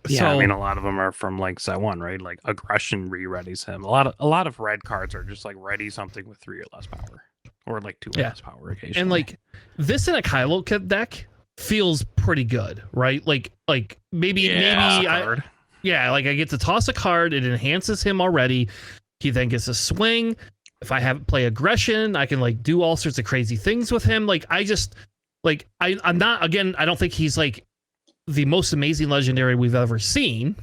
S2: Yeah,
S1: so,
S2: I mean, a lot of them are from, like, set 1, right? Like, aggression re-readies him. A lot of red cards are just like ready something with 3 or less power. or like 2
S1: Yeah.
S2: power occasionally.
S1: And like this in a Kylo deck feels pretty good, right? Like maybe
S2: card.
S1: like I get to toss a card, it enhances him already. He then gets a swing. If I have play aggression, I can like do all sorts of crazy things with him. Like I just like I'm not, again, I don't think he's like the most amazing legendary we've ever seen.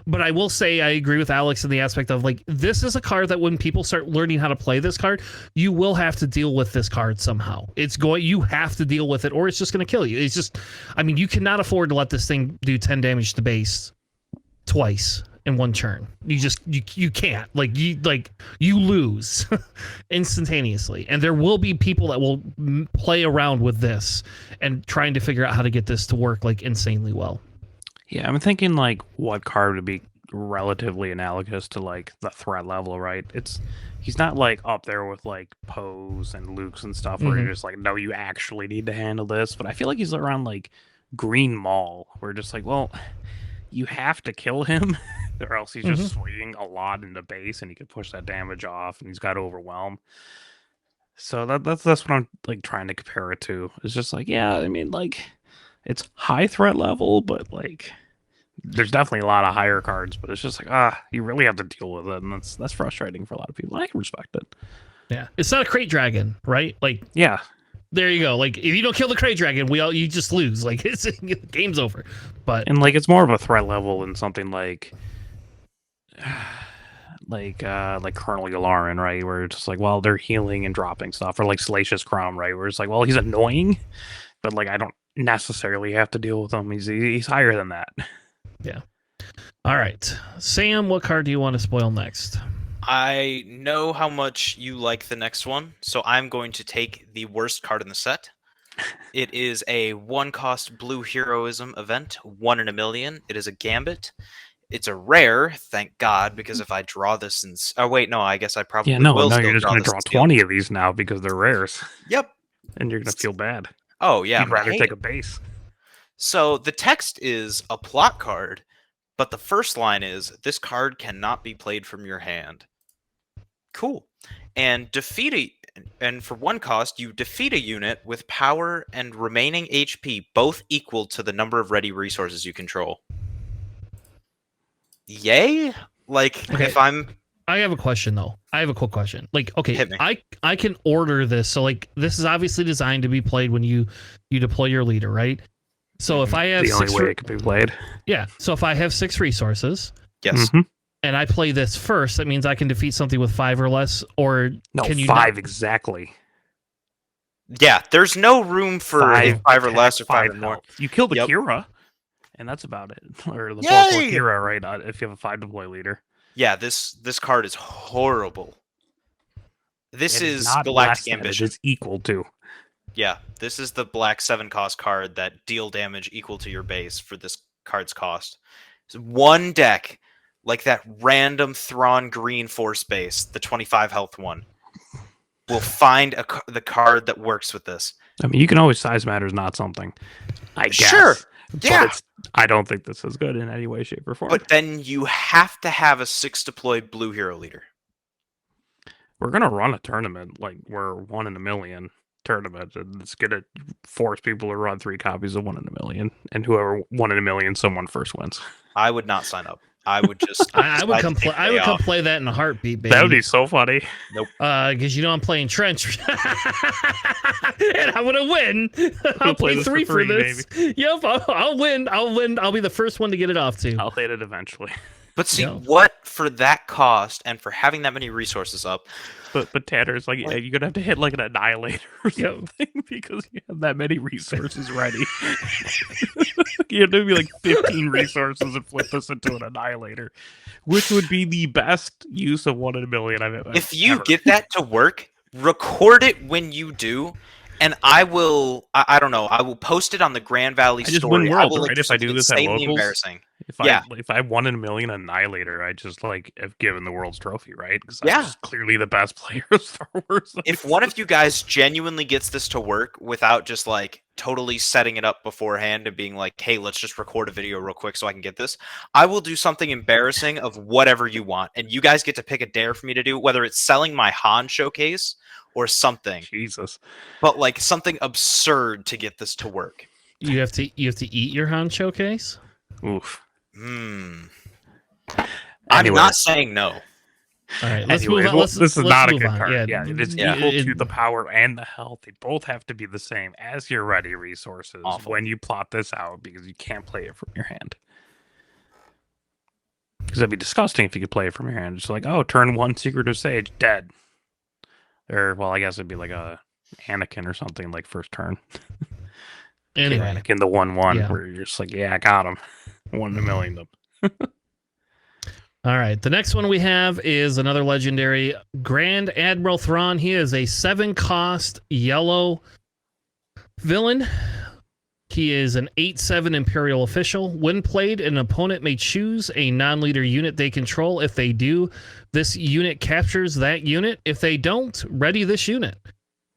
S1: But I will say I agree with Alex in the aspect of like this is a card that when people start learning how to play this card, you will have to deal with this card somehow. You have to deal with it or it's just going to kill you. It's just, I mean, you cannot afford to let this thing do 10 damage to base twice in one turn. You can't. You lose instantaneously. And there will be people that will play around with this and trying to figure out how to get this to work like insanely well.
S2: Yeah, I'm thinking like what card would be relatively analogous to like the threat level, right? He's not like up there with like Poes and Lukes and stuff where you're just like, no, you actually need to handle this. But I feel like he's around like Green Maul, where just like, well, you have to kill him, or else he's just swinging a lot into base, and he can push that damage off, and he's got overwhelm. So that's what I'm like trying to compare it to. It's just like, yeah, I mean, like it's high threat level, but like there's definitely a lot of higher cards. But it's just like, you really have to deal with it, and that's frustrating for a lot of people. I can respect it.
S1: Yeah, it's not a crate dragon, right? Like,
S2: yeah.
S1: There you go. Like, if you don't kill the Crate Dragon, you just lose. Like, it's game's over. But
S2: and like, it's more of a threat level than something like Colonel Yularen, right? Where it's just like, well, they're healing and dropping stuff, or like Salacious Crumb, right? Where it's like, well, he's annoying, but like, I don't necessarily have to deal with him. He's higher than that.
S1: Yeah. All right, Sam, what card do you want to spoil next?
S3: I know how much you like the next one, so I'm going to take the worst card in the set. It is a 1-cost blue heroism event, 1 in a million. It is a Gambit. It's a rare, thank God, because if I draw this in... Oh, wait, no, I guess I probably will still
S2: you're just going to draw 20 of these now because they're rares.
S3: Yep.
S2: And you're going to feel bad.
S3: Oh, yeah.
S2: You'd rather take a base.
S3: So the text is a plot card, but the first line is, this card cannot be played from your hand. Cool. And for 1 cost, you defeat a unit with power and remaining HP both equal to the number of ready resources you control. Yay? Like,
S1: okay. I have a question though. I have a quick question. Like, okay,
S3: hit me.
S1: I can order this. So like, this is obviously designed to be played when you deploy your leader, right? So if I have
S2: the only way it can be played.
S1: Yeah. So if I have 6 resources,
S3: yes.
S1: And I play this first, that means I can defeat something with 5 or less, or
S2: no,
S1: can you
S2: 5 exactly.
S3: Yeah, there's no room for 5 or less or 5 or more.
S2: You kill the Kira, and that's about it. Or the Kira, right? If you have a 5 deploy leader.
S3: Yeah, this card is horrible. This is Galactic Ambition.
S2: It is equal to.
S3: Yeah, this is the black 7-cost card that deal damage equal to your base for this card's cost. It's 1 deck, like that random Thrawn green force base, the 25 health one, will find the card that works with this.
S2: I mean, you can always size matters, not something. I guess.
S3: Sure. Yeah.
S2: I don't think this is good in any way, shape, or form.
S3: But then you have to have a 6 deployed blue hero leader.
S2: We're gonna run a tournament, like we're 1 in a million tournament, and it's gonna force people to run 3 copies of 1 in a million, and whoever 1 in a million, someone first wins.
S3: I would not sign up. I would just.
S1: I would come play that in a heartbeat, baby.
S2: That would be so funny.
S3: Nope.
S1: Because I'm playing Trench, and I'm gonna win. I'll play 3 for this. Baby. Yep, I'll win. I'll be the first one to get it off too.
S2: I'll hit it eventually.
S3: But see, what for that cost and for having that many resources up?
S2: But Tanner's like, yeah, you're gonna have to hit like an annihilator or something because you have that many resources ready. You have to be like 15 resources and flip this into an annihilator, which would be the best use of 1 in a million I've ever.
S3: If you get that to work, record it when you do, and I will. I don't know. I will post it on the Grand Valley story.
S2: Just win worlds, right? If I do this at
S3: insanely
S2: locals,
S3: embarrassing.
S2: If I 1 in a million annihilator, I just like have given the world's trophy, right? Because I'm just clearly the best player of Star Wars.
S3: If one of you guys genuinely gets this to work without just like totally setting it up beforehand and being like, hey, let's just record a video real quick so I can get this. I will do something embarrassing of whatever you want. And you guys get to pick a dare for me to do, whether it's selling my Han showcase or something.
S2: Jesus.
S3: But like something absurd to get this to work.
S1: You have to eat your Han showcase?
S2: Oof.
S3: I'm
S2: Anyway.
S3: not saying no.
S1: All right, let's
S2: Anyway,
S1: move on.
S2: well,
S1: Let's
S2: this is
S1: let's
S2: not a
S1: move
S2: good
S1: on.
S2: card. Yeah, it is
S3: Yeah.
S2: equal to the power and the health. They both have to be the same as your ready resources
S3: Awful.
S2: when you plot this out, because you can't play it from your hand. Because that'd be disgusting if you could play it from your hand. It's like, oh, turn 1 Secretive Sage, dead. Or, well, I guess it'd be like a Anakin or something, like first turn.
S1: Anyway,
S2: Anakin the 1/1,
S1: Yeah.
S2: where you're just like, yeah, I got him. 1 in a million of them.
S1: all right. The next one we have is another legendary Grand Admiral Thrawn. He is a 7-cost yellow villain. He is an 8/7 Imperial official. When played, an opponent may choose a non-leader unit they control. If they do, this unit captures that unit. If they don't, ready this unit.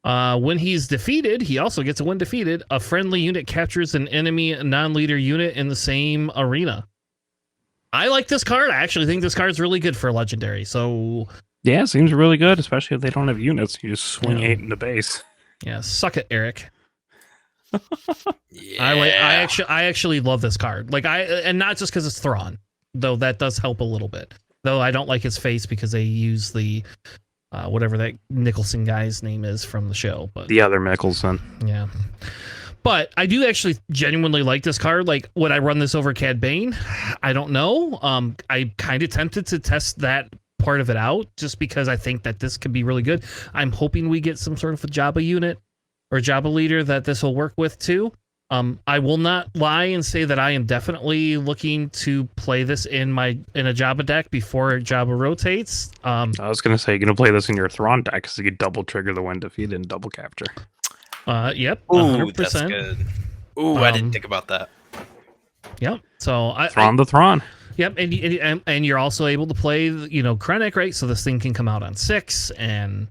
S1: When he's defeated, he also gets a when defeated. A friendly unit captures an enemy non-leader unit in the same arena. I like this card. I actually think this card is really good for legendary. So
S2: Yeah, it seems really good, especially if they don't have units. You just swing
S1: Yeah.
S2: 8 into base.
S1: yeah, suck it, Eric.
S3: Yeah.
S1: I actually love this card. Like and not just because it's Thrawn, though that does help a little bit. Though I don't like his face because they use the whatever that Nicholson guy's name is from the show. But
S2: The other Mickelson.
S1: yeah. But I do actually genuinely like this card. Like, would I run this over Cad Bane? I don't know. I'm kind of tempted to test that part of it out just because I think that this could be really good. I'm hoping we get some sort of a Jabba unit or Jabba leader that this will work with too. I will not lie and say that I am definitely looking to play this in a Jabba deck before Jabba rotates.
S2: I was going to say, you're going to play this in your Thrawn deck because you could double trigger the when defeated and double capture.
S1: Yep.
S3: Ooh,
S1: 100%.
S3: that's good. Ooh, I didn't think about that.
S1: Yep. So
S2: Thrawn the Thrawn.
S1: Yep, and you're also able to play, Krennic, right? So this thing can come out on 6, and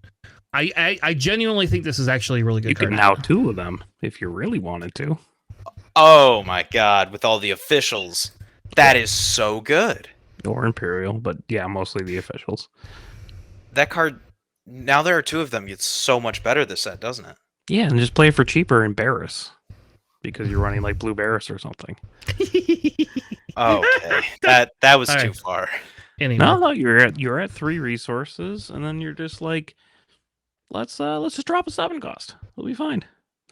S1: I genuinely think this is actually a really good
S2: You
S1: card.
S2: could now 2 of them if you really wanted to.
S3: Oh my god, with all the officials. That is so good.
S2: Or Imperial, but yeah, mostly the officials.
S3: That card, now there are 2 of them, gets so much better this set, doesn't it?
S2: Yeah, and just play it for cheaper in Barris. Because you're running like Blue Barris or something.
S3: Okay. that was
S1: All
S3: too
S1: right.
S3: far.
S1: Anyway,
S2: No, you're at 3 resources, and then you're just like, let's just drop a 7 cost. We'll be fine.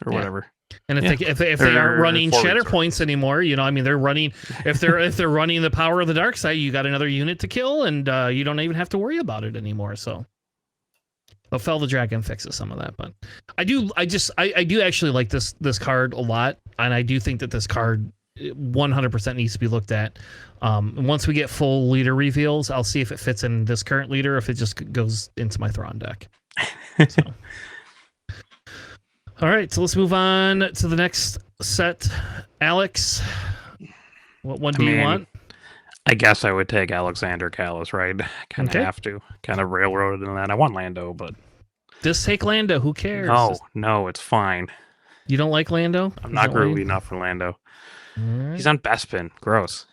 S2: Or
S1: Yeah.
S2: whatever.
S1: and if
S2: Yeah.
S1: they aren't
S2: Or
S1: running
S2: 4
S1: shatter
S2: resources.
S1: points anymore, they're running if they're running the power of the dark side, you got another unit to kill, and you don't even have to worry about it anymore. So, Fell the Dragon fixes some of that, but I do actually like this card a lot, and I do think that this card 100% needs to be looked at. Once we get full leader reveals, I'll see if it fits in this current leader, if it just goes into my Thrawn deck. So. All right, so let's move on to the next set. Alex, what one do you want?
S2: I guess I would take Alexander Callis, right? Kind of
S1: Okay.
S2: have to. Kind of railroaded in that. I want Lando, but
S1: Just take Lando. Who cares?
S2: no, it's fine.
S1: You don't like Lando?
S2: I'm
S1: Is
S2: not
S1: that why you-
S2: groovy enough for Lando.
S1: All right.
S2: He's on Bespin. Gross.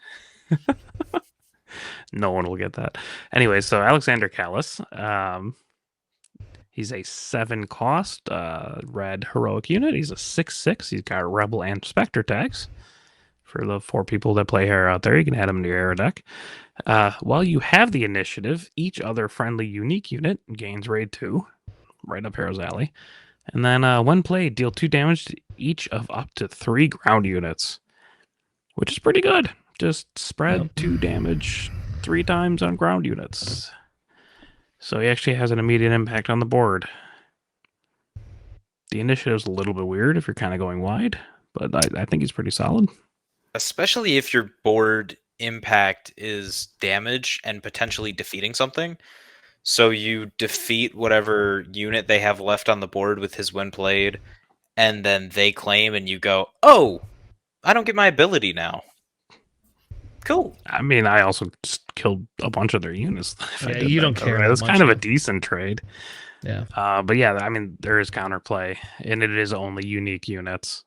S2: No one will get that. Anyway, so Alexander Callis. He's a 7 cost red heroic unit. He's a 6/6. He's got Rebel and Spectre tags. For the 4 people that play Hera out there, you can add them to your Hera deck. While you have the initiative, each other friendly unique unit gains raid 2. Right up Hera's alley. And then when played, deal 2 damage to each of up to 3 ground units. Which is pretty good. Just spread
S1: Yep.
S2: 2 damage 3 times on ground units. So he actually has an immediate impact on the board. The initiative's a little bit weird if you're kind of going wide, but I think he's pretty solid.
S3: Especially if your board impact is damage and potentially defeating something. So you defeat whatever unit they have left on the board with his when played, and then they claim and you go, oh, I don't get my ability now. Cool.
S2: I mean, I also just killed a bunch of their units. if I
S1: Yeah,
S2: did
S1: you
S2: that,
S1: don't
S2: though,
S1: care
S2: right?
S1: that
S2: That's
S1: much,
S2: kind of a
S1: yeah.
S2: decent trade.
S1: Yeah.
S2: But yeah, I mean, there is counterplay, and it is only unique units.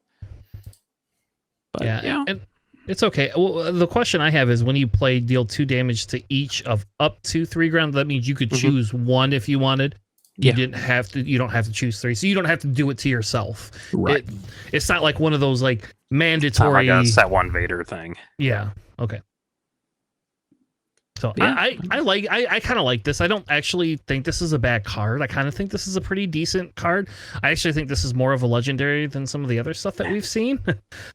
S2: But
S1: Yeah, and it's okay. Well, the question I have is when you play deal 2 damage to each of up to 3 ground, that means you could choose 1 if you wanted. You didn't have to. You don't have to choose 3, so you don't have to do it to yourself.
S2: Right.
S1: It's not like one of those like mandatory.
S2: It's not like a set 1 Vader thing.
S1: Yeah. Okay. So
S2: Yeah.
S1: I kind of like this. I don't actually think this is a bad card. I kind of think this is a pretty decent card. I actually think this is more of a legendary than some of the other stuff that we've seen.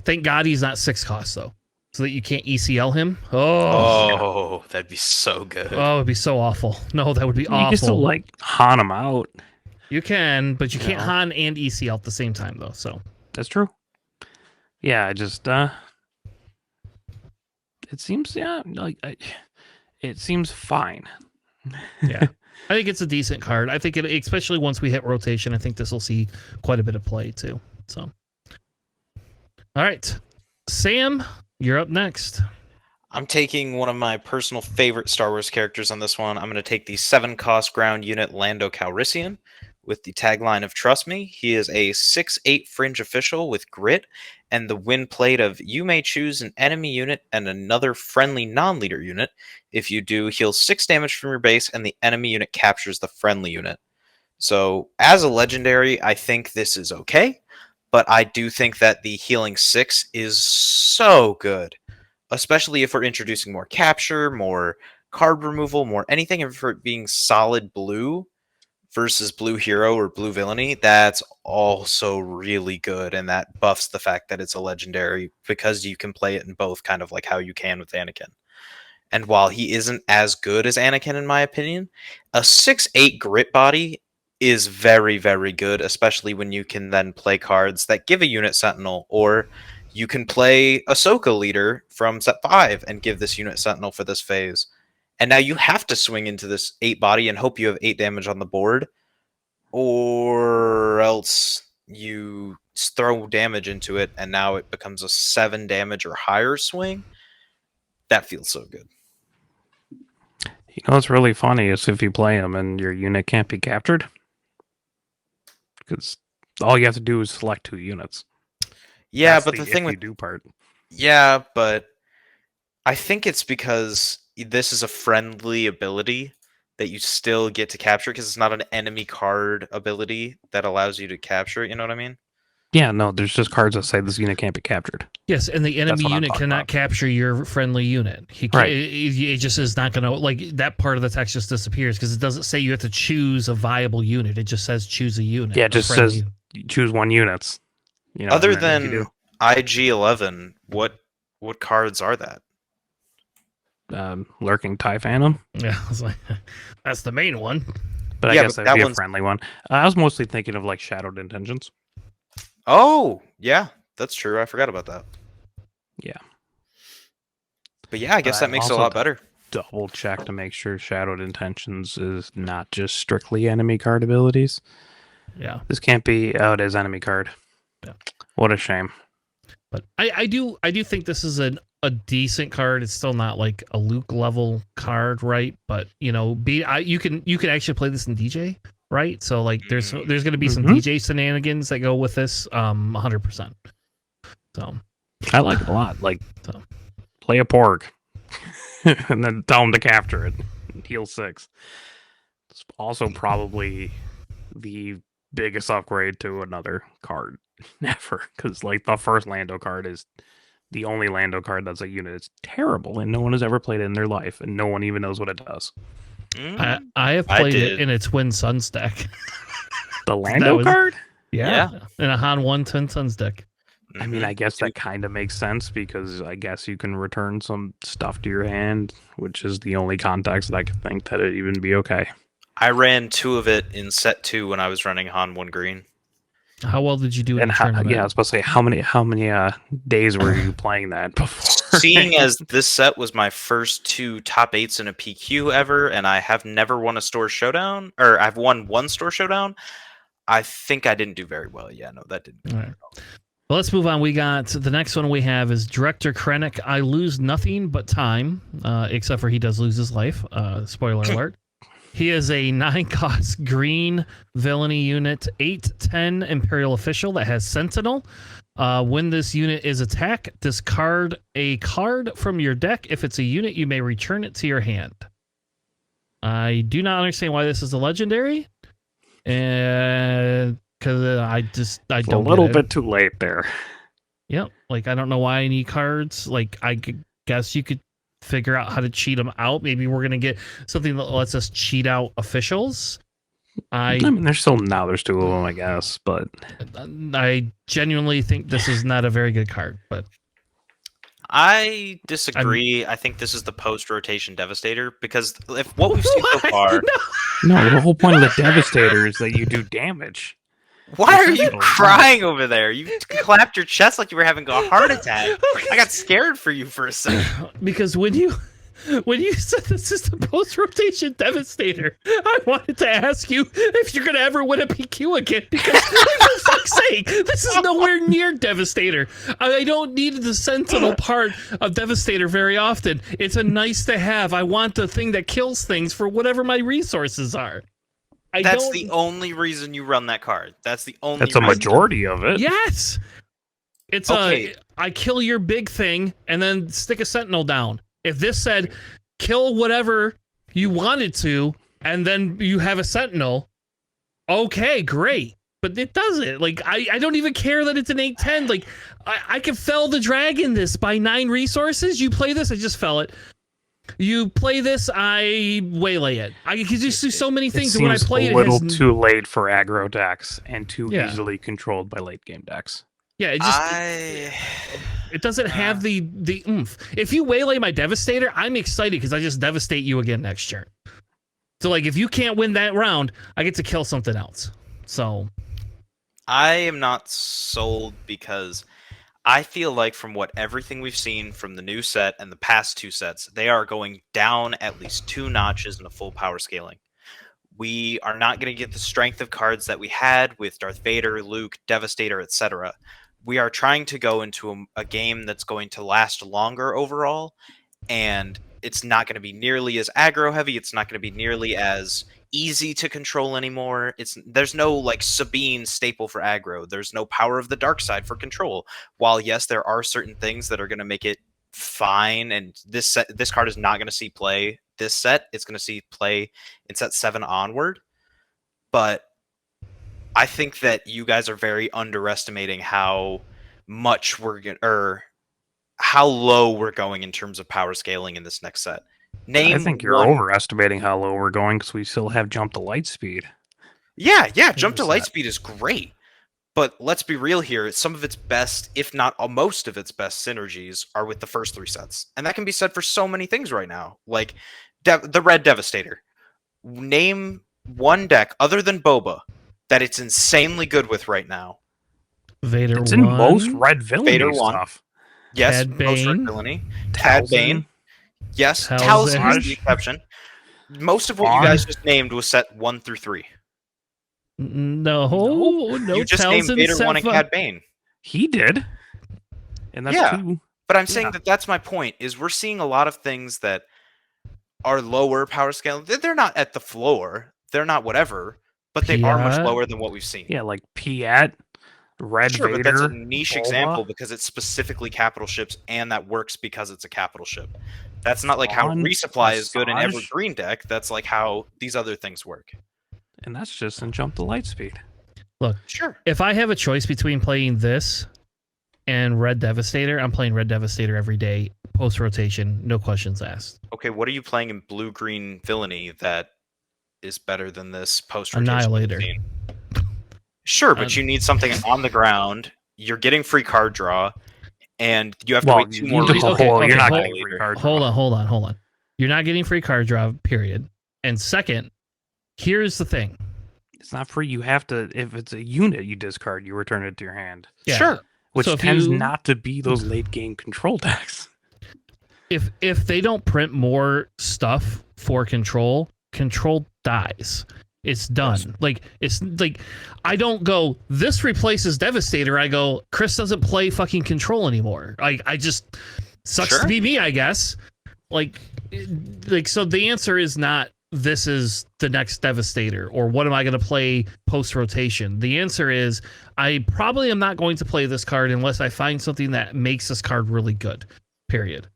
S1: Thank God he's not 6 cost though, so that you can't ECL him.
S3: Oh, that'd be so good.
S1: Oh, it'd be so awful. No, that would be awful.
S2: You can still like Han him out.
S1: You can, but you can't
S2: No.
S1: Han and ECL at the same time though. So
S2: That's true. Yeah, I just it seems it seems fine.
S1: yeah, I think it's a decent card. I think it, especially once we hit rotation, I think this will see quite a bit of play too. So, all right, Sam, you're up next.
S3: I'm taking one of my personal favorite Star Wars characters on this one. I'm going to take the 7-cost ground unit Lando Calrissian with the tagline of Trust Me. He is a 6/8 fringe official with grit and the win plate of you may choose an enemy unit and another friendly non-leader unit. If you do, heal 6 damage from your base and the enemy unit captures the friendly unit. So as a legendary, I think this is okay, but I do think that the healing 6 is so good. Especially if we're introducing more capture, more card removal, more anything, and for it being solid blue versus blue hero or blue villainy, that's also really good, and that buffs the fact that it's a legendary because you can play it in both, kind of like how you can with Anakin. And while he isn't as good as Anakin, in my opinion, a 6/8 grit body is very, very good, especially when you can then play cards that give a unit sentinel, or you can play Ahsoka leader from set 5 and give this unit sentinel for this phase. And now you have to swing into this 8 body and hope you have 8 damage on the board, or else you throw damage into it and now it becomes a 7 damage or higher swing. That feels so good.
S2: You know what's really funny is if you play him and your unit can't be captured, because all you have to do is select 2 units.
S3: Yeah,
S2: That's
S3: but the thing with
S2: do part.
S3: yeah, but I think it's because this is a friendly ability that you still get to capture because it's not an enemy card ability that allows you to capture it. You know what I mean?
S2: Yeah, no, there's just cards that say this unit can't be captured.
S1: Yes, and the enemy
S2: what I'm
S1: unit
S2: talking
S1: cannot
S2: about.
S1: capture your friendly unit. He can't,
S2: Right.
S1: it just is not going to, like, that part of the text just disappears because it doesn't say you have to choose a viable unit. It just says choose a unit.
S2: Yeah, it
S1: a
S2: just
S1: friendly
S2: says
S1: unit.
S2: you choose 1 unit. You know,
S3: Other
S2: and then you
S3: than IG-11, what cards are that?
S2: Lurking TIE Phantom.
S1: Yeah, I was like, that's the main one.
S2: But I
S3: Yeah,
S2: guess
S3: but
S2: that would be
S3: that
S2: a
S3: one's-
S2: friendly one. I was mostly thinking of like Shadowed Intentions.
S3: Oh, yeah, that's true. I forgot about that.
S2: Yeah.
S3: But yeah, I guess
S2: But
S3: that makes it a
S2: also
S3: lot better.
S2: Double check to make sure Shadowed Intentions is not just strictly enemy card abilities.
S1: Yeah.
S2: This can't be. Oh, it is enemy card.
S1: Yeah.
S2: What a shame.
S1: But I do think this is a decent card. It's still not like a Luke level card, right? But you know, you can actually play this in DJ, right? So like there's going to be some
S2: Mhm.
S1: DJ shenanigans that go with this 100%. So
S2: I like it a lot. Like,
S1: So.
S2: play a Porg, and then tell him to capture it. Heal 6. It's also probably the biggest upgrade to another card ever, because like the first Lando card is the only Lando card that's a unit. It's terrible, and no one has ever played it in their life, and no one even knows what it does.
S1: I have
S3: I
S1: played it
S3: did.
S1: in its Twin Suns deck.
S2: The Lando
S1: was-
S2: card?
S1: Yeah. In a Han 1 Twin Suns deck.
S2: I mean, I guess that kind of makes sense because I guess you can return some stuff to your hand, which is the only context that I could think that it'd even be okay.
S3: I ran 2 of it in set 2 when I was running Han 1 Green.
S1: How well did you do in
S2: And
S1: the
S2: how,
S1: tournament?
S2: yeah, I was supposed to say how many days were you playing that before?
S3: Seeing as this set was my first 2 top 8s in a PQ ever, and I have never won a store showdown, or I've won 1 store showdown, I think I didn't do very well. Yeah, no, that didn't.
S1: All right. Well, let's move on. We got the next one we have is Director Krennic. I lose nothing but time, except for he does lose his life. Spoiler alert. He is a 9-cost green villainy unit, 8/10 Imperial official that has Sentinel. When this unit is attacked, discard a card from your deck. If it's a unit, you may return it to your hand. I do not understand why this is a legendary. And because I
S2: It's
S1: don't
S2: a little
S1: get it.
S2: bit too late there.
S1: Yep. Like, I don't know why I need cards. Like, I guess you could figure out how to cheat them out. Maybe we're going to get something that lets us cheat out officials.
S2: I mean, there's two of them, I guess, but
S1: I genuinely think this is not a very good card, but
S3: I disagree. I think this is the post-rotation Devastator, because if what we've seen so far...
S2: no, the whole point of the Devastator is that you do damage.
S3: Why are
S2: It's
S3: you
S2: not
S3: crying over there? You clapped your chest like you were having a heart attack. I got scared for you for a second.
S1: because when you said this is the post-rotation Devastator, I wanted to ask you if you're going to ever win a PQ again, because for fuck's sake, this is nowhere near Devastator. I don't need the Sentinel part of Devastator very often. It's a nice to have. I want the thing that kills things for whatever my resources are.
S3: That's the only reason you run that card. That's the only
S2: That's a
S3: reason.
S2: majority of it.
S1: Yes! It's
S3: Okay.
S1: I kill your big thing and then stick a Sentinel down. If this said, kill whatever you wanted to, and then you have a Sentinel, okay, great. But it doesn't. Like, I don't even care that it's an 8/10. Like, I can fell the dragon this by 9 resources. You play this, I just fell it. You play this, I waylay it. I can just do so many things.
S2: It
S1: And when I
S2: seems
S1: play it,
S2: a little
S1: it has,
S2: too late for aggro decks and too
S1: Yeah.
S2: easily controlled by late game decks.
S1: yeah, it just
S3: I...
S1: it doesn't have the oomph. If you waylay my Devastator, I'm excited because I just devastate you again next turn. So, like, if you can't win that round, I get to kill something else. So
S3: I am not sold, because I feel like from everything we've seen from the new set and the past 2 sets, they are going down at least 2 notches in a full power scaling. We are not going to get the strength of cards that we had with Darth Vader, Luke, Devastator, etc. We are trying to go into a game that's going to last longer overall, and it's not going to be nearly as aggro heavy. It's not going to be nearly as easy to control anymore. There's no like Sabine staple for aggro. There's no power of the dark side for control. While yes, there are certain things that are going to make it fine, and this card is not going to see play this set. It's going to see play in set 7 onward. But I think that you guys are very underestimating how much how low we're going in terms of power scaling in this next set.
S2: I think you're overestimating how low we're going because we still have jump to light speed.
S3: Yeah, jump to light speed is great. But let's be real here. Some of its best, if not most of its best synergies are with the first 3 sets. And that can be said for so many things right now. Like the Red Devastator. Name one deck other than Boba that it's insanely good with right now.
S1: Vader
S2: It's
S1: 1.
S2: in most red villainy
S3: Vader 1.
S2: stuff.
S3: Yes,
S1: Cad
S3: most Red
S1: Bane.
S3: villainy. Cad Bane. Yes,
S1: Talzin.
S3: Talzin is the exception. Most of what you guys just named was set 1 through 3.
S1: No,
S3: You just named
S1: Talzin
S3: Vader
S1: set
S3: 1 and
S1: fi-
S3: Cad Bane.
S2: He did. And that's
S3: Yeah.
S2: 2.
S3: But I'm saying that's my point, is we're seeing a lot of things that are lower power scale. They're not at the floor. They're not whatever, but they are much
S1: Piat.
S3: lower than what we've seen.
S2: Yeah, like Piat, Red
S3: Sure,
S2: Vader.
S3: but that's a niche
S2: Boba.
S3: example because it's specifically capital ships, and that works because it's a capital ship. That's not like how
S2: Thrawn,
S3: resupply is good in
S2: Massage.
S3: Evergreen deck. That's like how these other things work.
S2: And that's just in jump to light speed.
S3: Sure.
S1: If I have a choice between playing this and Red Devastator, I'm playing Red Devastator every day, post rotation, no questions asked.
S3: Okay, what are you playing in blue-green villainy that is better than this post-rotation?
S1: Annihilator.
S3: Sure, but you need something on the ground. You're getting free card draw, and you have to wait 2 more reasons.
S1: okay,
S2: you're not
S1: hold-
S2: getting free card
S1: Hold
S2: draw.
S1: on. You're not getting free card draw, period. And second, here's the thing.
S2: It's not free. You have to, if it's a unit you discard, you return it to your hand.
S1: Yeah.
S3: Sure.
S2: Which
S1: So if
S2: tends
S1: you-
S2: not to be those late game control decks.
S1: If they don't print more stuff for control dies. It's done. Like, it's like, I don't go, this replaces Devastator. I go, Chris doesn't play fucking control anymore. I just sucks
S3: Sure.
S1: to be me, I guess. Like, so the answer is not this is the next Devastator, or what am I going to play post rotation? The answer is I probably am not going to play this card unless I find something that makes this card really good. Period.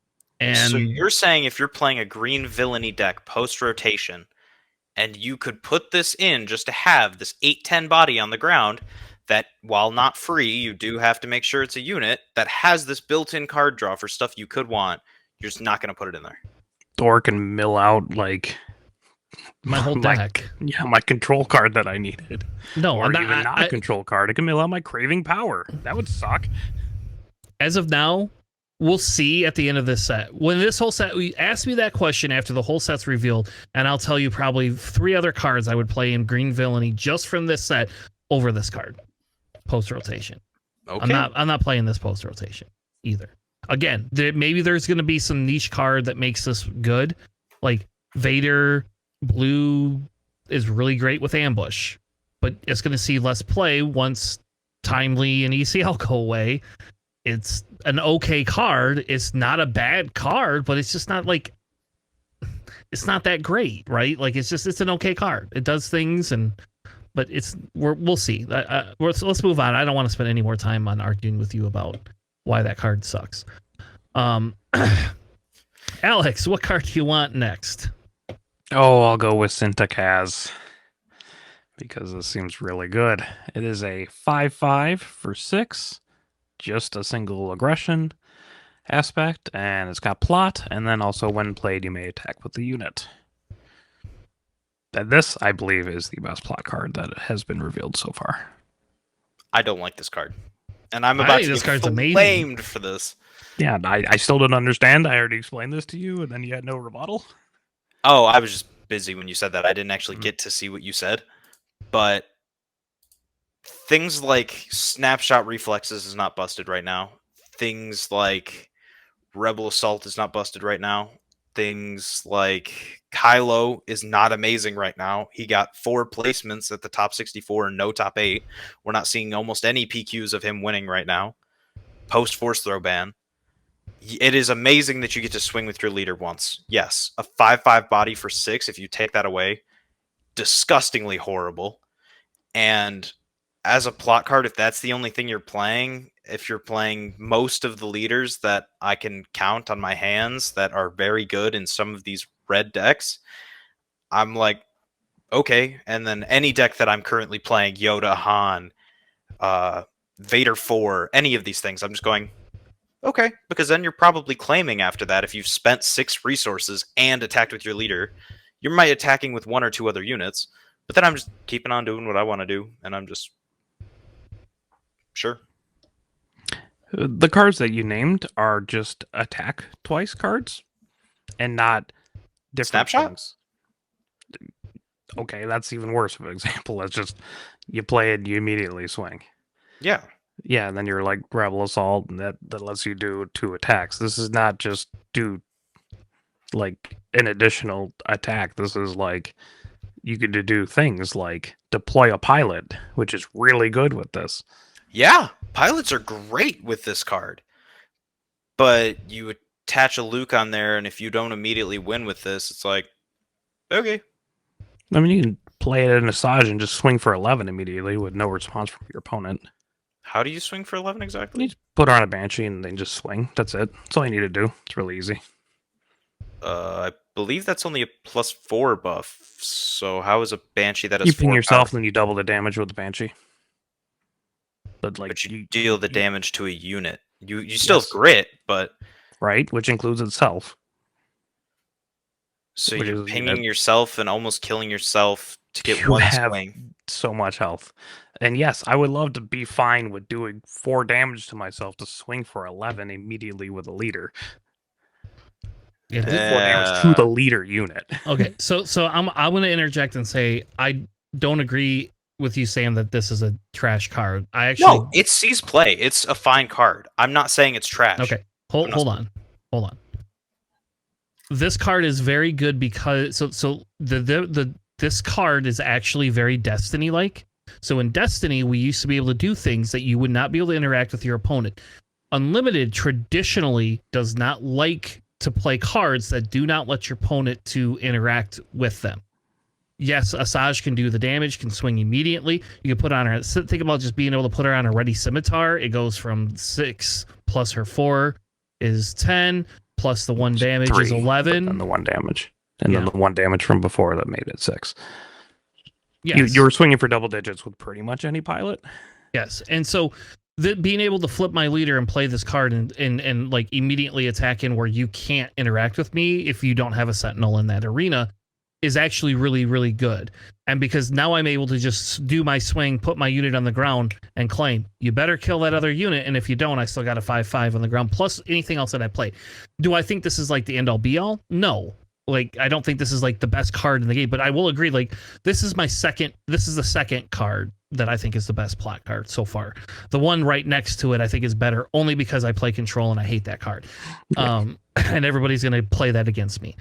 S1: And
S3: so you're saying if you're playing a green villainy deck post rotation, and you could put this in just to have this 8/10 body on the ground, that while not free, you do have to make sure it's a unit that has this built-in card draw for stuff you could want. You're just not going to put it in there.
S2: Or can mill out like
S1: my whole deck.
S2: My control card that I needed.
S1: No,
S2: or even not a control card. It can mill out my Craving Power. That would suck.
S1: As of now, we'll see at the end of this set. When this whole set, ask me that question after the whole set's revealed, and I'll tell you probably 3 other cards I would play in Green Villainy just from this set over this card post rotation.
S3: Okay.
S1: I'm not playing this post rotation either. Again, maybe there's going to be some niche card that makes this good, like Vader Blue is really great with Ambush, but it's going to see less play once Timely and ECL go away. It's an okay card. It's not a bad card, but it's just not like, it's not that great, right? Like it's an okay card. It does things, but we'll see. Let's move on. I don't want to spend any more time on arguing with you about why that card sucks. Alex, what card do you want next?
S2: Oh, I'll go with Syntakaz because this seems really good. It is a 5/5 for 6, just a single aggression aspect, and it's got plot, and then also when played, you may attack with the unit. This, I believe, is the best plot card that has been revealed so far.
S3: I don't like this card, and I'm about to
S1: this
S3: get
S1: card's
S3: flamed for this.
S2: Yeah, I still don't understand. I already explained this to you, and then you had no rebuttal.
S3: Oh, I was just busy when you said that. I didn't actually get to see what you said. But things like Snapshot Reflexes is not busted right now. Things like Rebel Assault is not busted right now. Things like Kylo is not amazing right now. He got 4 placements at the top 64 and no top 8. We're not seeing almost any PQs of him winning right now. Post Force Throw ban. It is amazing that you get to swing with your leader once. Yes, a 5/5 body for 6, if you take that away, disgustingly horrible. And as a plot card, if that's the only thing you're playing, if you're playing most of the leaders that I can count on my hands that are very good in some of these red decks, I'm like, okay. And then any deck that I'm currently playing, Yoda, Han, Vader 4, any of these things, I'm just going, okay, because then you're probably claiming after that, if you've spent 6 resources and attacked with your leader, you might attacking with 1 or 2 other units, but then I'm just keeping on doing what I want to do, and I'm just sure.
S2: The cards that you named are just attack twice cards, and not different
S3: Snapshot?
S2: things. Okay, that's even worse of an example. It's just you play it, you immediately swing.
S3: Yeah.
S2: Yeah, and then you're like Rebel Assault, and that lets you do 2 attacks. This is not just do like an additional attack. This is like you get to do things like deploy a pilot, which is really good with this.
S3: Yeah, pilots are great with this card. But you attach a Luke on there, and if you don't immediately win with this, it's like, okay.
S2: I mean, you can play it in Asajj and just swing for 11 immediately with no response from your opponent.
S3: How do you swing for 11 exactly?
S2: You just put her on a Banshee and then just swing. That's it. That's all you need to do. It's really easy.
S3: I believe that's only a +4 buff. So how is a Banshee that is
S2: You ping
S3: 4
S2: yourself,
S3: power?
S2: and then you double the damage with the Banshee. But like,
S3: But you deal the damage to a unit. You still have
S2: Yes.
S3: grit, but
S2: right, which includes itself.
S3: so
S2: Which
S3: you're
S2: is,
S3: pinging yourself and almost killing yourself to get
S2: You
S3: 1
S2: have
S3: swing.
S2: so much health. And yes, I would love to be fine with doing 4 damage to myself to swing for 11 immediately with a leader.
S1: Yeah.
S2: Do 4 damage to the leader unit.
S1: Okay, so I'm going to interject and say I don't agree with you saying that this is a trash card. I actually
S3: No, it sees play. It's a fine card. I'm not saying it's trash.
S1: Okay, hold on. This card is very good because this card is actually very Destiny-like. So in Destiny, we used to be able to do things that you would not be able to interact with your opponent. Unlimited traditionally does not like to play cards that do not let your opponent to interact with them. Yes, Asajj can do the damage, can swing immediately. You can put on her. Think about just being able to put her on a ready scimitar. It goes from 6 plus her 4 is 10 plus the 1 damage is 11.
S2: And the 1 damage. And then the 1 damage from before that made it 6.
S1: Yes.
S2: You were swinging for double digits with pretty much any pilot.
S1: Yes. And so being able to flip my leader and play this card and like immediately attack in where you can't interact with me if you don't have a sentinel in that arena is actually really, really good. And because now I'm able to just do my swing, put my unit on the ground and claim, you better kill that other unit. And if you don't, I still got a 5/5 on the ground plus anything else that I play. Do I think this is like the end all be all? No. Like, I don't think this is like the best card in the game, but I will agree, like, this is the second card that I think is the best plot card so far. The one right next to it, I think, is better only because I play control and I hate that card. And everybody's going to play that against me.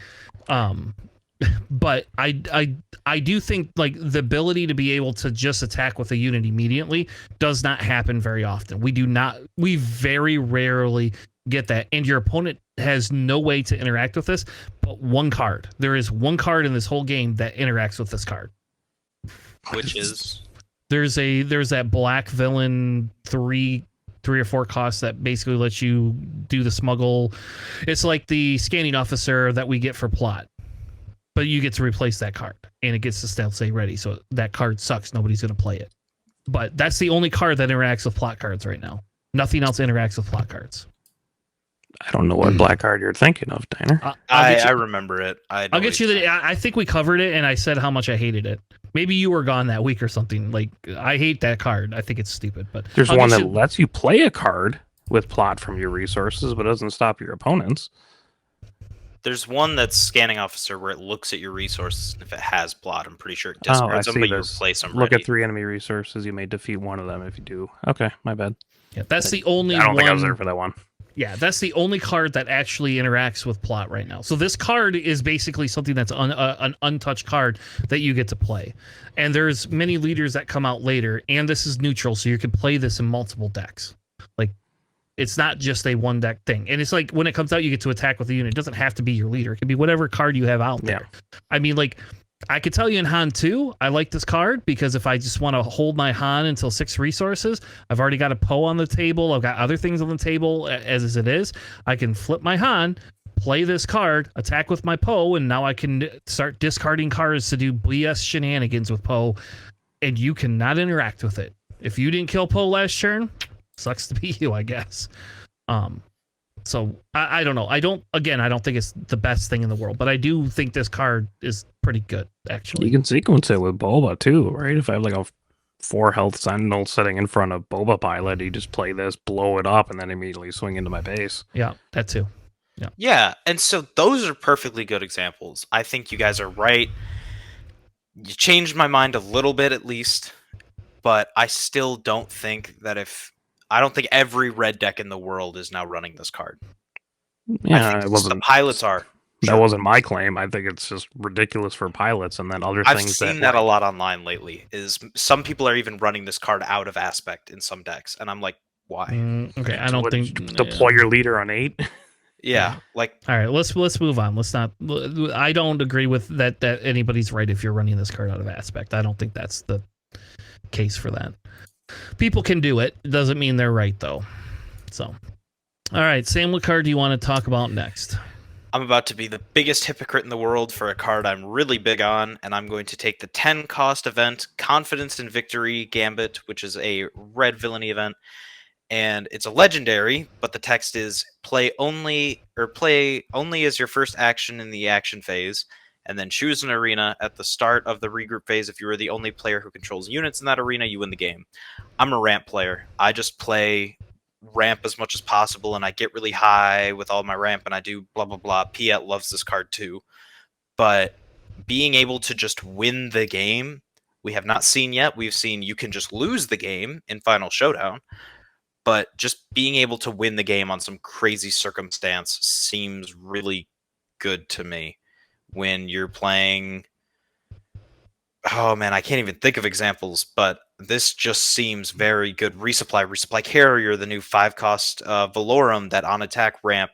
S1: But I do think like the ability to be able to just attack with a unit immediately does not happen very often. We very rarely get that, and your opponent has no way to interact with this but one card. There is one card in this whole game that interacts with this card,
S3: which is
S1: there's that black villain 3 or 4 costs that basically lets you do the smuggle. It's like the scanning officer that we get for plot. But you get to replace that card, and it gets to stealth say ready. So that card sucks. Nobody's going to play it. But that's the only card that interacts with plot cards right now. Nothing else interacts with plot cards.
S2: I don't know what black card you're thinking of, Diner.
S3: I remember it.
S1: I'll get you I think we covered it, and I said how much I hated it. Maybe you were gone that week or something. Like, I hate that card. I think it's stupid. But
S2: there's one that lets you play a card with plot from your resources, but doesn't stop your opponents.
S3: There's one that's scanning officer where it looks at your resources, and if it has plot, I'm pretty sure it discards them, but you replace them.
S2: Look at 3 enemy resources. You may defeat one of them if you do. Okay, my bad.
S1: Yeah, that's the only one.
S2: I don't think I was there for that one.
S1: Yeah, that's the only card that actually interacts with plot right now. So this card is basically something that's an untouched card that you get to play. And there's many leaders that come out later, and this is neutral, so you can play this in multiple decks. Like, it's not just a one deck thing. And it's like when it comes out, you get to attack with the unit. It doesn't have to be your leader. It can be whatever card you have out there. Yeah. I mean, like, I could tell you in Han 2, I like this card because if I just want to hold my Han until 6 resources, I've already got a Poe on the table. I've got other things on the table as it is. I can flip my Han, play this card, attack with my Poe, and now I can start discarding cards to do BS shenanigans with Poe, and you cannot interact with it. If you didn't kill Poe last turn, sucks to be you, I guess. So I don't know. I don't think it's the best thing in the world, but I do think this card is pretty good, actually.
S2: You can sequence it with Boba too, right? If I have like a 4 health sentinel sitting in front of Boba pilot, you just play this, blow it up, and then immediately swing into my base.
S1: Yeah, that too.
S3: Yeah, and so those are perfectly good examples. I think you guys are right. You changed my mind a little bit at least, but I still don't think that I don't think every red deck in the world is now running this card.
S2: Yeah, it wasn't.
S3: The pilots are.
S2: That wasn't my claim. I think it's just ridiculous for pilots, and then other
S3: I've
S2: things.
S3: I've seen that a lot online lately. Is some people are even running this card out of aspect in some decks, and I'm like, why?
S1: Okay, I don't think
S2: deploy your leader on 8.
S3: Yeah, like.
S1: All right, let's move on. Let's not. I don't agree with that anybody's right if you're running this card out of aspect. I don't think that's the case for that. People can do it. Doesn't mean they're right, though. So, all right, Sam, what card do you want to talk about next?
S3: I'm about to be the biggest hypocrite in the world for a card I'm really big on, and I'm going to take the 10 cost event, Confidence in Victory Gambit, which is a red villainy event, and it's a legendary, but the text is play only as your first action in the action phase, and then choose an arena at the start of the regroup phase. If you are the only player who controls units in that arena, you win the game. I'm a ramp player. I just play ramp as much as possible, and I get really high with all my ramp, and I do blah, blah, blah. Piet loves this card too. But being able to just win the game, we have not seen yet. We've seen you can just lose the game in Final Showdown. But just being able to win the game on some crazy circumstance seems really good to me. When you're playing, oh man, I can't even think of examples, but this just seems very good. Resupply Carrier, the new 5 cost Valorum that on attack ramp,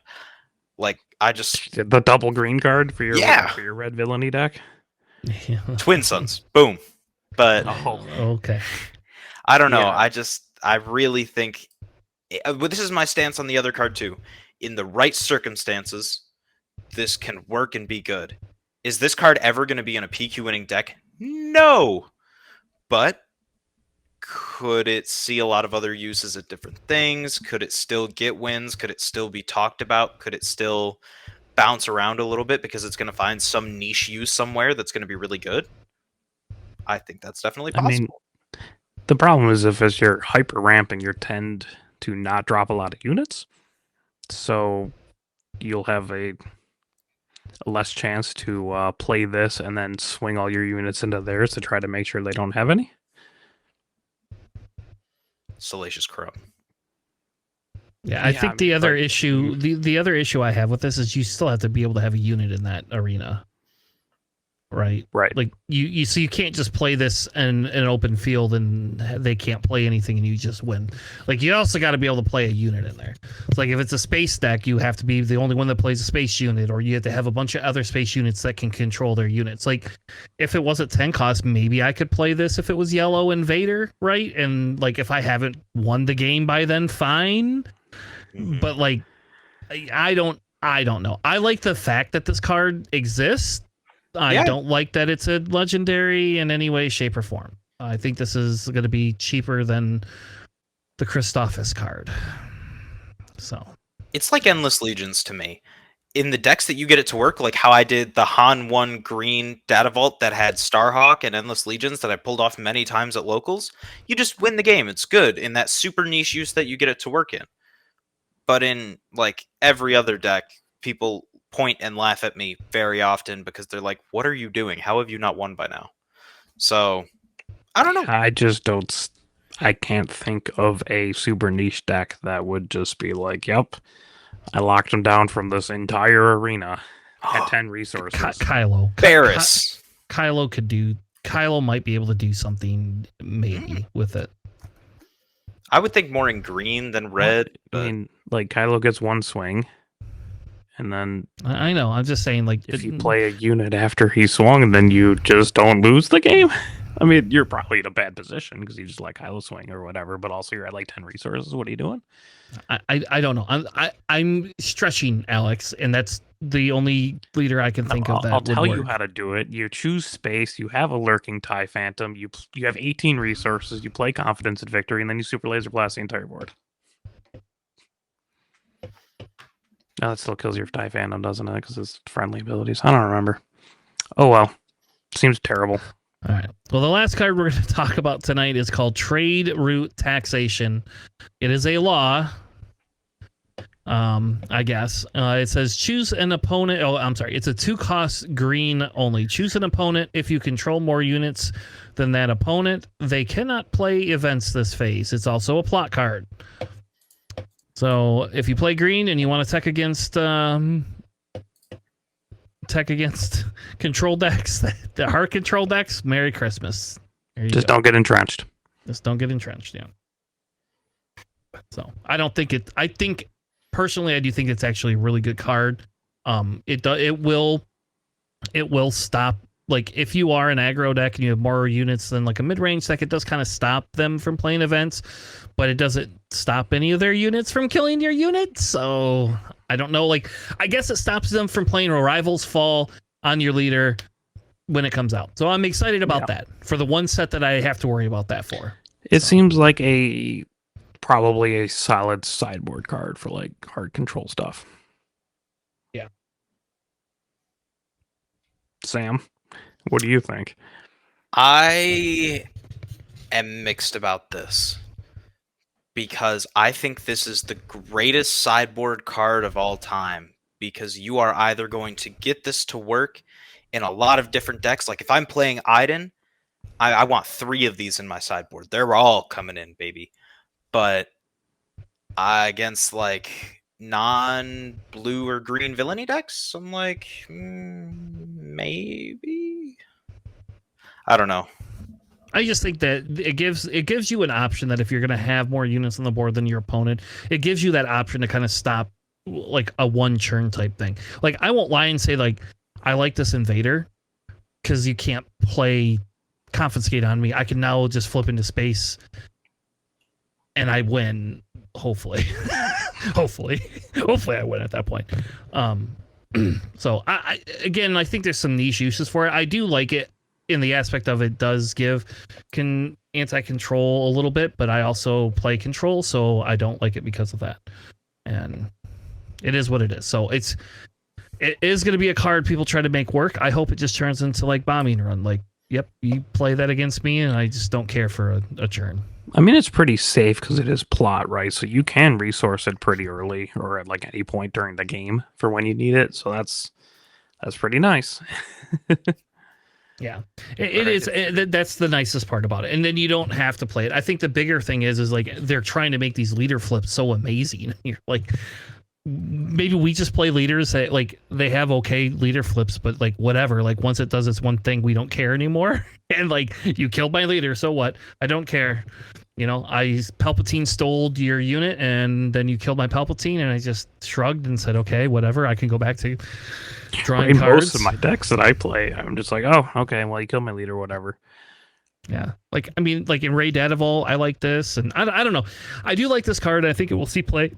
S3: like I just
S2: The double green card for your
S3: Yeah.
S2: for your red villainy deck.
S3: Twin Suns, boom. But
S2: Oh,
S1: Okay.
S3: I don't know.
S2: Yeah.
S3: I really think but this is my stance on the other card too. In the right circumstances, this can work and be good. Is this card ever going to be in a PQ winning deck? No. But could it see a lot of other uses at different things? Could it still get wins? Could it still be talked about? Could it still bounce around a little bit because it's going to find some niche use somewhere that's going to be really good? I think that's definitely
S2: I
S3: possible.
S2: mean, the problem is if as you're hyper ramping, you tend to not drop a lot of units, so you'll have a less chance to play this and then swing all your units into theirs to try to make sure they don't have any.
S3: Salacious Crow.
S1: Yeah, I think the other issue, the other issue I have with this is you still have to be able to have a unit in that arena, right?
S2: Right.
S1: Like you so you can't just play this in an open field and they can't play anything and you just win. Like you also got to be able to play a unit in there. It's like if it's a space deck, you have to be the only one that plays a space unit, or you have to have a bunch of other space units that can control their units. Like if it was at 10 cost, maybe I could play this if it was yellow Invader, right? And like if I haven't won the game by then, fine. But like I don't know. I like the fact that this card exists. I don't like that it's a legendary in any way, shape, or form. I think this is going to be cheaper than the Christophus card. So
S3: it's like Endless Legions to me. In the decks that you get it to work, like how I did the Han 1 green data vault that had Starhawk and Endless Legions that I pulled off many times at locals, you just win the game. It's good in that super niche use that you get it to work in. But in like every other deck, people point and laugh at me very often because they're like, "What are you doing? How have you not won by now?" So I don't know.
S2: I just don't. I can't think of a super niche deck that would just be like, "Yep, I locked him down from this entire arena at 10 resources."
S1: Kylo.
S3: Barris.
S1: Kylo might be able to do something maybe with it.
S3: I would think more in green than red.
S2: I mean, like Kylo gets one swing, and then
S1: I know. I'm just saying, like,
S2: if you play a unit after he swung, then you just don't lose the game. I mean, you're probably in a bad position because you just like Kylo swing or whatever, but also you're at like 10 resources. What are you doing?
S1: I don't know. I'm stretching, Alex, and that's the only leader I can think of that
S2: I'll tell
S1: would
S2: you
S1: work.
S2: how to do it. You choose space. You have a lurking TIE Phantom. You have 18 resources. You play Confidence at Victory, and then you Super Laser Blast the entire board. No, that still kills your TIE Phantom, doesn't it? Because it's friendly abilities. I don't remember. Oh well, seems terrible.
S1: All right. Well, the last card we're going to talk about tonight is called Trade Route Taxation. It is a law. I guess it says choose an opponent. Oh, I'm sorry. It's a 2-cost green only. Choose an opponent if you control more units than that opponent. They cannot play events this phase. It's also a plot card. So if you play green and you want to tech against control decks, the hard control decks, Merry Christmas.
S2: Just don't get entrenched.
S1: Just don't get entrenched. Yeah. So I don't think it. I think personally, I do think it's actually a really good card. It will stop. Like if you are an aggro deck and you have more units than like a mid-range deck, it does kind of stop them from playing events, but it doesn't stop any of their units from killing your units. So I don't know. Like I guess it stops them from playing Arrival's Fall on your leader when it comes out. So I'm excited about that for the one set that I have to worry about that for.
S2: It seems like probably a solid sideboard card for like hard control stuff.
S1: Yeah.
S2: Sam, what do you think?
S3: I am mixed about this because I think this is the greatest sideboard card of all time because you are either going to get this to work in a lot of different decks. Like if I'm playing Iden, I want 3 of these in my sideboard. They're all coming in, baby. But against like non-blue or green villainy decks, I'm like, maybe. I don't know.
S1: I just think that it gives you an option that if you're going to have more units on the board than your opponent, it gives you that option to kind of stop like a one churn type thing. Like I won't lie and say like I like this invader because you can't play confiscate on me. I can now just flip into space and I win. Hopefully, hopefully I win at that point. So I again, I think there's some niche uses for it. I do like it in the aspect of it does give anti-control a little bit, but I also play control, so I don't like it because of that. And it is what it is. So it is going to be a card people try to make work. I hope it just turns into like bombing run. Like, yep, you play that against me, and I just don't care for a turn.
S2: I mean, it's pretty safe because it is plot, right? So you can resource it pretty early or at like any point during the game for when you need it. So that's pretty nice.
S1: Yeah, it is. That's the nicest part about it. And then you don't have to play it. I think the bigger thing is like they're trying to make these leader flips so amazing. You're like, maybe we just play leaders that like they have okay leader flips, but like whatever. Like once it does its one thing, we don't care anymore. And like you killed my leader, so what? I don't care. You know, Palpatine stole your unit, and then you killed my Palpatine, and I just shrugged and said, okay, whatever. I can go back to drawing cards.
S2: Most of my decks that I play, I'm just like, oh, okay, well, you killed my leader, whatever.
S1: Yeah, like I mean, like in Ray Dadival, I like this, and I don't know. I do like this card. I think it will see play.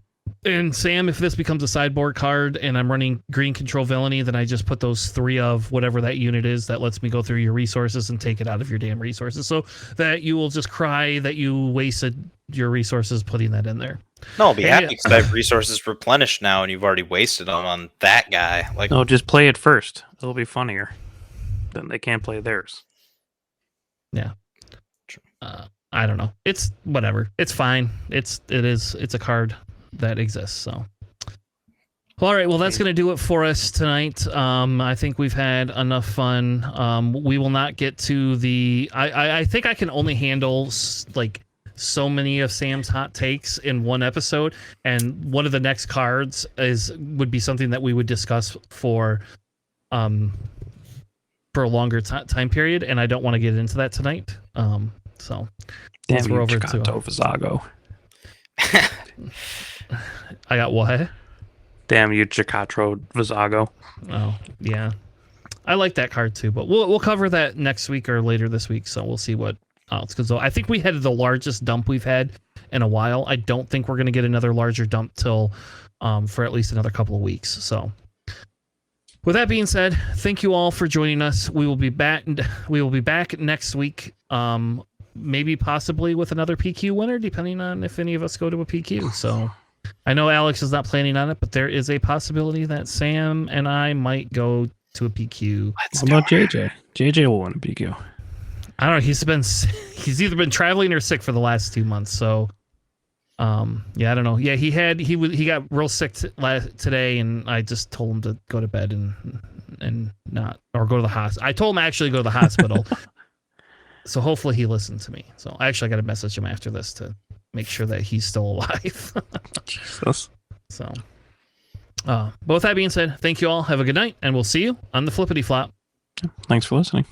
S1: And Sam, if this becomes a sideboard card and I'm running green control villainy, then I just put those 3 of whatever that unit is that lets me go through your resources and take it out of your damn resources, so that you will just cry that you wasted your resources putting that in there.
S3: No, I'll be happy because I have resources replenished now, and you've already wasted them on that guy. Like,
S2: no, just play it first. It'll be funnier. Then they can't play theirs.
S1: Yeah. I don't know. It's whatever. It's fine. It's a card that exists. So, all right. Well, that's going to do it for us tonight. I think we've had enough fun. We will not get to the. I think I can only handle like so many of Sam's hot takes in one episode, and one of the next cards would be something that we would discuss for a longer time period, and I don't want to get into that tonight. So
S2: damn you,
S1: we're over
S2: Chikato Vizago.
S1: I got what?
S2: Damn you, Chikatro Vizago.
S1: Oh, yeah. I like that card too, but we'll cover that next week or later this week, so we'll see what else. Because I think we had the largest dump we've had in a while. I don't think we're going to get another larger dump till for at least another couple of weeks. So with that being said, thank you all for joining us. We will be back next week. Maybe possibly with another PQ winner, depending on if any of us go to a PQ. So I know Alex is not planning on it, but there is a possibility that Sam and I might go to a PQ.
S2: What about JJ? JJ will win a PQ.
S1: I don't know. He's either been traveling or sick for the last 2 months. So, yeah, I don't know. Yeah, he got real sick today, and I just told him to go to bed and not, or go to the hospital. I told him actually go to the hospital. So hopefully he listened to me. So I got to message him after this to make sure that he's still alive.
S2: Jesus.
S1: So, but with that being said, thank you all. Have a good night, and we'll see you on the Flippity Flop.
S2: Thanks for listening.